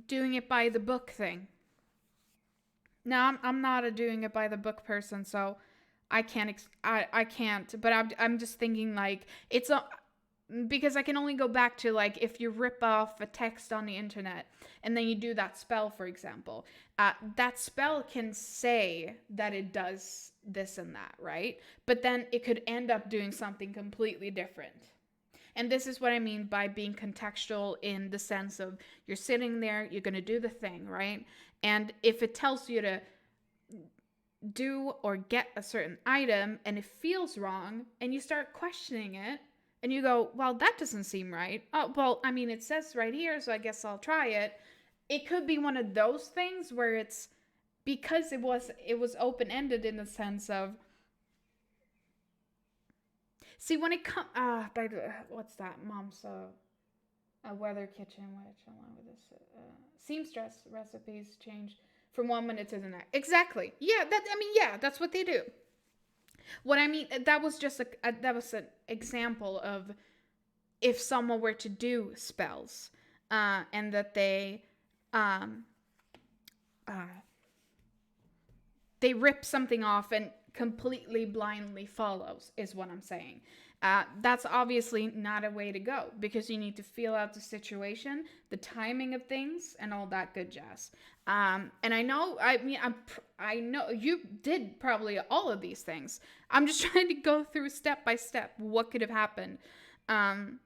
doing it by the book thing. Now, I'm not a doing it by the book person, so I can't. But I'm just thinking like it's a because I can only go back to like if you rip off a text on the internet and then you do that spell, for example, that spell can say that it does this and that, right? But then it could end up doing something completely different. And this is what I mean by being contextual in the sense of you're sitting there, you're going to do the thing, right? And if it tells you to do or get a certain item and it feels wrong and you start questioning it and you go, well, that doesn't seem right. Oh, well, I mean, it says right here, so I guess I'll try it. It could be one of those things where it's because it was open-ended in the sense of see when it comes what's that mom's a weather kitchen which along with this seamstress recipes change from 1 minute to the next. Exactly. Yeah, that's what they do. What I mean, that was just that was an example of if someone were to do spells, and that um, uh, they rip something off and completely blindly follows, is what I'm saying. That's obviously not a way to go because you need to feel out the situation, the timing of things, and all that good jazz. And I know, I know you did probably all of these things. I'm just trying to go through step by step what could have happened. Um,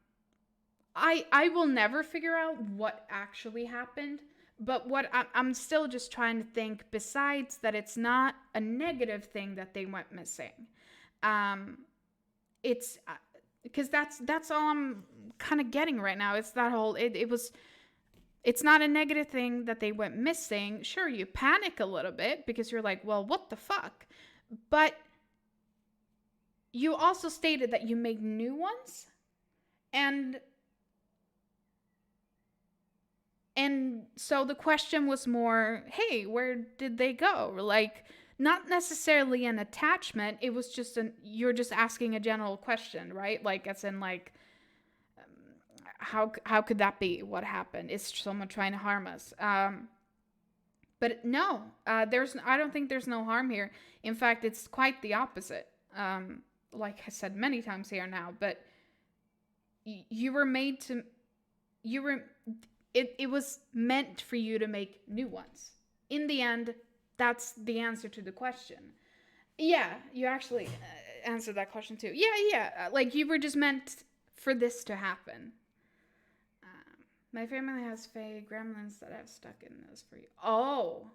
I will never figure out what actually happened, but what I'm still just trying to think. Besides that, it's not a negative thing that they went missing. Um, it's because that's all I'm kind of getting right now. It's that whole it was. It's not a negative thing that they went missing. Sure, you panic a little bit because you're like, well, what the fuck? But you also stated that you made new ones, and so the question was more, hey, where did they go? Like, not necessarily an attachment. It was just you're just asking a general question, right? Like, as in, like, how could that be? What happened? Is someone trying to harm us? But no, I don't think there's no harm here. In fact, it's quite the opposite. Like I said many times here now, but you were made to, you were, it was meant for you to make new ones. In the end, that's the answer to the question. Yeah, you actually answered that question too. Yeah. Like you were just meant for this to happen. My family has fey gremlins that I've stuck in this for you. Oh,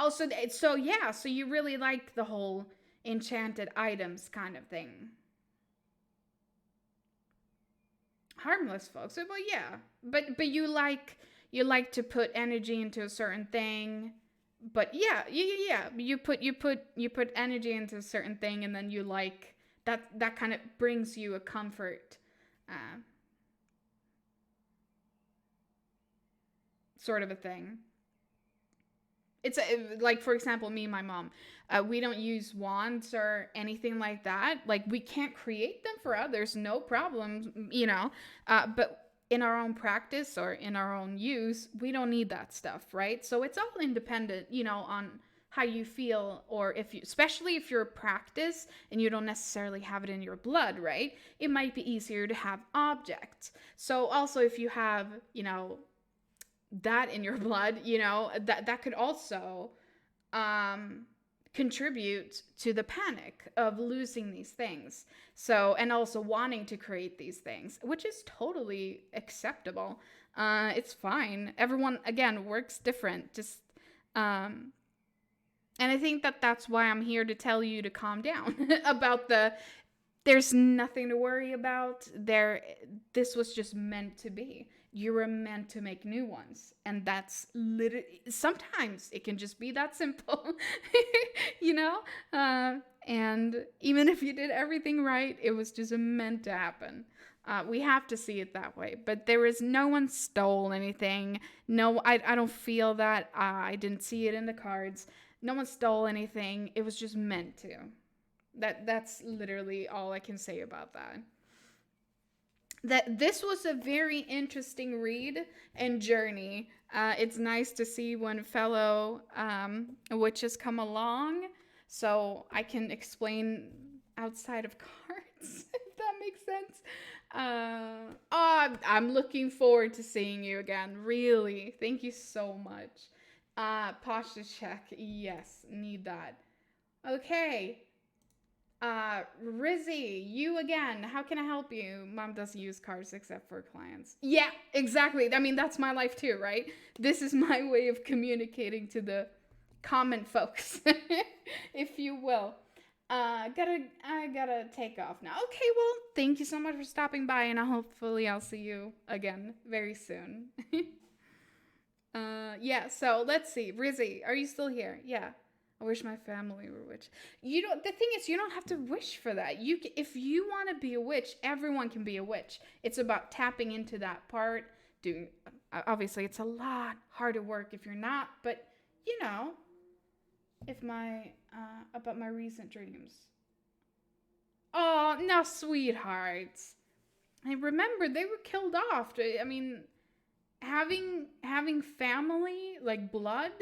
so you really like the whole enchanted items kind of thing. Harmless folks. Well, yeah, but you like to put energy into a certain thing, But yeah, yeah. You put energy into a certain thing, and then you like that kind of brings you a comfort, uh, sort of a thing. It's like, for example, me and my mom, we don't use wands or anything like that. Like, we can't create them for others, no problem, but in our own practice or in our own use, we don't need that stuff, right? So it's all independent, on how you feel, or if you, especially if you're a practice and you don't necessarily have it in your blood, right? It might be easier to have objects. So also, if you have, that in your blood, that could also um, contribute to the panic of losing these things. So, and also wanting to create these things, which is totally acceptable. It's fine. Everyone, again, works different. Just, and I think that that's why I'm here to tell you to calm down about there's nothing to worry about. This was just meant to be. You were meant to make new ones, and that's literally, sometimes it can just be that simple. you know and even if you did everything right, it was just meant to happen. We have to see it that way, but there is no one stole anything. No, I don't feel that. I didn't see it in the cards. No one stole anything. It was just meant to. That's literally all I can say about that. That this was a very interesting read and journey. It's nice to see when fellow witches come along, so I can explain outside of cards, if that makes sense. I'm looking forward to seeing you again. Really, thank you so much. Posture check. Yes, need that. Okay. Rizzy, you again. How can I help you? Mom doesn't use cards except for clients. Yeah, exactly. I mean, that's my life too, right? This is my way of communicating to the common folks, if you will. I gotta take off now. Okay, well, thank you so much for stopping by, and hopefully I'll see you again very soon. Yeah, so let's see. Rizzy, are you still here? Yeah. I wish my family were witch. You don't. The thing is, you don't have to wish for that. If you want to be a witch, everyone can be a witch. It's about tapping into that part. Doing, obviously, it's a lot harder work if you're not. But you know, if my about my recent dreams. Oh, no, sweethearts. I remember they were killed off. I mean, having family like blood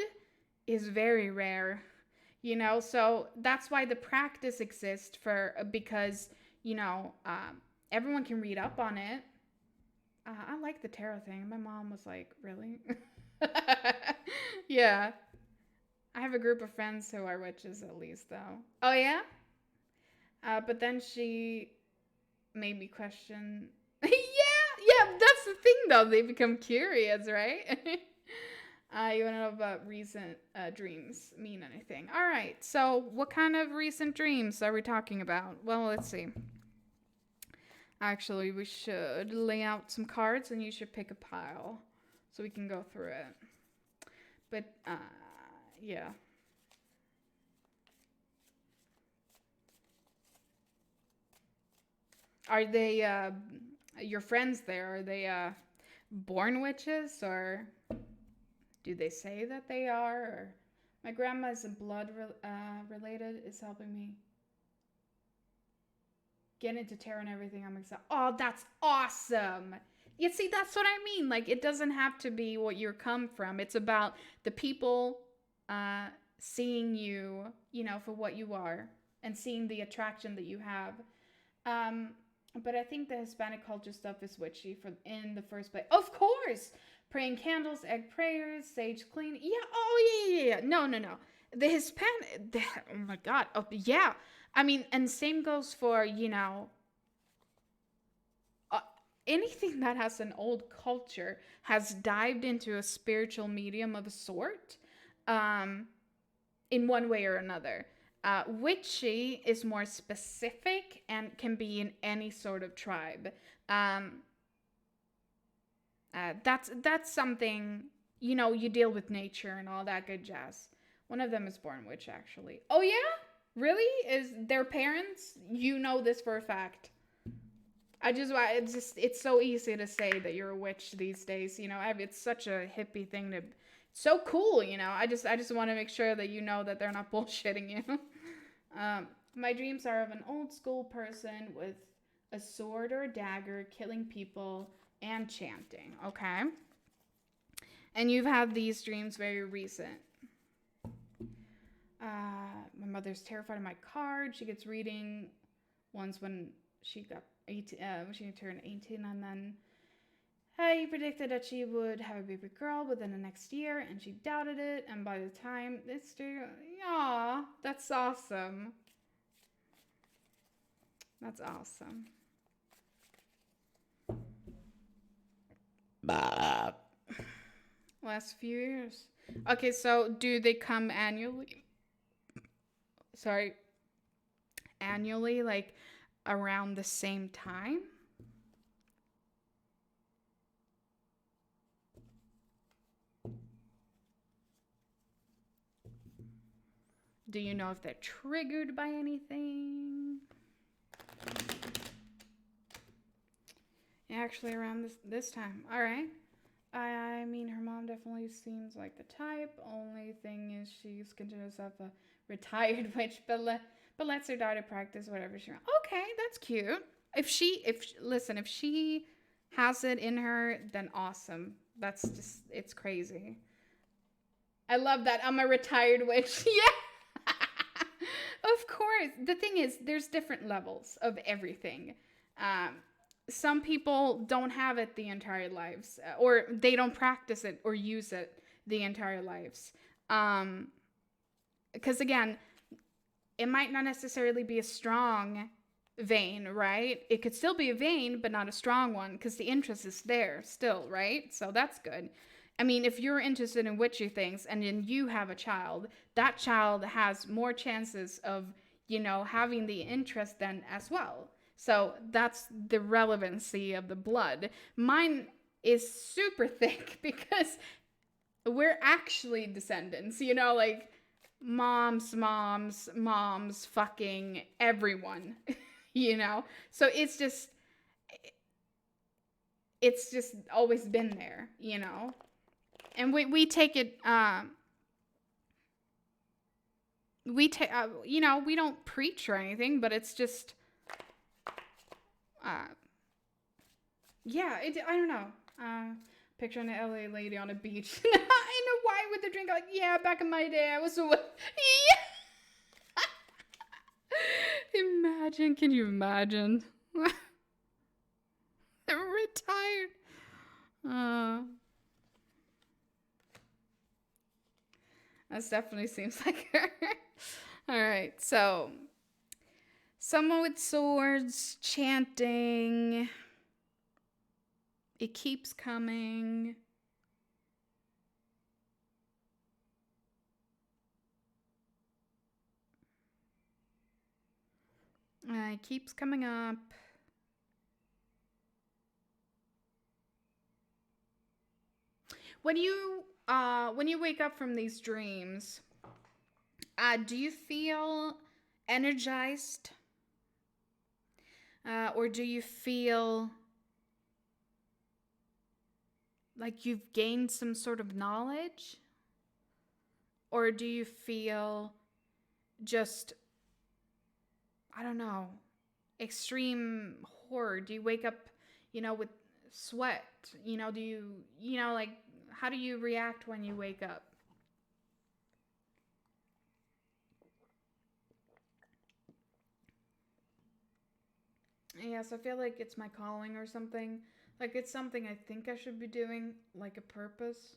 is very rare. So that's why the practice exists, because everyone can read up on it. I like the tarot thing. My mom was like, really? Yeah, I have a group of friends who are witches, at least, though. Oh yeah. But then she made me question. Yeah, yeah, that's the thing, though. They become curious, right? You want to know about recent dreams mean anything? All right. So, what kind of recent dreams are we talking about? Well, let's see. Actually, we should lay out some cards, and you should pick a pile so we can go through it. But, yeah. Are they your friends there? Are they born witches, or do they say that they are? Or my grandma's blood related is helping me get into tarot and everything. I'm excited. Oh, that's awesome. You see, that's what I mean. Like, it doesn't have to be what you come from. It's about the people seeing you, for what you are, and seeing the attraction that you have. But I think the Hispanic culture stuff is witchy in the first place. Of course, praying candles, egg prayers, sage cleaning. Yeah. Oh yeah. No. The Hispanic. Oh my God. Oh yeah. I mean, and same goes for anything that has an old culture has dived into a spiritual medium of a sort, in one way or another. Witchy is more specific and can be in any sort of tribe. That's something, you deal with nature and all that good jazz. One of them is born witch, actually. Oh, yeah? Really? Is their parents? You know this for a fact. It's so easy to say that you're a witch these days. It's such a hippie thing to, so cool. I just want to make sure that you know that they're not bullshitting you. My dreams are of an old school person with a sword or a dagger, killing people and chanting. Okay. And you've had these dreams very recent. My mother's terrified of my card. She gets reading once when she got 18, when she turned 18, and then he predicted that she would have a baby girl within the next year, and she doubted it. And by the time this year, aw, that's awesome. That's awesome. Last few years. Okay, so do they come annually? Sorry. Annually, like around the same time? Do you know if they're triggered by anything? Actually, around this time. All right. I mean, her mom definitely seems like the type. Only thing is, she's considered herself a retired witch, but lets her daughter practice whatever she wants. Okay, that's cute. If she has it in her, then awesome. That's just, it's crazy. I love that. I'm a retired witch. Yeah. Of course. The thing is, there's different levels of everything. Some people don't have it the entire lives, or they don't practice it or use it the entire lives. Because again, it might not necessarily be a strong vein, right? It could still be a vein, but not a strong one, because the interest is there still, right? So that's good. I mean, if you're interested in witchy things and then you have a child, that child has more chances of, having the interest then as well. So that's the relevancy of the blood. Mine is super thick because we're actually descendants, like moms, fucking everyone, So it's just always been there, And we take it, we don't preach or anything, but it's just, yeah, I don't know. Picture an LA lady on a beach in a white with a drink. Like, yeah, back in my day, I was a. Yeah. Can you imagine? They're retired. That definitely seems like her. All right, so someone with swords chanting. It keeps coming. It keeps coming up. When you wake up from these dreams, do you feel energized? Or do you feel like you've gained some sort of knowledge? Or do you feel just, I don't know, extreme horror? Do you wake up, with sweat? Do you, like, how do you react when you wake up? Yes, I feel like it's my calling or something. Like, it's something I think I should be doing, like a purpose.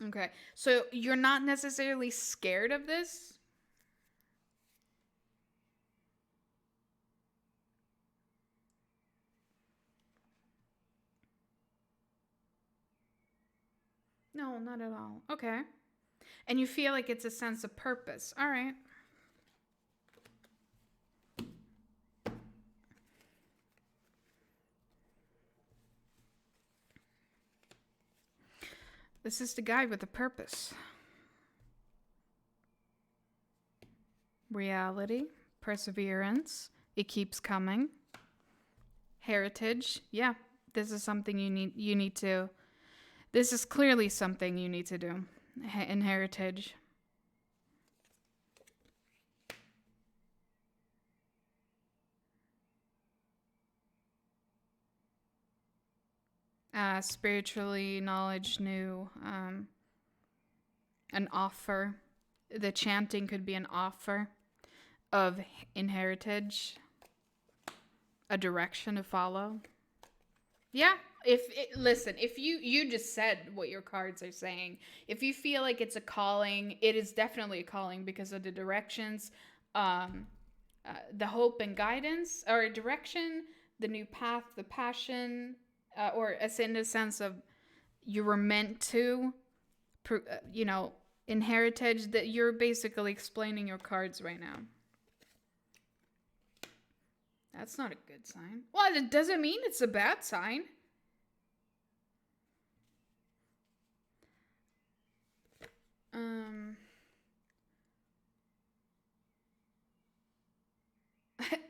Okay, so you're not necessarily scared of this? No, not at all. Okay. And you feel like it's a sense of purpose. All right. This is the guy with a purpose. Reality. Perseverance. It keeps coming. Heritage. Yeah, this is something you need to. This is clearly something you need to do in heritage. Spiritually, knowledge, new, an offer. The chanting could be an offer of in heritage, a direction to follow. Yeah. Listen, if you just said what your cards are saying, if you feel like it's a calling, it is definitely a calling because of the directions, um, the hope and guidance, or direction, the new path, the passion, or as in the sense of you were meant to, you know, in heritage. That you're basically explaining your cards right now. That's not a good sign. Well, it doesn't mean it's a bad sign.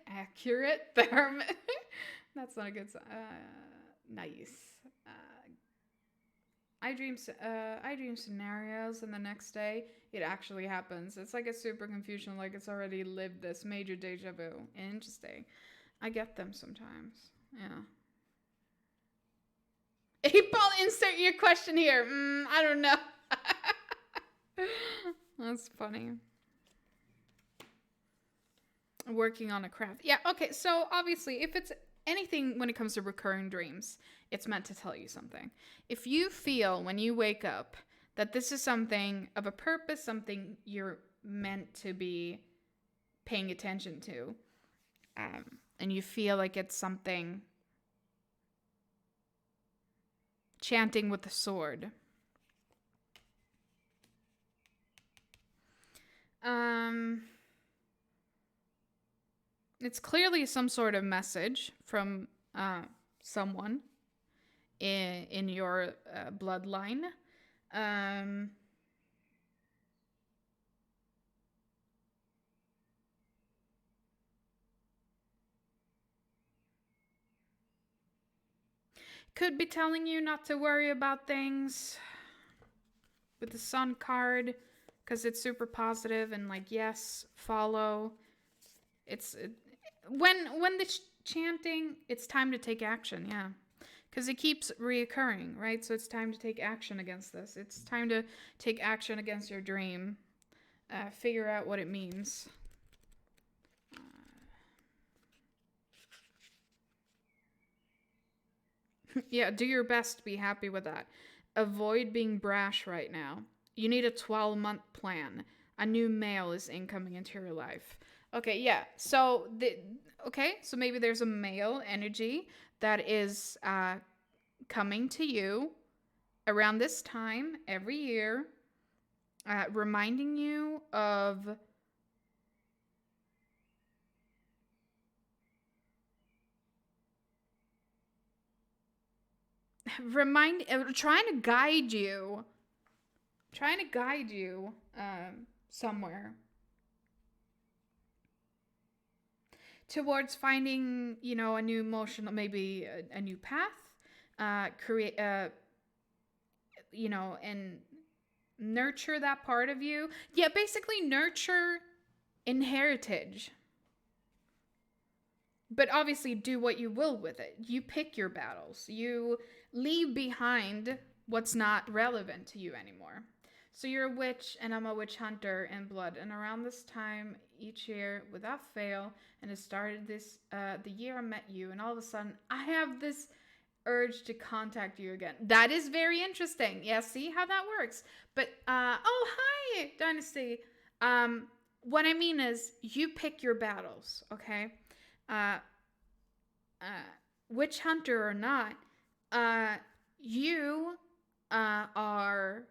Accurate. That's not a good sign. Nice. I dream scenarios, and the next day it actually happens. It's like a super confusion, like it's already lived this major deja vu. Interesting. I get them sometimes. Yeah. Hey, Paul, insert your question here. I don't know. That's funny. Working on a craft. Yeah, okay, so obviously, if it's anything when it comes to recurring dreams, it's meant to tell you something. If you feel when you wake up that this is something of a purpose, something you're meant to be paying attention to, and you feel like it's something chanting with the sword. It's clearly some sort of message from someone in your bloodline. Could be telling you not to worry about things with the Sun card, because it's super positive and like, yes, follow. When the chanting, it's time to take action. Yeah, because it keeps reoccurring, right? So it's time to take action against this. It's time to take action against your dream. Figure out what it means. Yeah, do your best to be happy with that. Avoid being brash right now. You need a 12-month plan. A new male is incoming into your life. Okay, yeah. So so maybe there's a male energy that is coming to you around this time every year, reminding you of trying to guide you somewhere towards finding, a new emotional, maybe a new path, create, and nurture that part of you. Yeah, basically nurture in heritage. But obviously do what you will with it. You pick your battles. You leave behind what's not relevant to you anymore. So you're a witch, and I'm a witch hunter in blood. And around this time each year, without fail, and it started the year I met you, and all of a sudden I have this urge to contact you again. That is very interesting. Yeah, see how that works. But oh, hi, Dynasty. What I mean is, you pick your battles, okay? Uh, Witch hunter or not, you are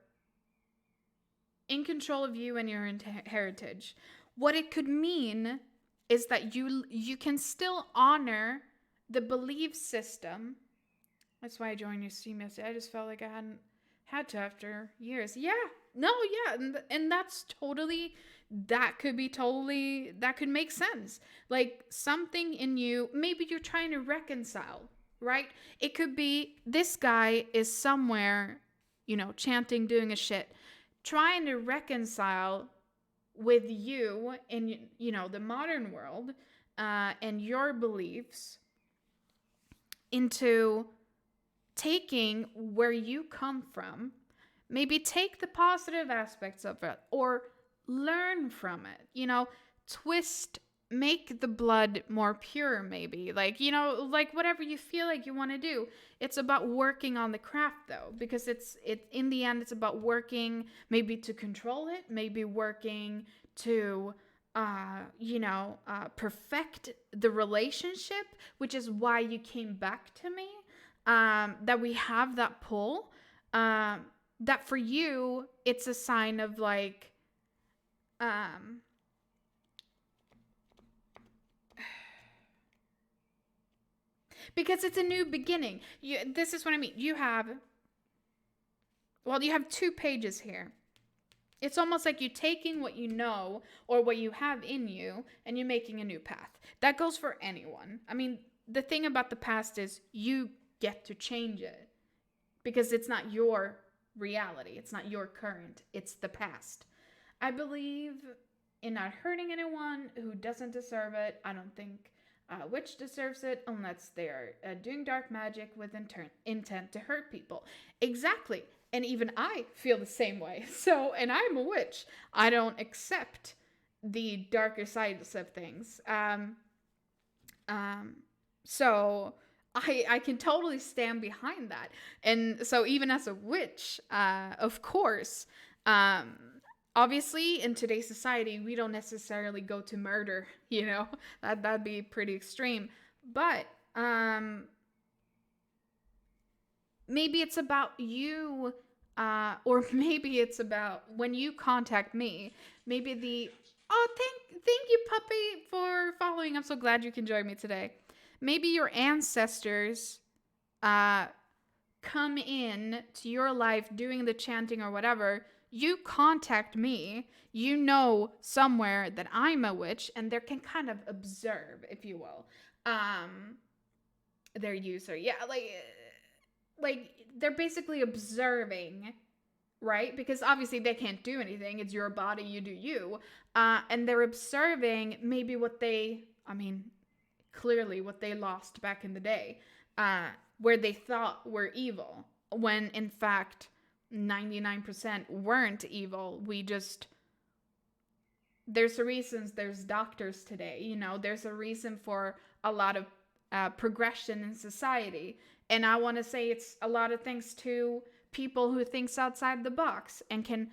in control of you and your heritage. What it could mean is that you can still honor the belief system. That's why I joined your stream yesterday. I just felt like I hadn't had to after years. Yeah, no, yeah, and that's totally that could be totally, that could make sense. Like something in you, maybe you're trying to reconcile, right? It could be this guy is somewhere, chanting, doing a shit, trying to reconcile with you in, the modern world, and your beliefs into taking where you come from, maybe take the positive aspects of it or learn from it, twist, make the blood more pure, maybe, like, like whatever you feel like you want to do. It's about working on the craft though, because it in the end, it's about working to control it, maybe working to perfect the relationship, which is why you came back to me. That we have that pull, that for you it's a sign of like, because it's a new beginning. This is what I mean. You have 2 pages here. It's almost like you taking what you know or what you have in you and you're making a new path. That goes for anyone. I mean, the thing about the past is you get to change it because it's not your reality. It's not your current. It's the past. I believe in not hurting anyone who doesn't deserve it. I don't think a witch deserves it unless they're doing dark magic with intent to hurt people. Exactly. And even I feel the same way. So, and I'm a witch. I don't accept the darker sides of things. So I can totally stand behind that. And so even as a witch, of course, obviously in today's society, we don't necessarily go to murder, that'd be pretty extreme. But, maybe it's about you, or maybe it's about when you contact me, maybe thank you, puppy, for following. I'm so glad you can join me today. Maybe your ancestors come in to your life doing the chanting or whatever. You contact me, somewhere that I'm a witch, and they can kind of observe, if you will, their user. Yeah, like they're basically observing, right? Because obviously they can't do anything. It's your body, you do you. And they're observing maybe clearly what they lost back in the day, where they thought were evil, when in fact 99% weren't evil. There's a reason there's doctors today, there's a reason for a lot of progression in society. And I want to say it's a lot of thanks to people who thinks outside the box and can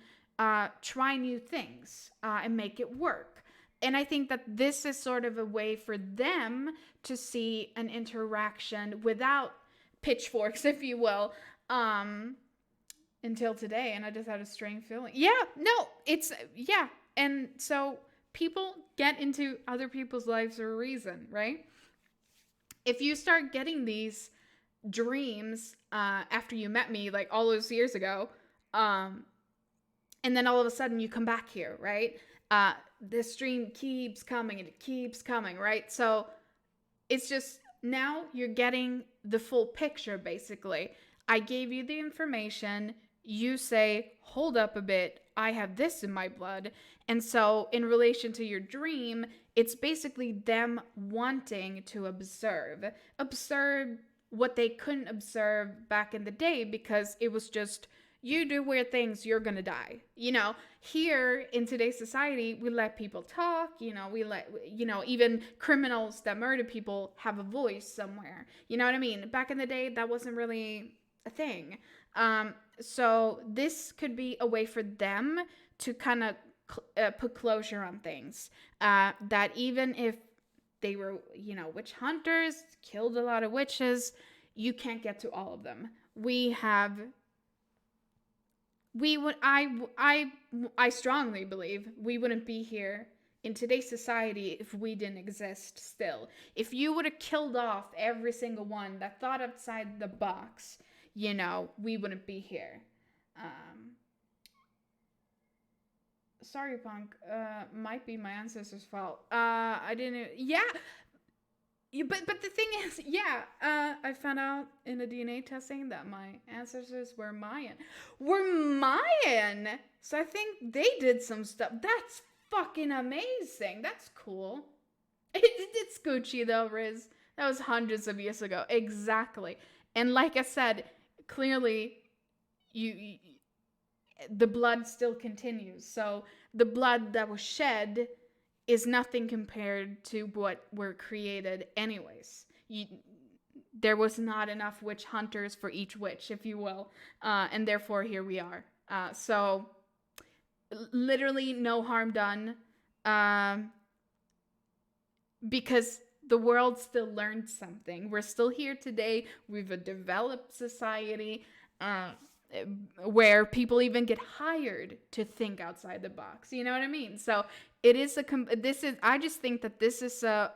try new things and make it work. And I think that this is sort of a way for them to see an interaction without pitchforks, if you will, until today. And I just had a strange feeling. Yeah. And so people get into other people's lives for a reason, right? If you start getting these dreams after you met me, like all those years ago, and then all of a sudden you come back here, right? This dream keeps coming and it keeps coming, right? So it's just, now you're getting the full picture, basically. I gave you the information. You say, hold up a bit, I have this in my blood. And so in relation to your dream, it's basically them wanting to observe what they couldn't observe back in the day, because it was just, you do weird things, you're gonna die. Here in today's society, we let people talk, we let, even criminals that murder people have a voice somewhere. You know what I mean? Back in the day, that wasn't really a thing. So this could be a way for them to kind of put closure on things. That even if they were, witch hunters, killed a lot of witches, you can't get to all of them. I strongly believe we wouldn't be here in today's society if we didn't exist still. If you would have killed off every single one that thought outside the box, we wouldn't be here. Sorry, Punk. Might be my ancestors' fault. I didn't. Yeah, but the thing is, yeah, I found out in the DNA testing that my ancestors were Mayan. Were Mayan! So I think they did some stuff. That's fucking amazing. That's cool. It's Gucci though, Riz. That was hundreds of years ago. Exactly. And like I said, clearly, you the blood still continues. So the blood that was shed is nothing compared to what were created anyways. There was not enough witch hunters for each witch, if you will, and therefore here we are. So literally no harm done, because the world still learned something. We're still here today. We've a developed society. Where people even get hired to think outside the box. You know what I mean? So it is I just think that this is a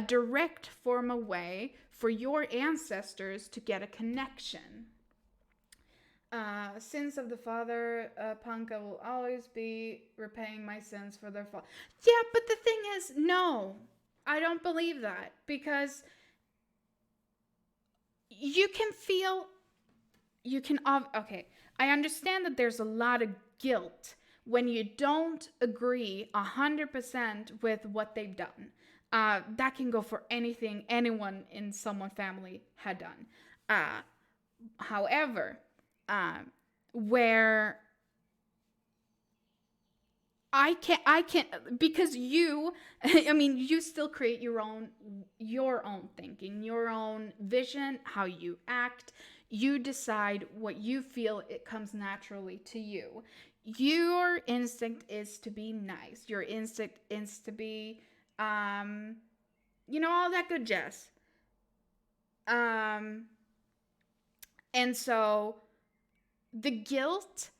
direct form of way for your ancestors to get a connection. Sins of the father, Panka will always be repaying my sins for their fault. Yeah, but the thing is, no, I don't believe that, because you can feel okay, I understand that there's a lot of guilt when you don't agree 100% with what they've done. That can go for anything anyone in someone's family had done. However, where I can't, because I mean, you still create your own thinking, your own vision, how you act. You decide what you feel, it comes naturally to you. Your instinct is to be nice. Your instinct is to be, all that good jazz. And so the guilt,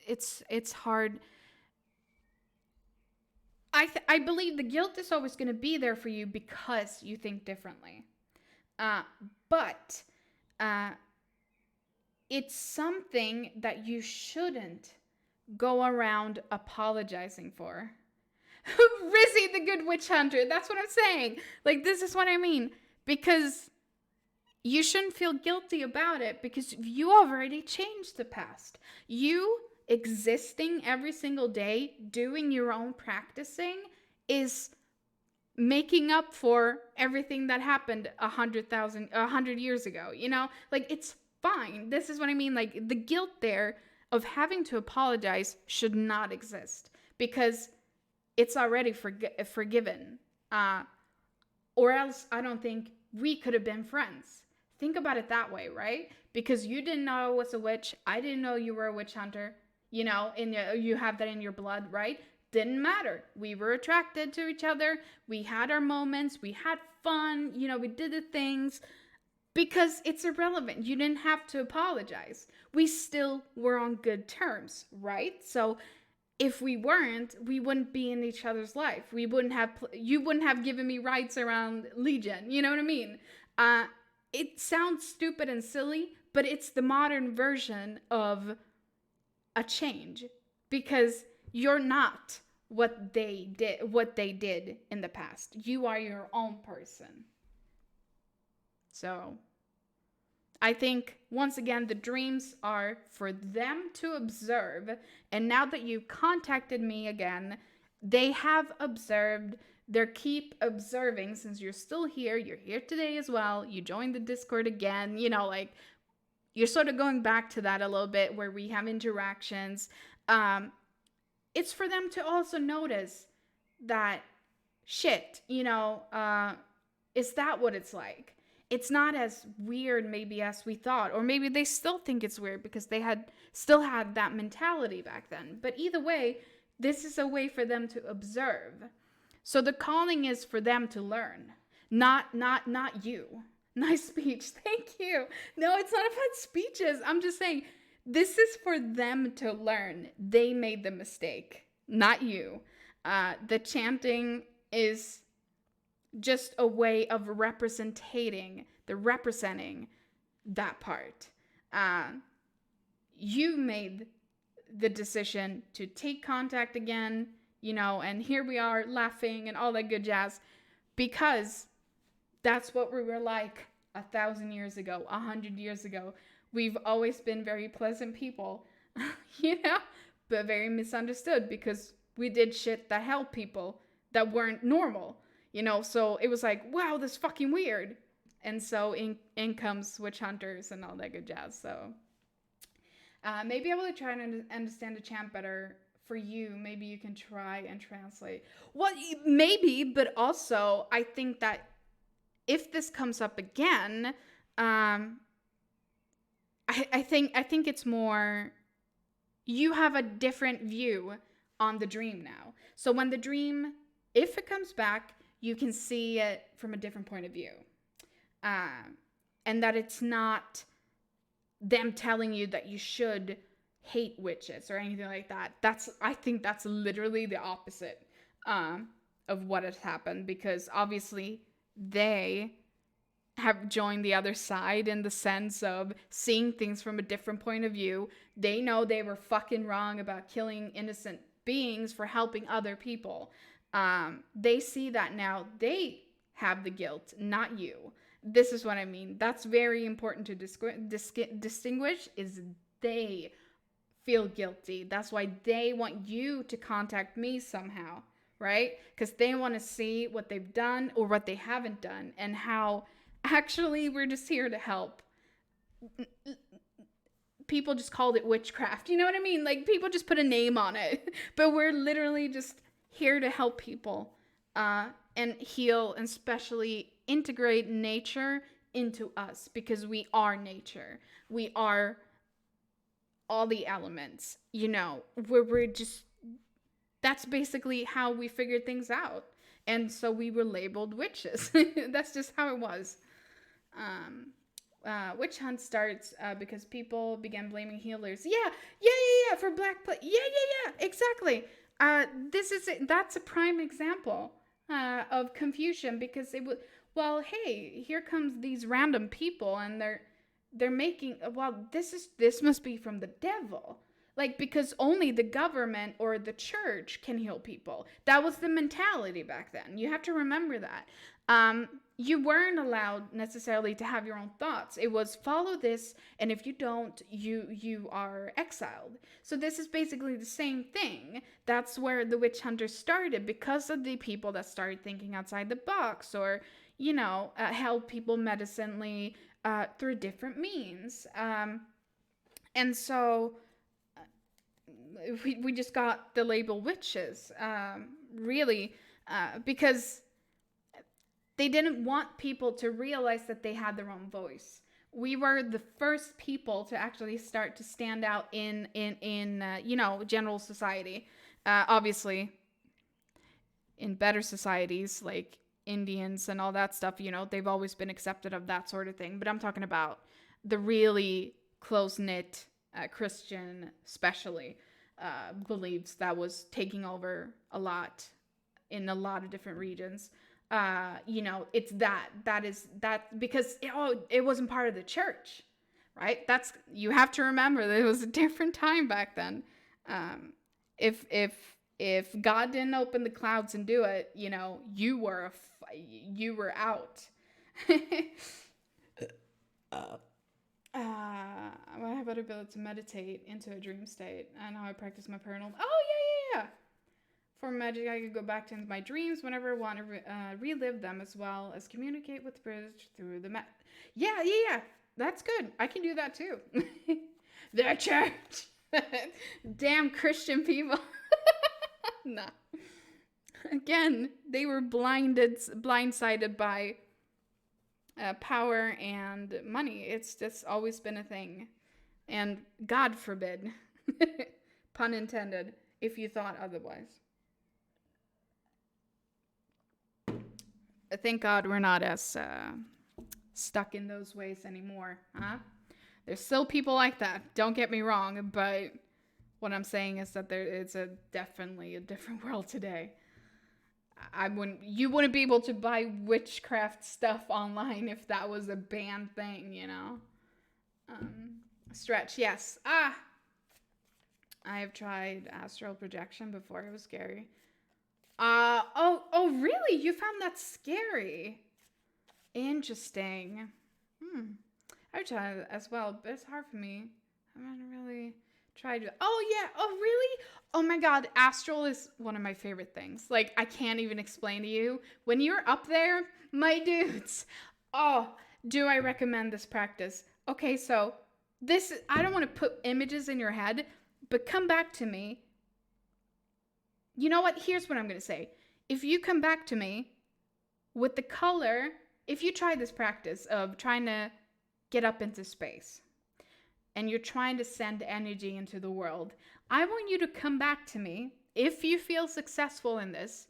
it's hard. I believe the guilt is always going to be there for you because you think differently. But it's something that you shouldn't go around apologizing for. Rizzy the Good Witch Hunter. That's what I'm saying. Like, this is what I mean. Because you shouldn't feel guilty about it, because you already changed the past. You existing every single day, doing your own practicing, is making up for everything that happened 100 years ago. Like, it's fine. This is what I mean. Like, the guilt there of having to apologize should not exist, because it's already forgiven. Or else I don't think we could have been friends. Think about it that way, right? Because you didn't know I was a witch. I didn't know you were a witch hunter. You have that in your blood, right? Didn't matter. We were attracted to each other. We had our moments. We had fun. We did the things, because it's irrelevant. You didn't have to apologize. We still were on good terms, right? So if we weren't, we wouldn't be in each other's life. You wouldn't have given me rights around Legion. You know what I mean? It sounds stupid and silly, but it's the modern version of a change, because you're not what they did in the past. You are your own person. So I think, once again, the dreams are for them to observe. And now that you've contacted me again, they have observed. They keep observing, since you're still here. You're here today as well. You joined the Discord again. Like, you're sort of going back to that a little bit, where we have interactions. It's for them to also notice that, shit, is that what it's like? It's not as weird maybe as we thought, or maybe they still think it's weird because they still had that mentality back then. But either way, this is a way for them to observe. So the calling is for them to learn, not you. Nice speech. Thank you. No, it's not about speeches. I'm just saying, this is for them to learn. They made the mistake, not you. The chanting is just a way of representing that part. Uh, you made the decision to take contact again, and here we are laughing and all that good jazz, because that's what we were like 1,000 years ago, 100 years ago. We've always been very pleasant people, but very misunderstood because we did shit that helped people that weren't normal, so it was like, wow, this is fucking weird. And so in comes witch hunters and all that good jazz. So maybe I will try to understand the chant better for you. Maybe you can try and translate. Well, maybe, but also I think that if this comes up again, I think it's more, you have a different view on the dream now. So when the dream, if it comes back, you can see it from a different point of view. And that it's not them telling you that you should hate witches or anything like that. I think that's literally the opposite of what has happened, because obviously they have joined the other side in the sense of seeing things from a different point of view. They know they were fucking wrong about killing innocent beings for helping other people. They see that now. They have the guilt, not you. This is what I mean. That's very important to distinguish, is they feel guilty. That's why they want you to contact me somehow, right? Because they want to see what they've done or what they haven't done, and how actually we're just here to help. People just called it witchcraft. You know what I mean? Like, people just put a name on it. But we're literally just here to help people and heal, and especially integrate nature into us, because we are nature. We are all the elements, we're just, that's basically how we figured things out. And so we were labeled witches. That's just how it was. Witch hunt starts because people began blaming healers. Yeah, for black plague. Yeah, exactly. That's a prime example of confusion, because it was, well, hey, here comes these random people, and they're making, well, this must be from the devil. Like, because only the government or the church can heal people. That was the mentality back then. You have to remember that. You weren't allowed necessarily to have your own thoughts. It was follow this, and if you don't, you are exiled. So this is basically the same thing. That's where the witch hunters started, because of the people that started thinking outside the box, or help people medicinally through different means. And so we just got the label witches, really, because they didn't want people to realize that they had their own voice. We were the first people to actually start to stand out in general society. Obviously, in better societies like Indians and all that stuff, they've always been accepted of that sort of thing. But I'm talking about the really close-knit Christian, especially, beliefs that was taking over a lot in a lot of different regions. It's that because it wasn't part of the church, right? You have to remember that it was a different time back then. If God didn't open the clouds and do it, you were out. I have better ability to meditate into a dream state, and how I practice my paranormal. Oh yeah. For magic, I could go back to my dreams whenever I want to relive them, as well as communicate with spirits through the Yeah. That's good. I can do that too. The church. Damn Christian people. Nah. Again, they were blindsided by power and money. It's just always been a thing. And God forbid, pun intended, if you thought otherwise. Thank God we're not as stuck in those ways anymore, huh? There's still people like that, don't get me wrong, but what I'm saying is that it's definitely a different world today. You wouldn't be able to buy witchcraft stuff online if that was a banned thing, Stretch, yes. Ah, I have tried astral projection before. It was scary. Oh, really? You found that scary? Interesting. I tried it as well, but it's hard for me. I haven't really tried it. Oh, yeah. Oh, really? Oh my God. Astral is one of my favorite things. Like, I can't even explain to you. When you're up there, my dudes. Oh, do I recommend this practice? Okay, so I don't want to put images in your head, but come back to me. You know what? Here's what I'm going to say. If you come back to me with the color, if you try this practice of trying to get up into space and you're trying to send energy into the world, I want you to come back to me. If you feel successful in this,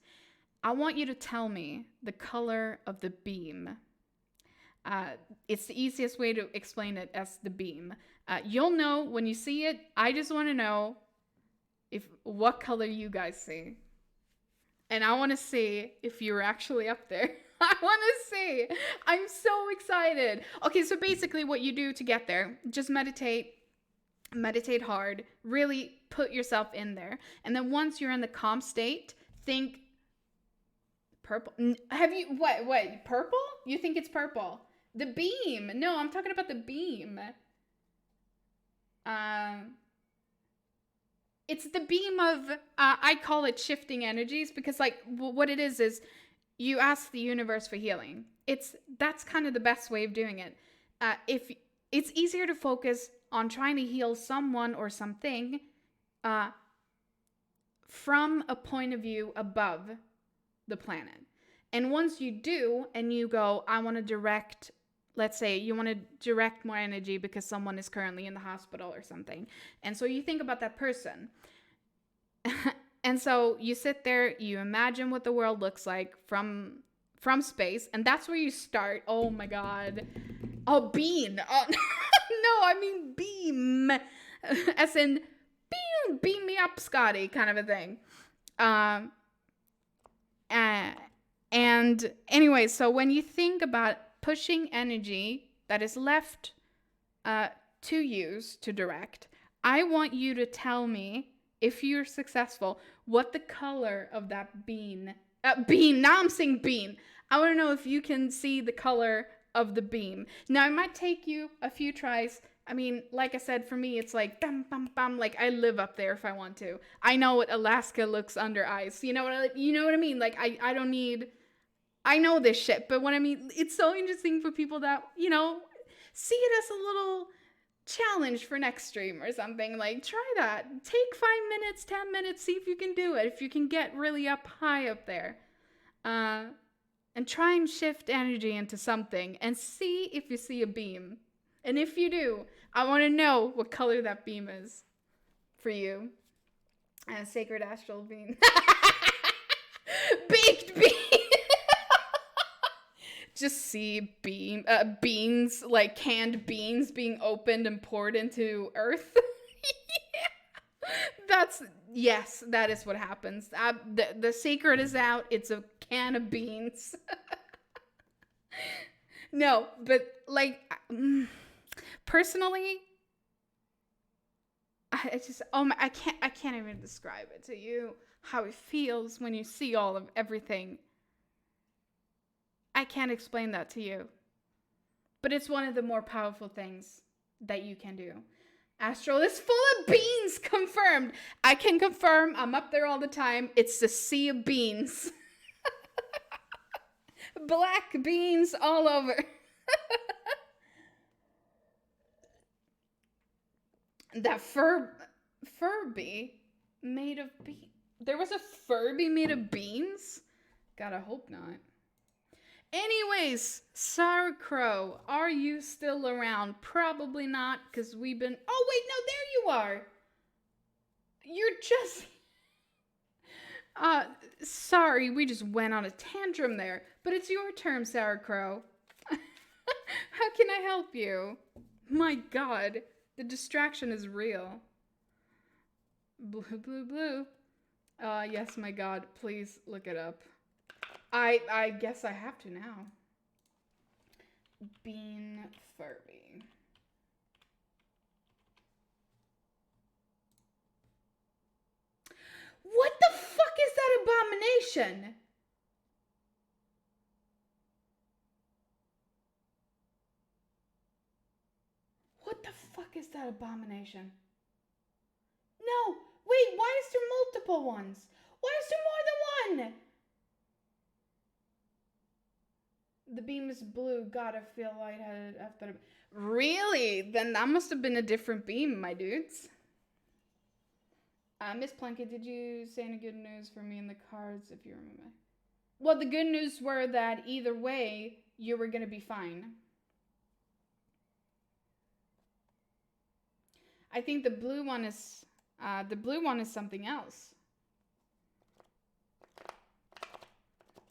I want you to tell me the color of the beam. It's the easiest way to explain it as the beam. You'll know when you see it. I just want to know what color you guys see. And I want to see if you're actually up there. I want to see. I'm so excited. Okay, so basically what you do to get there, just meditate hard, really put yourself in there. And then once you're in the calm state, think purple. Have you, what, purple? You think it's purple? The beam. No, I'm talking about the beam. It's the beam of, I call it shifting energies because like what it is you ask the universe for healing. That's kind of the best way of doing it. If it's easier to focus on trying to heal someone or something from a point of view above the planet. And once you do, and you go, I want to direct, let's say you want to direct more energy because someone is currently in the hospital or something. And so you think about that person. And so you sit there, you imagine what the world looks like from space, and that's where you start. Oh my God. Oh, beam. Oh, no, I mean beam. As in, beam me up, Scotty, kind of a thing. And anyway, so when you think about pushing energy that is left to use to direct, I want you to tell me, if you're successful, what the color of that beam, now I'm saying beam. I want to know if you can see the color of the beam. Now, it might take you a few tries. I mean, like I said, for me, it's like, bam, bam, bam, like I live up there if I want to. I know what Alaska looks under ice. You know what I mean? Like, I don't need, I know this shit, but what I mean, it's so interesting for people that, see it as a little challenge for next stream or something. Like, try that. Take 5 minutes, 10 minutes, see if you can do it, if you can get really up high up there. And try and shift energy into something and see if you see a beam. And if you do, I want to know what color that beam is for you. Sacred astral beam. Baked bean. Just see beans, like canned beans being opened and poured into earth. Yeah. That is what happens. The secret is out. It's a can of beans. No, but like, personally, I can't even describe it to you, how it feels when you see all of everything. I can't explain that to you. But it's one of the more powerful things that you can do. Astral is full of beans, confirmed. I can confirm, I'm up there all the time. It's the sea of beans. Black beans all over. That Furby made of beans. There was a Furby made of beans? God, I hope not. Anyways, Sarcrow, are you still around? Probably not, because we've been... Oh, wait, no, there you are. You're just... Sorry, we just went on a tantrum there. But it's your turn, Sarcrow. How can I help you? My God, the distraction is real. Blue, blue, blue. Yes, my God, please look it up. I guess I have to now. Bean Furby. abomination. What the fuck is that abomination? No, wait, why is there multiple ones? Why is there more than one? The beam is blue. God, I feel lightheaded after. Really? Then that must have been a different beam, my dudes. Miss Plunkett, did you say any good news for me in the cards, if you remember? Well, the good news were that either way, you were going to be fine. I think the blue one is something else.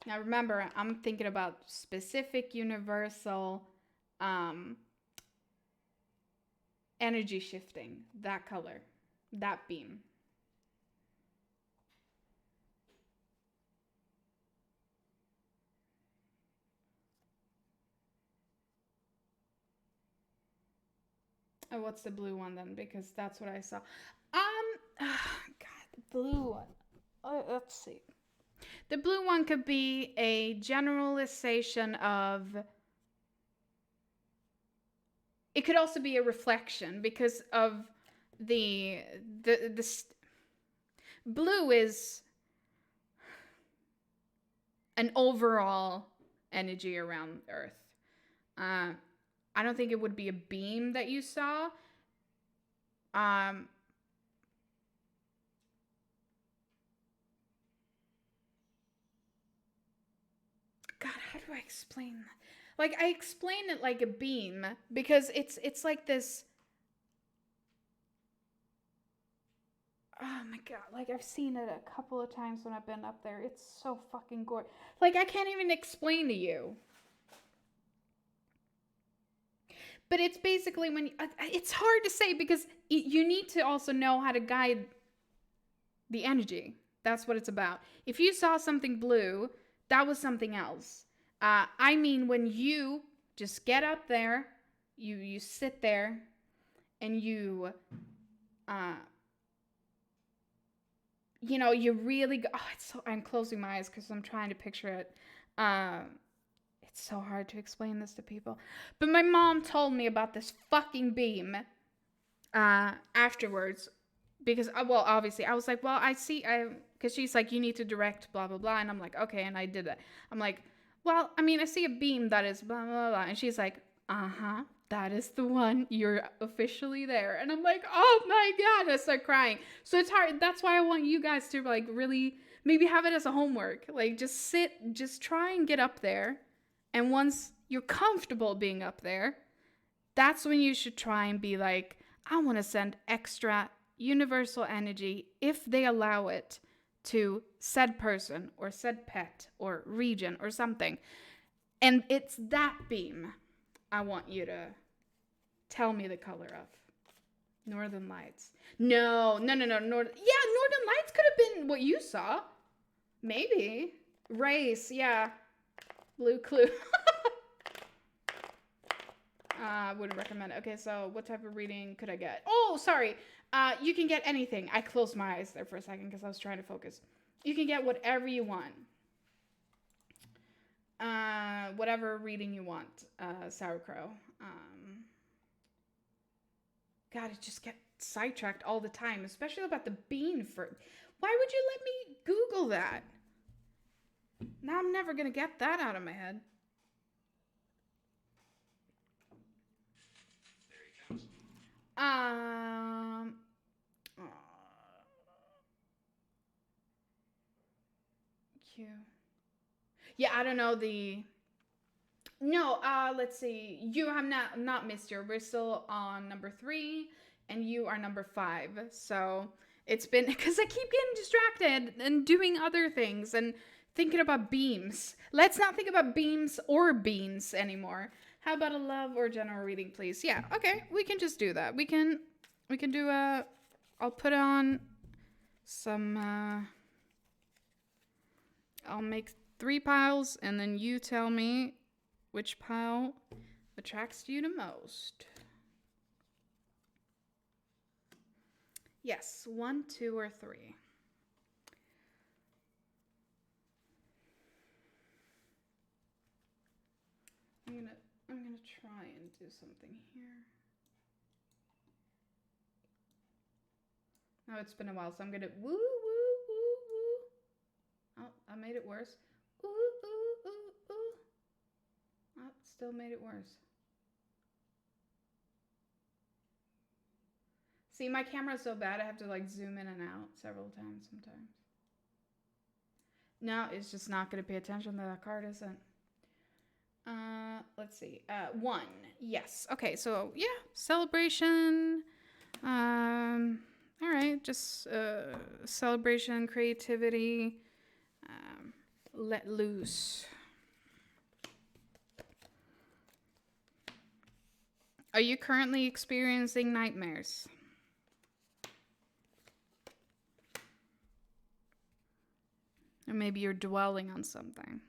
Now remember, I'm thinking about specific universal energy shifting, that color, that beam. Oh, what's the blue one then? Because that's what I saw. God, the blue one. Let's see. The blue one could be a generalization of. It could also be a reflection because of the blue is an overall energy around Earth. I don't think it would be a beam that you saw. God, how do I explain that? Like, I explain it like a beam because it's like this. Oh my god, like I've seen it a couple of times when I've been up there. It's so fucking gorgeous. Like, I can't even explain to you. But it's basically when it's hard to say because you need to also know how to guide the energy. That's what it's about. If you saw something blue, that was something else. I mean, when you just get up there, you sit there, and you you really go. Oh, I'm closing my eyes because I'm trying to picture it. It's so hard to explain this to people. But my mom told me about this fucking beam afterwards because, well, obviously, I was like, well, because she's like, you need to direct blah, blah, blah. And I'm like, okay, and I did it. I'm like, well, I mean, I see a beam that is blah, blah, blah. And she's like, uh-huh, that is the one. You're officially there. And I'm like, oh my God, I start crying. So it's hard. That's why I want you guys to like really maybe have it as a homework. Like just try and get up there. And once you're comfortable being up there, that's when you should try and be like, I want to send extra universal energy, if they allow it, to said person or said pet or region or something. And it's that beam I want you to tell me the color of. Northern Lights. No. Northern Lights could have been what you saw. Maybe. Race, yeah. Blue Clue. Wouldn't recommend it. Okay, so what type of reading could I get? Oh, sorry. You can get anything. I closed my eyes there for a second because I was trying to focus. You can get whatever you want. Whatever reading you want, Sauerkraut. God, I just get sidetracked all the time, especially about the bean for. Why would you let me Google that? Now I'm never gonna get that out of my head. Q. Yeah, I don't know the. No, let's see. You have not missed your. We're still on number 3, and you are number 5. So it's been because I keep getting distracted and doing other things and thinking about beams. Let's not think about beams or beans anymore. How about a love or general reading, please? Yeah, okay, we can just do that. We can do a. I'll put on some. I'll make 3 piles, and then you tell me which pile attracts you the most. Yes, 1, 2, or 3. I'm gonna try and do something here. Oh, it's been a while, so I'm gonna woo, woo, woo, woo. Oh, I made it worse. Ooh, ooh, ooh, ooh. Oh, still made it worse. See, my camera's so bad, I have to like zoom in and out several times sometimes. No, it's just not gonna pay attention to that card, isn't? Let's see. One. Yes. Okay, so yeah, celebration. All right, just celebration, creativity, let loose. Are you currently experiencing nightmares? Or maybe you're dwelling on something.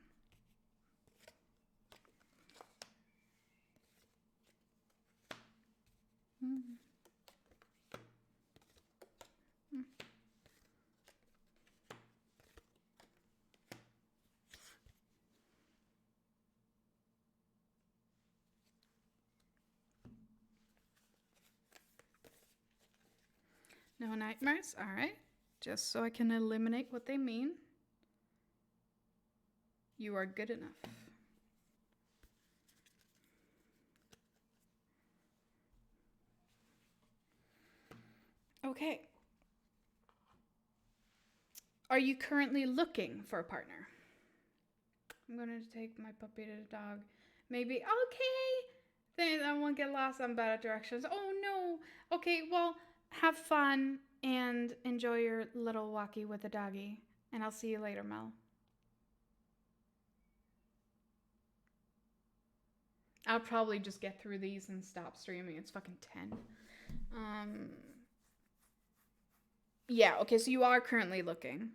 No nightmares? All right. Just so I can eliminate what they mean. You are good enough. Okay. Are you currently looking for a partner? I'm going to take my puppy to the dog. Maybe, okay. Then I won't get lost on bad directions. Oh no. Okay, well, have fun and enjoy your little walkie with the doggy. And I'll see you later, Mel. I'll probably just get through these and stop streaming. It's fucking 10. Yeah, okay, so you are currently looking.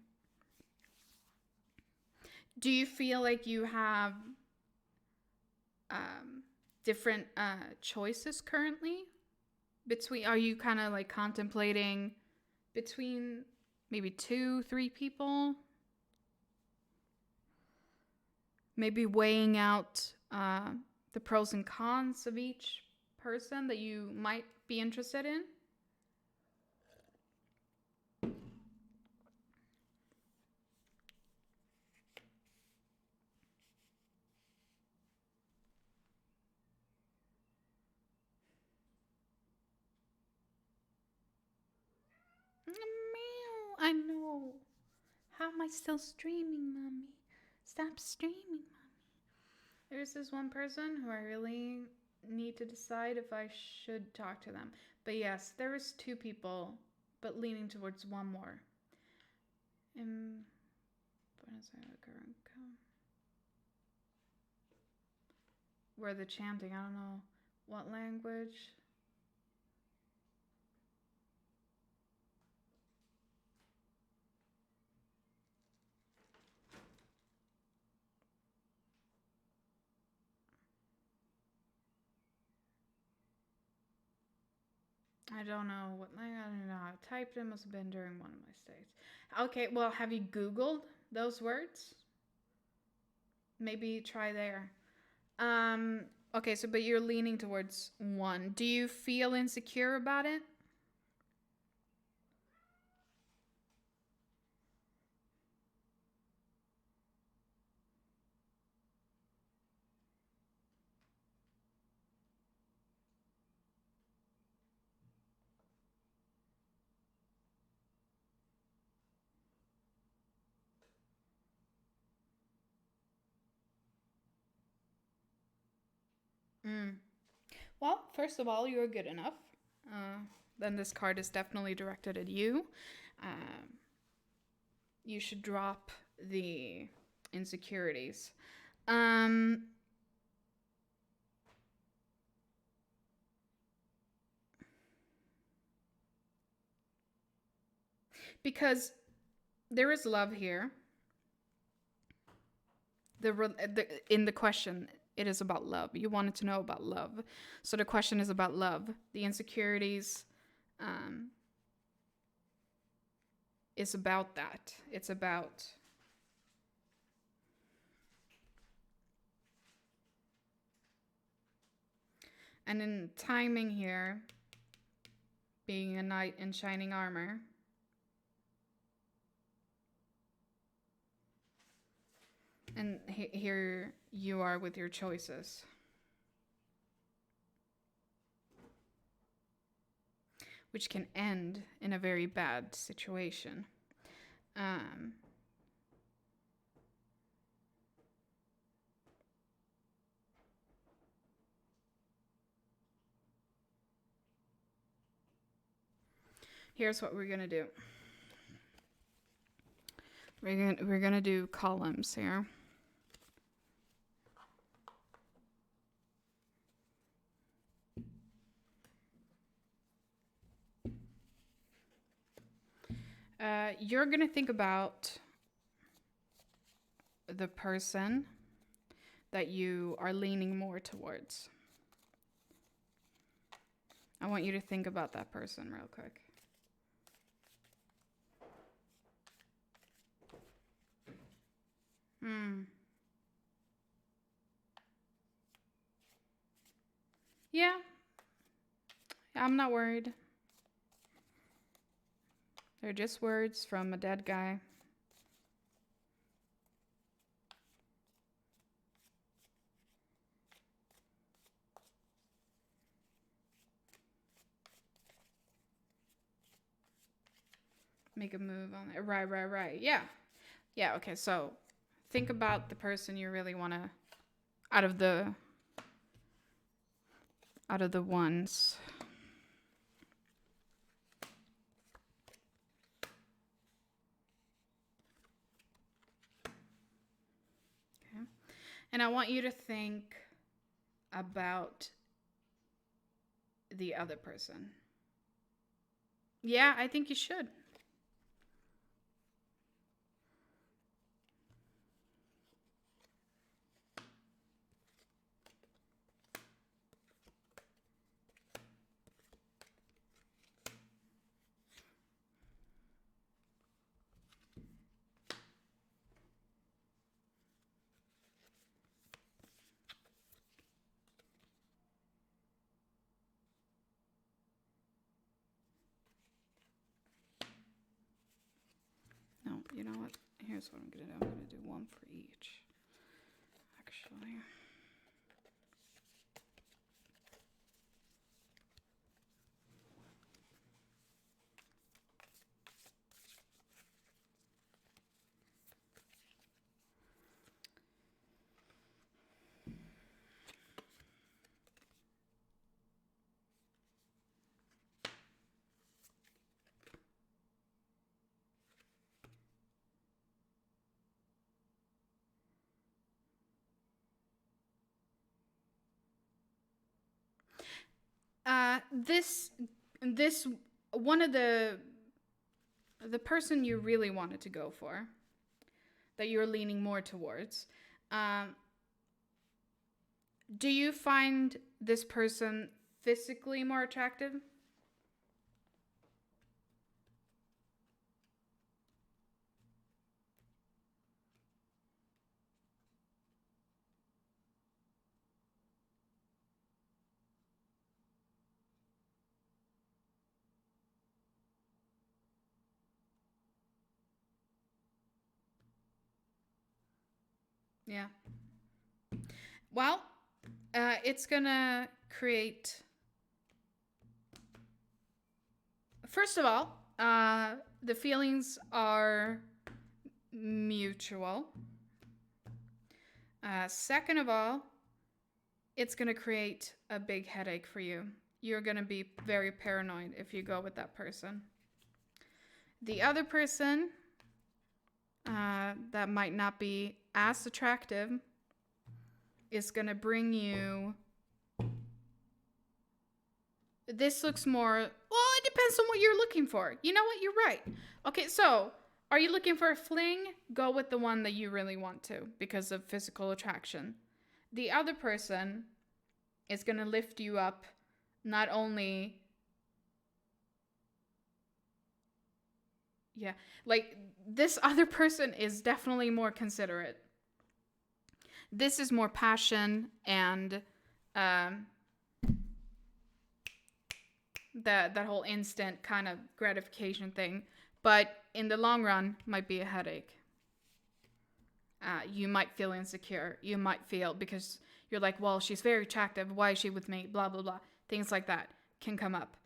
Do you feel like you have different choices currently? Are you kind of like contemplating between maybe 2, 3 people? Maybe weighing out the pros and cons of each person that you might be interested in? Meow, I know. How am I still streaming, Mommy? Stop streaming, Mommy. There's this one person who I really need to decide if I should talk to them. But yes, there is 2 people, but leaning towards one more. Where the chanting, I don't know what language. I don't know what language. I don't know how I typed it. Must have been during one of my stays. Okay, well, have you Googled those words? Maybe try there. Okay, so but you're leaning towards one. Do you feel insecure about it? Well, first of all, you're good enough. Then this card is definitely directed at you. You should drop the insecurities. Because there is love here. In the question, it is about love. You wanted to know about love. So the question is about love. The insecurities is about that. It's about And in timing here, being a knight in shining armor, and here you are with your choices. Which can end in a very bad situation. Here's what we're gonna do. We're gonna do columns here. You're gonna think about the person that you are leaning more towards. I want you to think about that person real quick. Yeah, I'm not worried. They're just words from a dead guy. Make a move on it. Right. Yeah. Yeah, okay, so think about the person you really want to out of the ones. Okay. And I want you to think about the other person. Yeah, I think you should. No, you know what? Here's what I'm going to do. I'm going to do one for each, actually. This one of the person you really wanted to go for, that you're leaning more towards, do you find this person physically more attractive? Yeah. Well, it's gonna create. First of all, the feelings are mutual. Second of all, it's gonna create a big headache for you. You're gonna be very paranoid if you go with that person. The other person that might not be as attractive is going to bring you. This looks more. Well, it depends on what you're looking for. You know what? You're right. Okay, so are you looking for a fling? Go with the one that you really want to because of physical attraction. The other person is going to lift you up not only. Yeah, like this other person is definitely more considerate. This is more passion and that whole instant kind of gratification thing. But in the long run, might be a headache. You might feel insecure. You might feel, because you're like, well, she's very attractive. Why is she with me? Blah, blah, blah. Things like that can come up.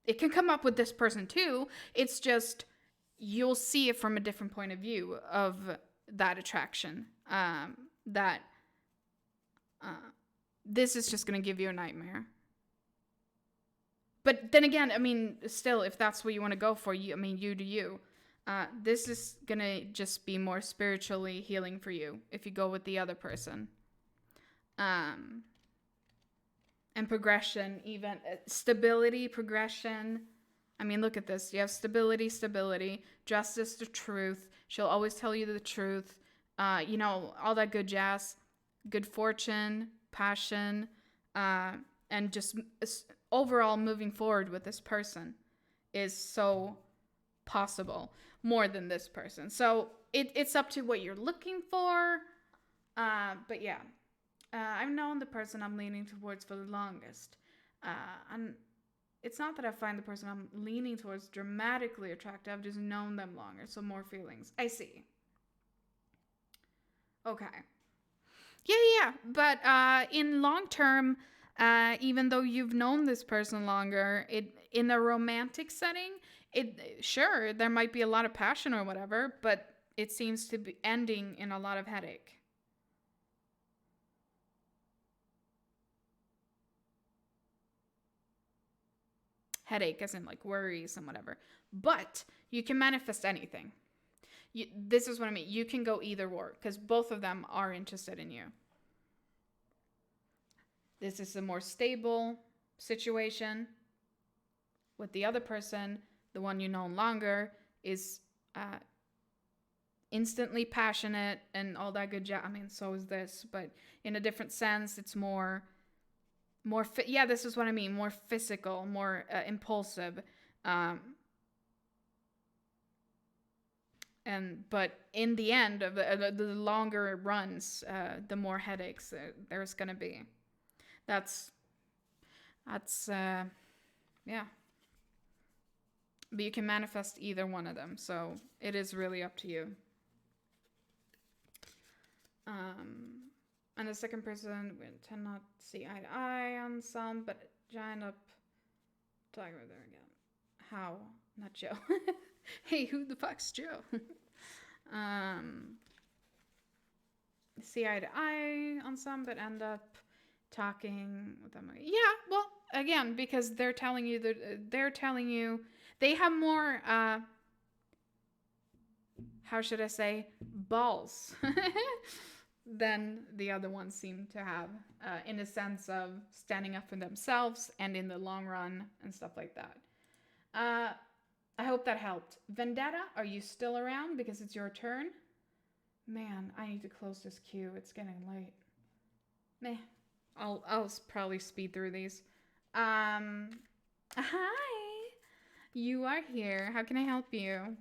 It can come up with this person too. It's just you'll see it from a different point of view of that attraction. That this is just going to give you a nightmare. But then again, I mean, still, if that's what you want to go for, you do you. This is going to just be more spiritually healing for you if you go with the other person. And progression, even stability, progression. I mean, look at this. You have stability, justice, the truth. She'll always tell you the truth. All that good jazz, good fortune, passion, and just overall moving forward with this person is so possible, more than this person. So it's up to what you're looking for. But yeah, I've known the person I'm leaning towards for the longest. And it's not that I find the person I'm leaning towards dramatically attractive. I've just known them longer, so more feelings. I see. Okay. Yeah. But in long term, even though you've known this person longer, in a romantic setting, sure, there might be a lot of passion or whatever, but it seems to be ending in a lot of headache. Headache as in like worries and whatever. But you can manifest anything. This is what I mean. You can go either or, because both of them are interested in you. This is a more stable situation. With the other person, the one you know longer, is instantly passionate and all that good job. I mean, so is this, but in a different sense, it's more this is what I mean, more physical, more impulsive. But in the end of the longer it runs, the more headaches there's gonna be. That's yeah. But you can manifest either one of them, so it is really up to you. And the second person, we tend not to see eye to eye on some, but you end up talking with her again. How? Not Joe. Hey, who the fuck's Joe? See eye to eye on some, but end up talking with them. Yeah, well, again, because they're telling you they have more, how should I say, balls than the other ones seem to have, in the sense of standing up for themselves and in the long run and stuff like that. I hope that helped. Vendetta, are you still around? Because it's your turn. Man, I need to close this queue. It's getting late. Meh. I'll probably speed through these. Hi. You are here. How can I help you?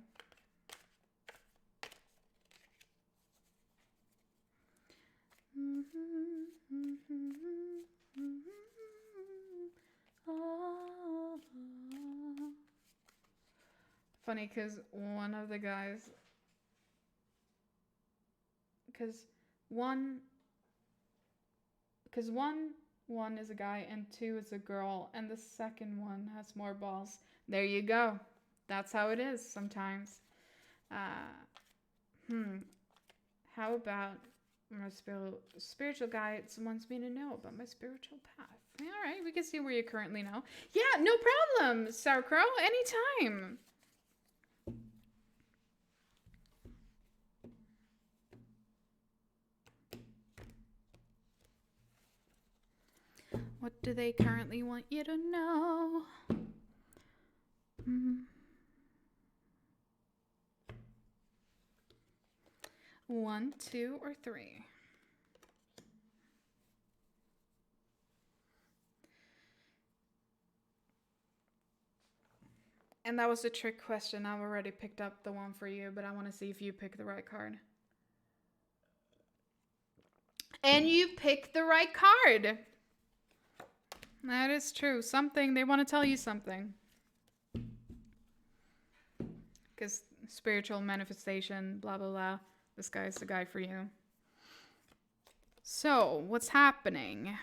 Funny, because one of the guys, one is a guy and two is a girl, and the second one has more balls. There you go. That's how it is sometimes. How about my spiritual guide wants me to know about my spiritual path? All right, we can see where you currently know. Yeah, no problem, Sauerkraut. Anytime. What do they currently want you to know? 1, 2, or 3? And that was a trick question. I've already picked up the one for you, but I want to see if you pick the right card. And you pick the right card. That is true. Something, they want to tell you something. Because spiritual manifestation, blah, blah, blah. This guy's the guy for you. So, what's happening?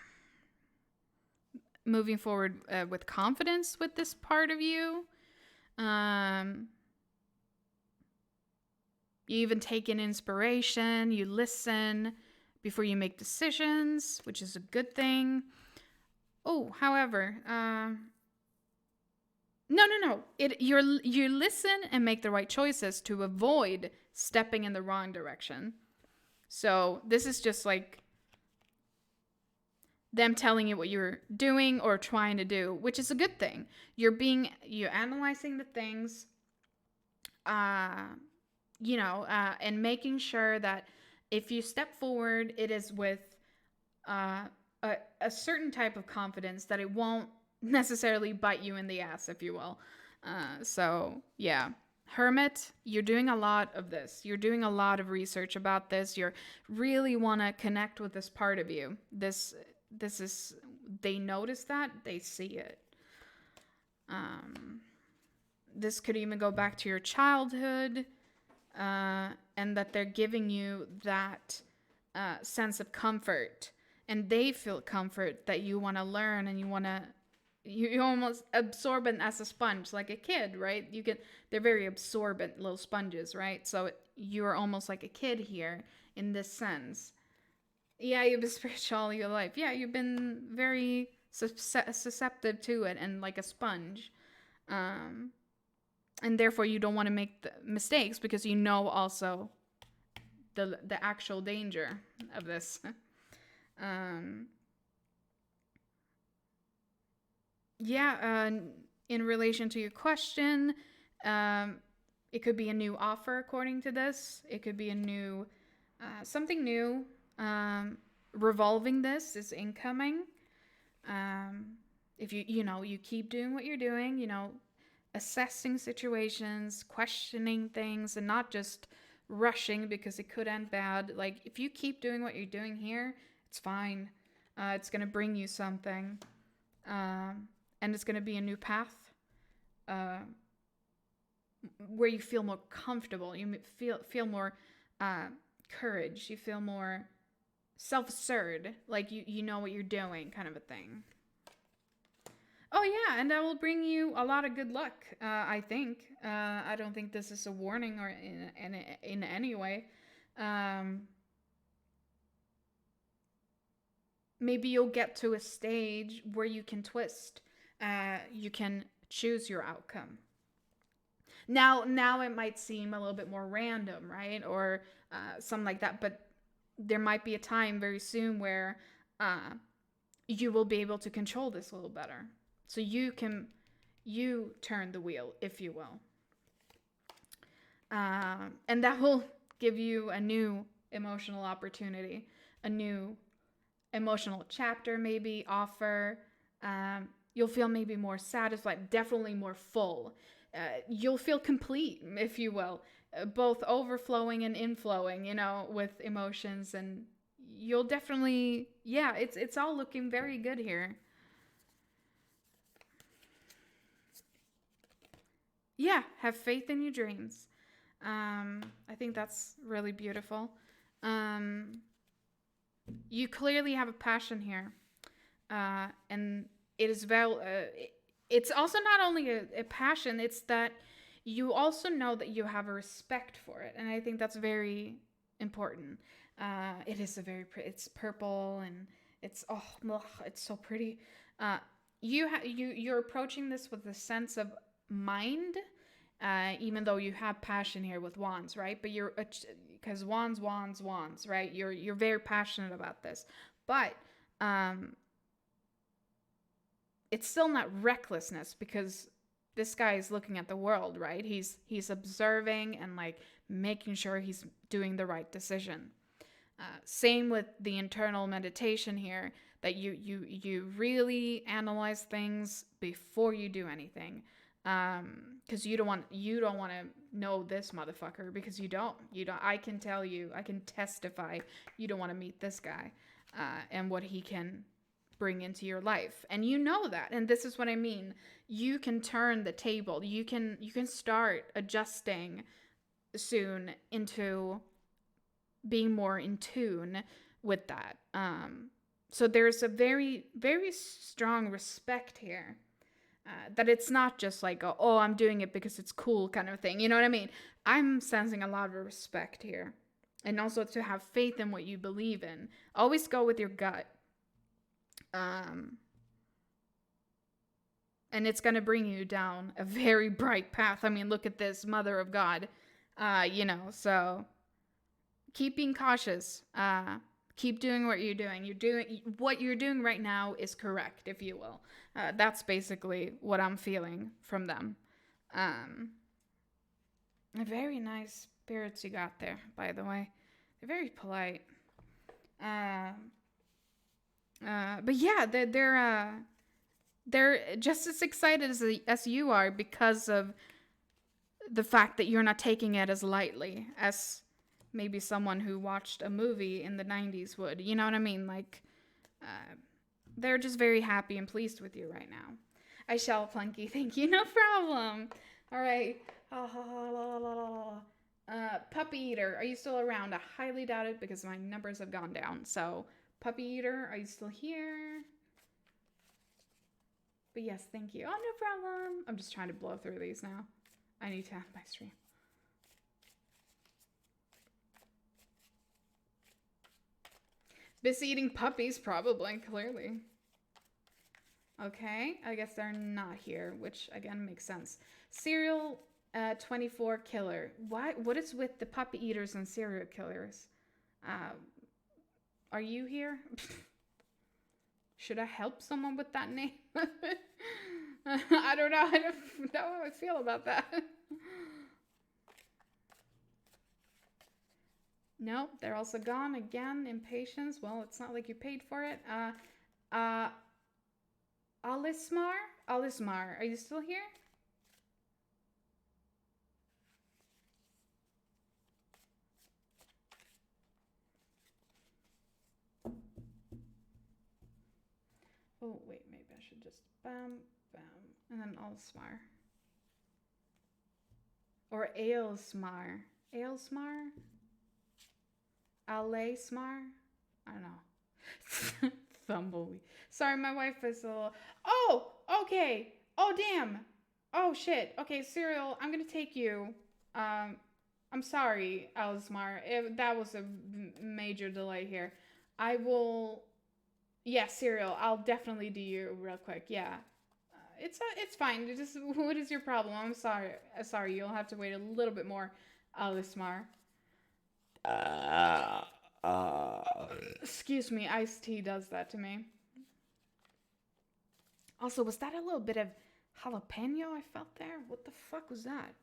Moving forward with confidence with this part of you. You even take in inspiration. You listen before you make decisions, which is a good thing. Oh, however, no. You listen and make the right choices to avoid stepping in the wrong direction. So this is just like them telling you what you're doing or trying to do, which is a good thing. You're analyzing the things, and making sure that if you step forward, it is with a certain type of confidence that it won't necessarily bite you in the ass, if you will. So yeah. Hermit, you're doing a lot of this. You're doing a lot of research about this. You really want to connect with this part of you. This is, they notice that, they see it. This could even go back to your childhood, and that they're giving you that sense of comfort, and they feel comfort that you want to learn, and you almost absorb it as a sponge, like a kid, right? They're very absorbent little sponges, right? So you're almost like a kid here in this sense. Yeah, you've been spiritual all your life. Yeah, you've been very susceptible to it and like a sponge. And therefore you don't want to make the mistakes because you know also the actual danger of this. In relation to your question, it could be a new offer according to this. It could be a new, something new. Revolving this is incoming. If you keep doing what you're doing, assessing situations, questioning things, and not just rushing because it could end bad. Like, if you keep doing what you're doing here, it's fine. It's going to bring you something. And it's going to be a new path where you feel more comfortable. You feel more courage. You feel more self-assured, like you know what you're doing, kind of a thing. Oh yeah, and that will bring you a lot of good luck. I think. I don't think this is a warning or in any way. Maybe you'll get to a stage where you can twist. You can choose your outcome. Now it might seem a little bit more random, right? Or something like that, but there might be a time very soon where you will be able to control this a little better. So you turn the wheel, if you will. And that will give you a new emotional opportunity, a new emotional chapter, maybe, offer. You'll feel maybe more satisfied, definitely more full. You'll feel complete, if you will, both overflowing and inflowing, with emotions. And you'll definitely, it's all looking very good here. Yeah, have faith in your dreams. I think that's really beautiful. You clearly have a passion here. And it is it's also not only a passion, it's that you also know that you have a respect for it. And I think that's very important. It is it's purple and it's so pretty. You're approaching this with a sense of mind, even though you have passion here with wands, right? But because wands, right? You're very passionate about this, but it's still not recklessness, because this guy is looking at the world, right? He's observing and like making sure he's doing the right decision. Same with the internal meditation here, that you really analyze things before you do anything, because you don't want to know this motherfucker, because you don't. I can tell you, I can testify, you don't want to meet this guy, and what he can bring into your life. And you know that. And this is what I mean. You can turn the table. You can start adjusting soon into being more in tune with that. So there's a very, very strong respect here. That it's not just like, oh, I'm doing it because it's cool kind of thing. You know what I mean? I'm sensing a lot of respect here. And also to have faith in what you believe in. Always go with your gut. And it's going to bring you down a very bright path. I mean, look at this Mother of God. So keep being cautious. Keep doing what you're doing. What you're doing right now is correct, if you will. That's basically what I'm feeling from them. Very nice spirits you got there, by the way. They're very polite. But yeah, they're just as excited as you are, because of the fact that you're not taking it as lightly as maybe someone who watched a movie in the 90s would. You know what I mean? Like, they're just very happy and pleased with you right now. I shall, Plunky. Thank you. No problem. All right. Puppy Eater, are you still around? I highly doubt it, because my numbers have gone down. So, Puppy Eater, are you still here? But yes, thank you. Oh, no problem. I'm just trying to blow through these now. I need to end my stream. Busy eating puppies, probably, clearly. Okay, I guess they're not here, which again makes sense. Serial 24 killer. What is with the puppy eaters and serial killers? Are you here? Should I help someone with that name? I don't know. I don't know how I feel about that. Nope, they're also gone again. Impatience. Well, it's not like you paid for it. Alismar, are you still here? Oh, wait, maybe I should just bam, bam, and then Alismar. Or Ailsmar. Ailsmar? Alesmar? I don't know. Thumblebee. Sorry, my wife is a little... Oh, okay. Oh, damn. Oh, shit. Okay, Serial, I'm gonna take you. I'm sorry, Alismar. That was a major delay here. I will... Yeah, Serial, I'll definitely do you real quick. Yeah. It's fine. Just, what is your problem? I'm sorry. Sorry, you'll have to wait a little bit more, Alismar. Excuse me, iced tea does that to me. Also, was that a little bit of jalapeno I felt there? What the fuck was that?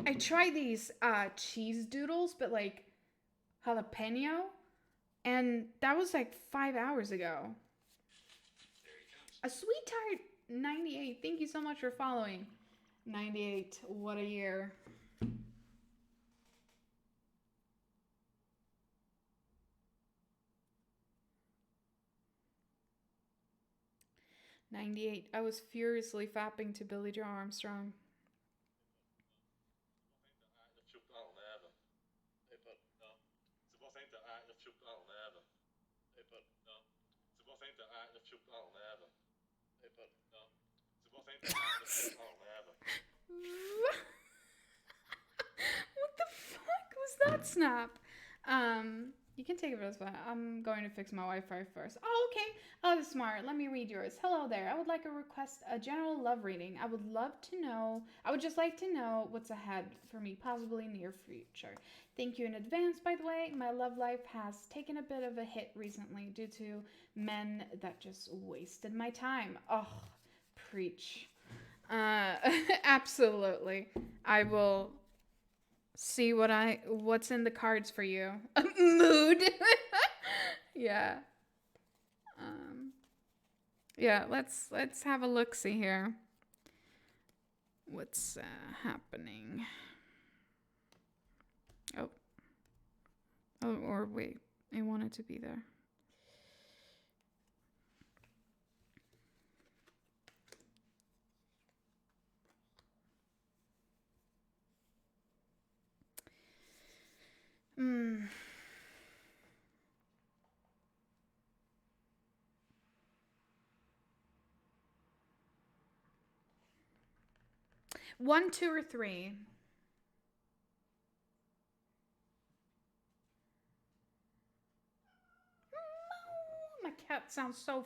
I tried these cheese doodles, but like jalapeno, and that was like 5 hours ago. A sweetheart 98. Thank you so much for following. 98. What a year. '98. I was furiously fapping to Billie Joe Armstrong. What the fuck was that snap? You can take it as well. I'm going to fix my Wi-Fi first. Oh, okay. Oh, that's smart. Let me read yours. Hello there. I would like a general love reading. I would just like to know what's ahead for me, possibly near future. Thank you in advance, by the way. My love life has taken a bit of a hit recently due to men that just wasted my time. Oh, preach. Absolutely. I will see what's in the cards for you. Mood. Yeah. Yeah, let's have a look see here. What's happening? Oh, oh, or wait, I wanted to be there. Hmm. One, two, or three. My cat sounds so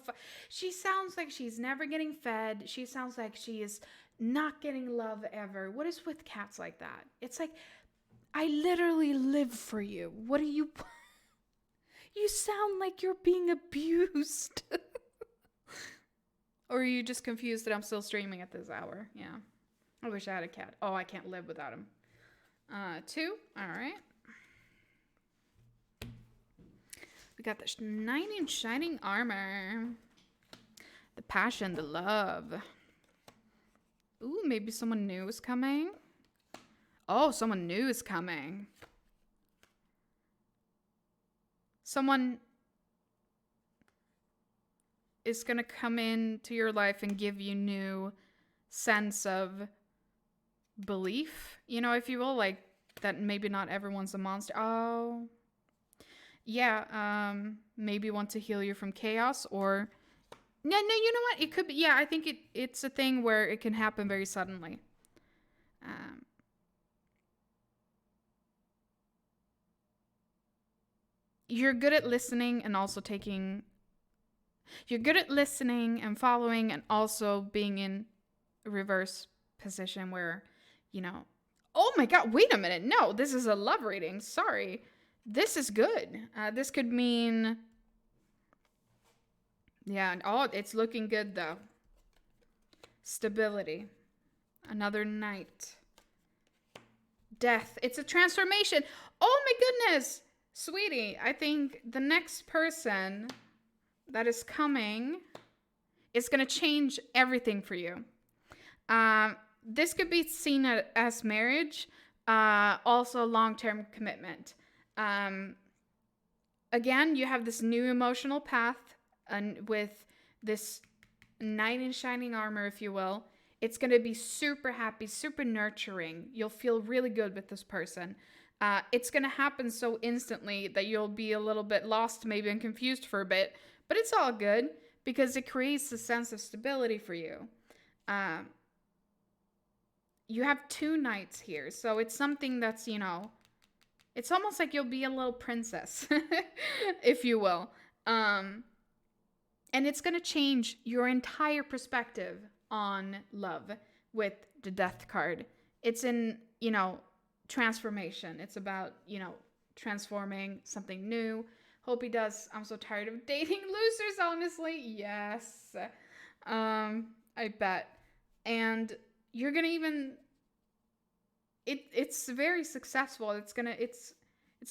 she sounds like she's never getting fed. She sounds like she is not getting love ever. What is with cats like that? It's like, I literally live for you. What are you? You sound like you're being abused. Or are you just confused that I'm still streaming at this hour? Yeah. I wish I had a cat. Oh, I can't live without him. Two. All right. We got the knight in shining armor. The passion, the love. Ooh, maybe someone new is coming. Oh, someone new is coming. Someone is going to come into your life and give you new sense of belief, you know, if you will, like that maybe not everyone's a monster. Oh, yeah, maybe want to heal you from chaos or no, you know what? It could be, yeah, I think it's a thing where it can happen very suddenly. Um, you're good at listening and also taking you're good at listening and following and also being in a reverse position where, you know, oh my god, wait a minute. No, this is a love reading. Sorry. This is good. This could mean, yeah, oh, it's looking good though. Stability. Another knight. Death. It's a transformation. Oh my goodness. Sweetie, I think the next person that is coming is going to change everything for you. This could be seen as marriage, also long-term commitment. Again, you have this new emotional path, and with this knight in shining armor, if you will, it's going to be super happy, super nurturing. You'll feel really good with this person. It's going to happen so instantly that you'll be a little bit lost, maybe, and confused for a bit, but it's all good because it creates a sense of stability for you. You have two knights here, so it's something that's, you know, it's almost like you'll be a little princess, if you will. And it's going to change your entire perspective on love with the death card. It's in, you know, transformation. It's about, you know, transforming something new. Hope he does. I'm so tired of dating losers, honestly. Yes. I bet. And you're going to even it's very successful. It's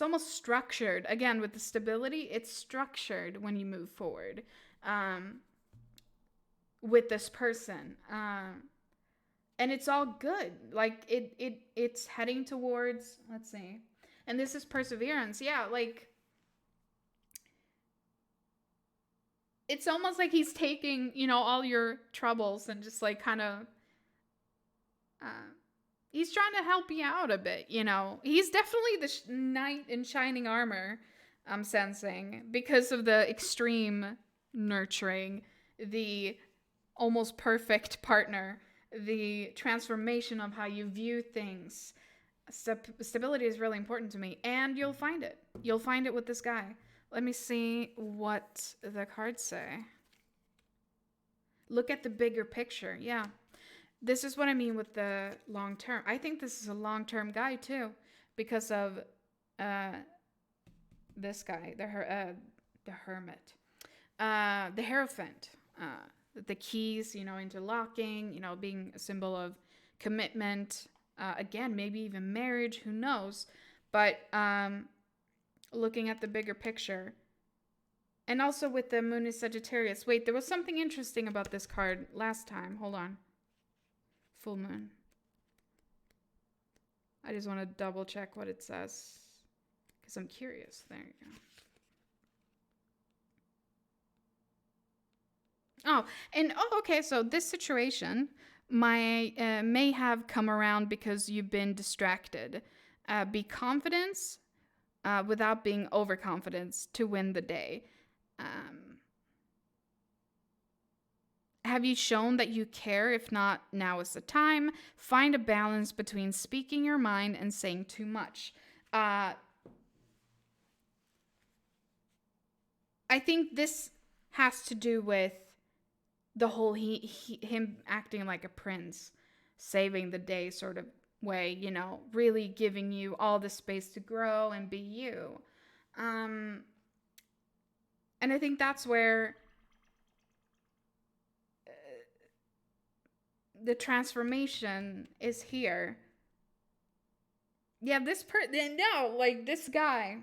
almost structured. Again, with the stability, it's structured when you move forward. Um, with this person. And it's all good. Like it's heading towards, let's see. And this is perseverance. Yeah, like it's almost like he's taking, you know, all your troubles and just like kind of uh he's trying to help you out a bit, you know. He's definitely the knight in shining armor, I'm sensing, because of the extreme nurturing, the almost perfect partner, the transformation of how you view things. Stability is really important to me, and you'll find it. You'll find it with this guy. Let me see what the cards say. Look at the bigger picture. Yeah. This is what I mean with the long term. I think this is a long term guy too, because of uh, this guy, the hermit, the Hierophant, the keys, you know, interlocking, you know, being a symbol of commitment. Again, maybe even marriage. Who knows? But looking at the bigger picture, And also with the moon is Sagittarius. Wait, there was something interesting about this card last time. Hold on. Full moon. I just want to double check what it says because I'm curious. There you go. Oh, and okay. So this situation may have come around because you've been distracted. Be confidence without being overconfidence to win the day. Have you shown that you care? If not, now is the time. Find a balance between speaking your mind and saying too much. I think this has to do with the whole him acting like a prince, saving the day sort of way, you know, really giving you all the space to grow and be you. And I think that's where the transformation is here. Yeah, this this guy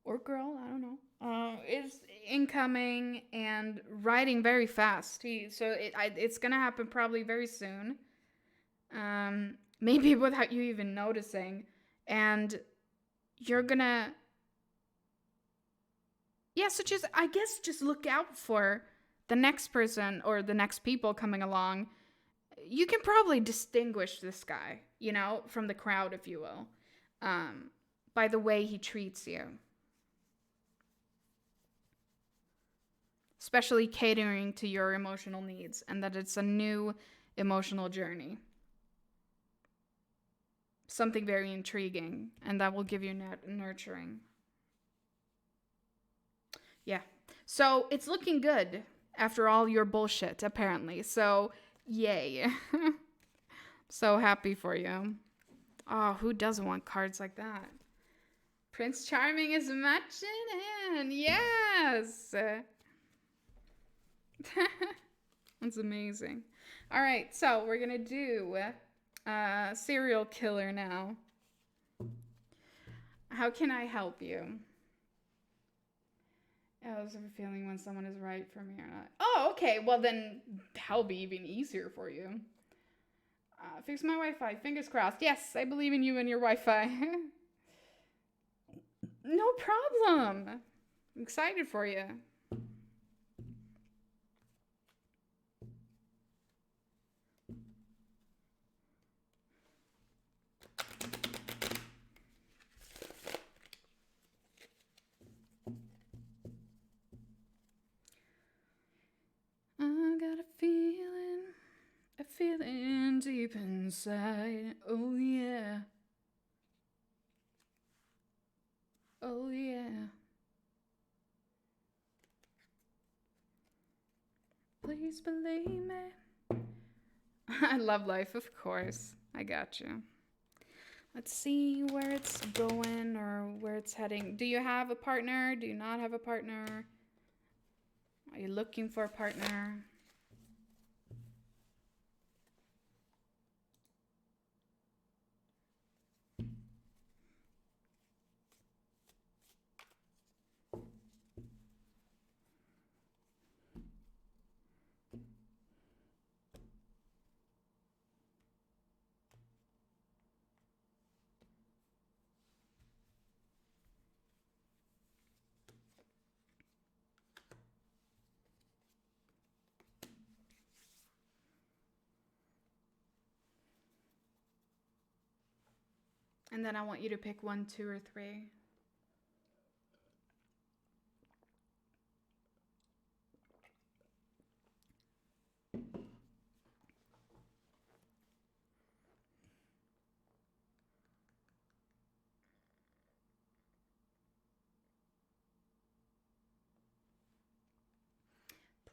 or girl, I don't know, is incoming and riding very fast. It's gonna happen probably very soon. Maybe without you even noticing, and you're gonna, yeah. So just, I guess, just look out for the next person or the next people coming along. You can probably distinguish this guy, you know, from the crowd, if you will, by the way he treats you. Especially catering to your emotional needs, and that it's a new emotional journey. Something very intriguing, and that will give you nurturing. Yeah. So it's looking good after all your bullshit, apparently. So, yay. So happy for you. Oh, who doesn't want cards like that? Prince Charming is matching in. Yes. That's amazing. All right, so we're gonna do serial killer now. How can I help you? I was feeling when someone is right for me or not. Oh, okay. Well, then that'll be even easier for you. Fix my Wi-Fi. Fingers crossed. Yes, I believe in you and your Wi-Fi. No problem. I'm excited for you. I got a feeling deep inside. Oh yeah. Oh yeah. Please believe me. I love life, of course. I got you. Let's see where it's going or where it's heading. Do you have a partner? Do you not have a partner? Are you looking for a partner? And then I want you to pick 1, 2, or 3.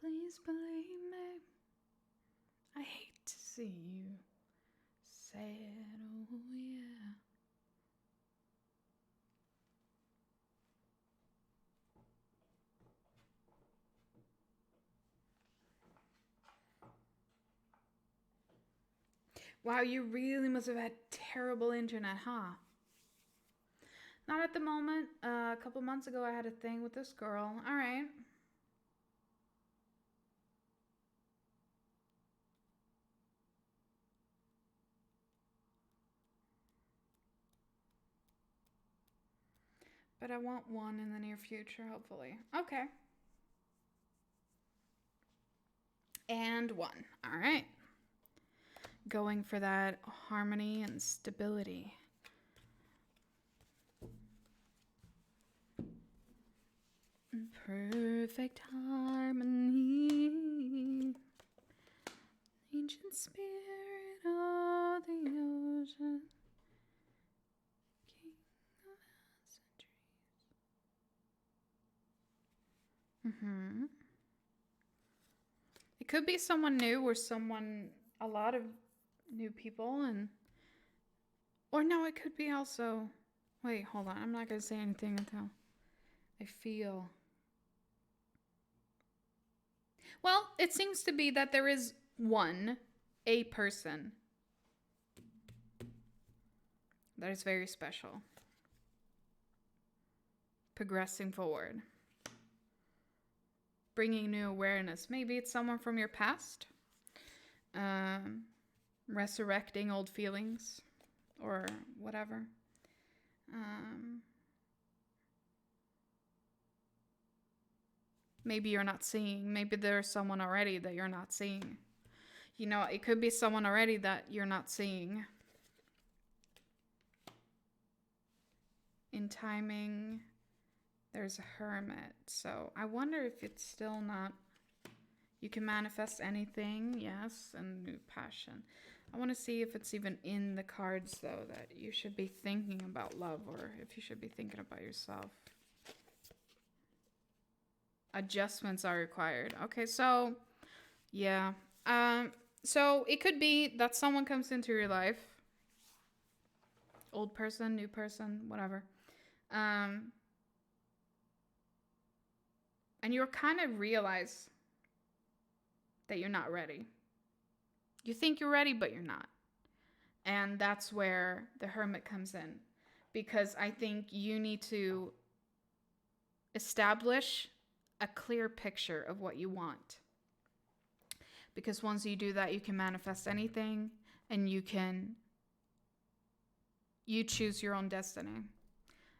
Please believe me. I hate to see you sad. Oh yeah. Wow, you really must have had terrible internet, huh? Not at the moment. A couple months ago, I had a thing with this girl. All right. But I want one in the near future, hopefully. Okay. And one. All right. Going for that harmony and stability. Perfect harmony. Ancient spirit of the ocean. King of centuries. It could be someone new or a lot of new people, or no, it could be also, wait, hold on. I'm not going to say anything until I feel. Well, it seems to be that there is a person that is very special. Progressing forward. Bringing new awareness. Maybe it's someone from your past. Resurrecting old feelings or whatever. Maybe you're not seeing. Maybe there's someone already that you're not seeing. You know, it could be someone already that you're not seeing. In timing, there's a hermit. So I wonder if it's still not. You can manifest anything, yes, and new passion. I want to see if it's even in the cards, though, that you should be thinking about love or if you should be thinking about yourself. Adjustments are required. Okay, so, yeah. So it could be that someone comes into your life. Old person, new person, whatever. And you kind of realize that you're not ready. You think you're ready, but you're not. And that's where the hermit comes in. Because I think you need to establish a clear picture of what you want. Because once you do that, you can manifest anything and you choose your own destiny.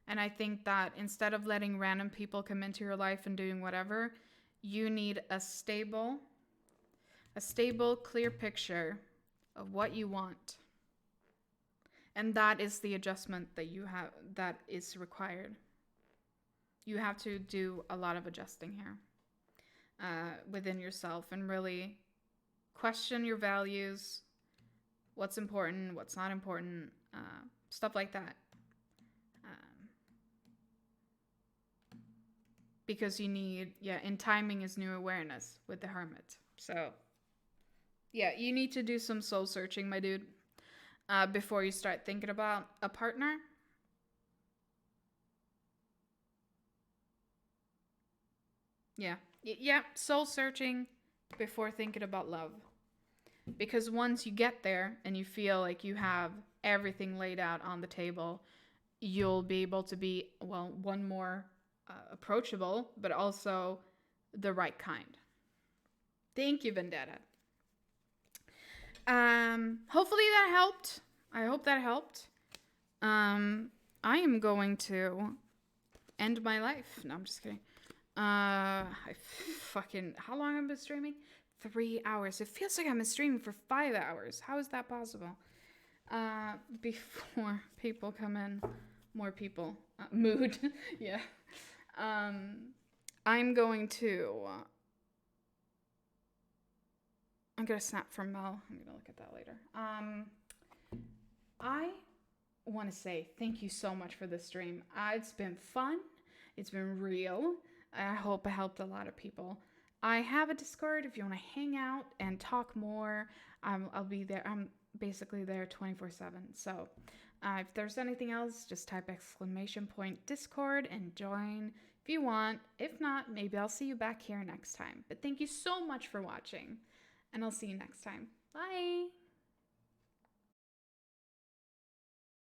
And I think that instead of letting random people come into your life and doing whatever, you need a stable, clear picture of what you want. And that is the adjustment that is required. You have to do a lot of adjusting here within yourself and really question your values, what's important, what's not important, stuff like that. Because you need, in timing is new awareness with the hermit. So, you need to do some soul searching, my dude, before you start thinking about a partner. Yeah, soul searching before thinking about love. Because once you get there and you feel like you have everything laid out on the table, you'll be able to be, one more approachable, but also the right kind. Thank you, Vendetta. Hopefully that helped. I hope that helped. I am going to end my life. No, I'm just kidding. How long have I been streaming? 3 hours. It feels like I've been streaming for 5 hours. How is that possible? Before people come in, more people. Mood. Yeah. I'm going to snap from Mel. I'm gonna look at that later. I want to say thank you so much for this stream. It's been fun. It's been real. I hope I helped a lot of people. I have a Discord if you want to hang out and talk more. I'll be there. I'm basically there 24/7. So if there's anything else, just type !Discord and join if you want. If not, maybe I'll see you back here next time. But thank you so much for watching, and I'll see you next time. Bye!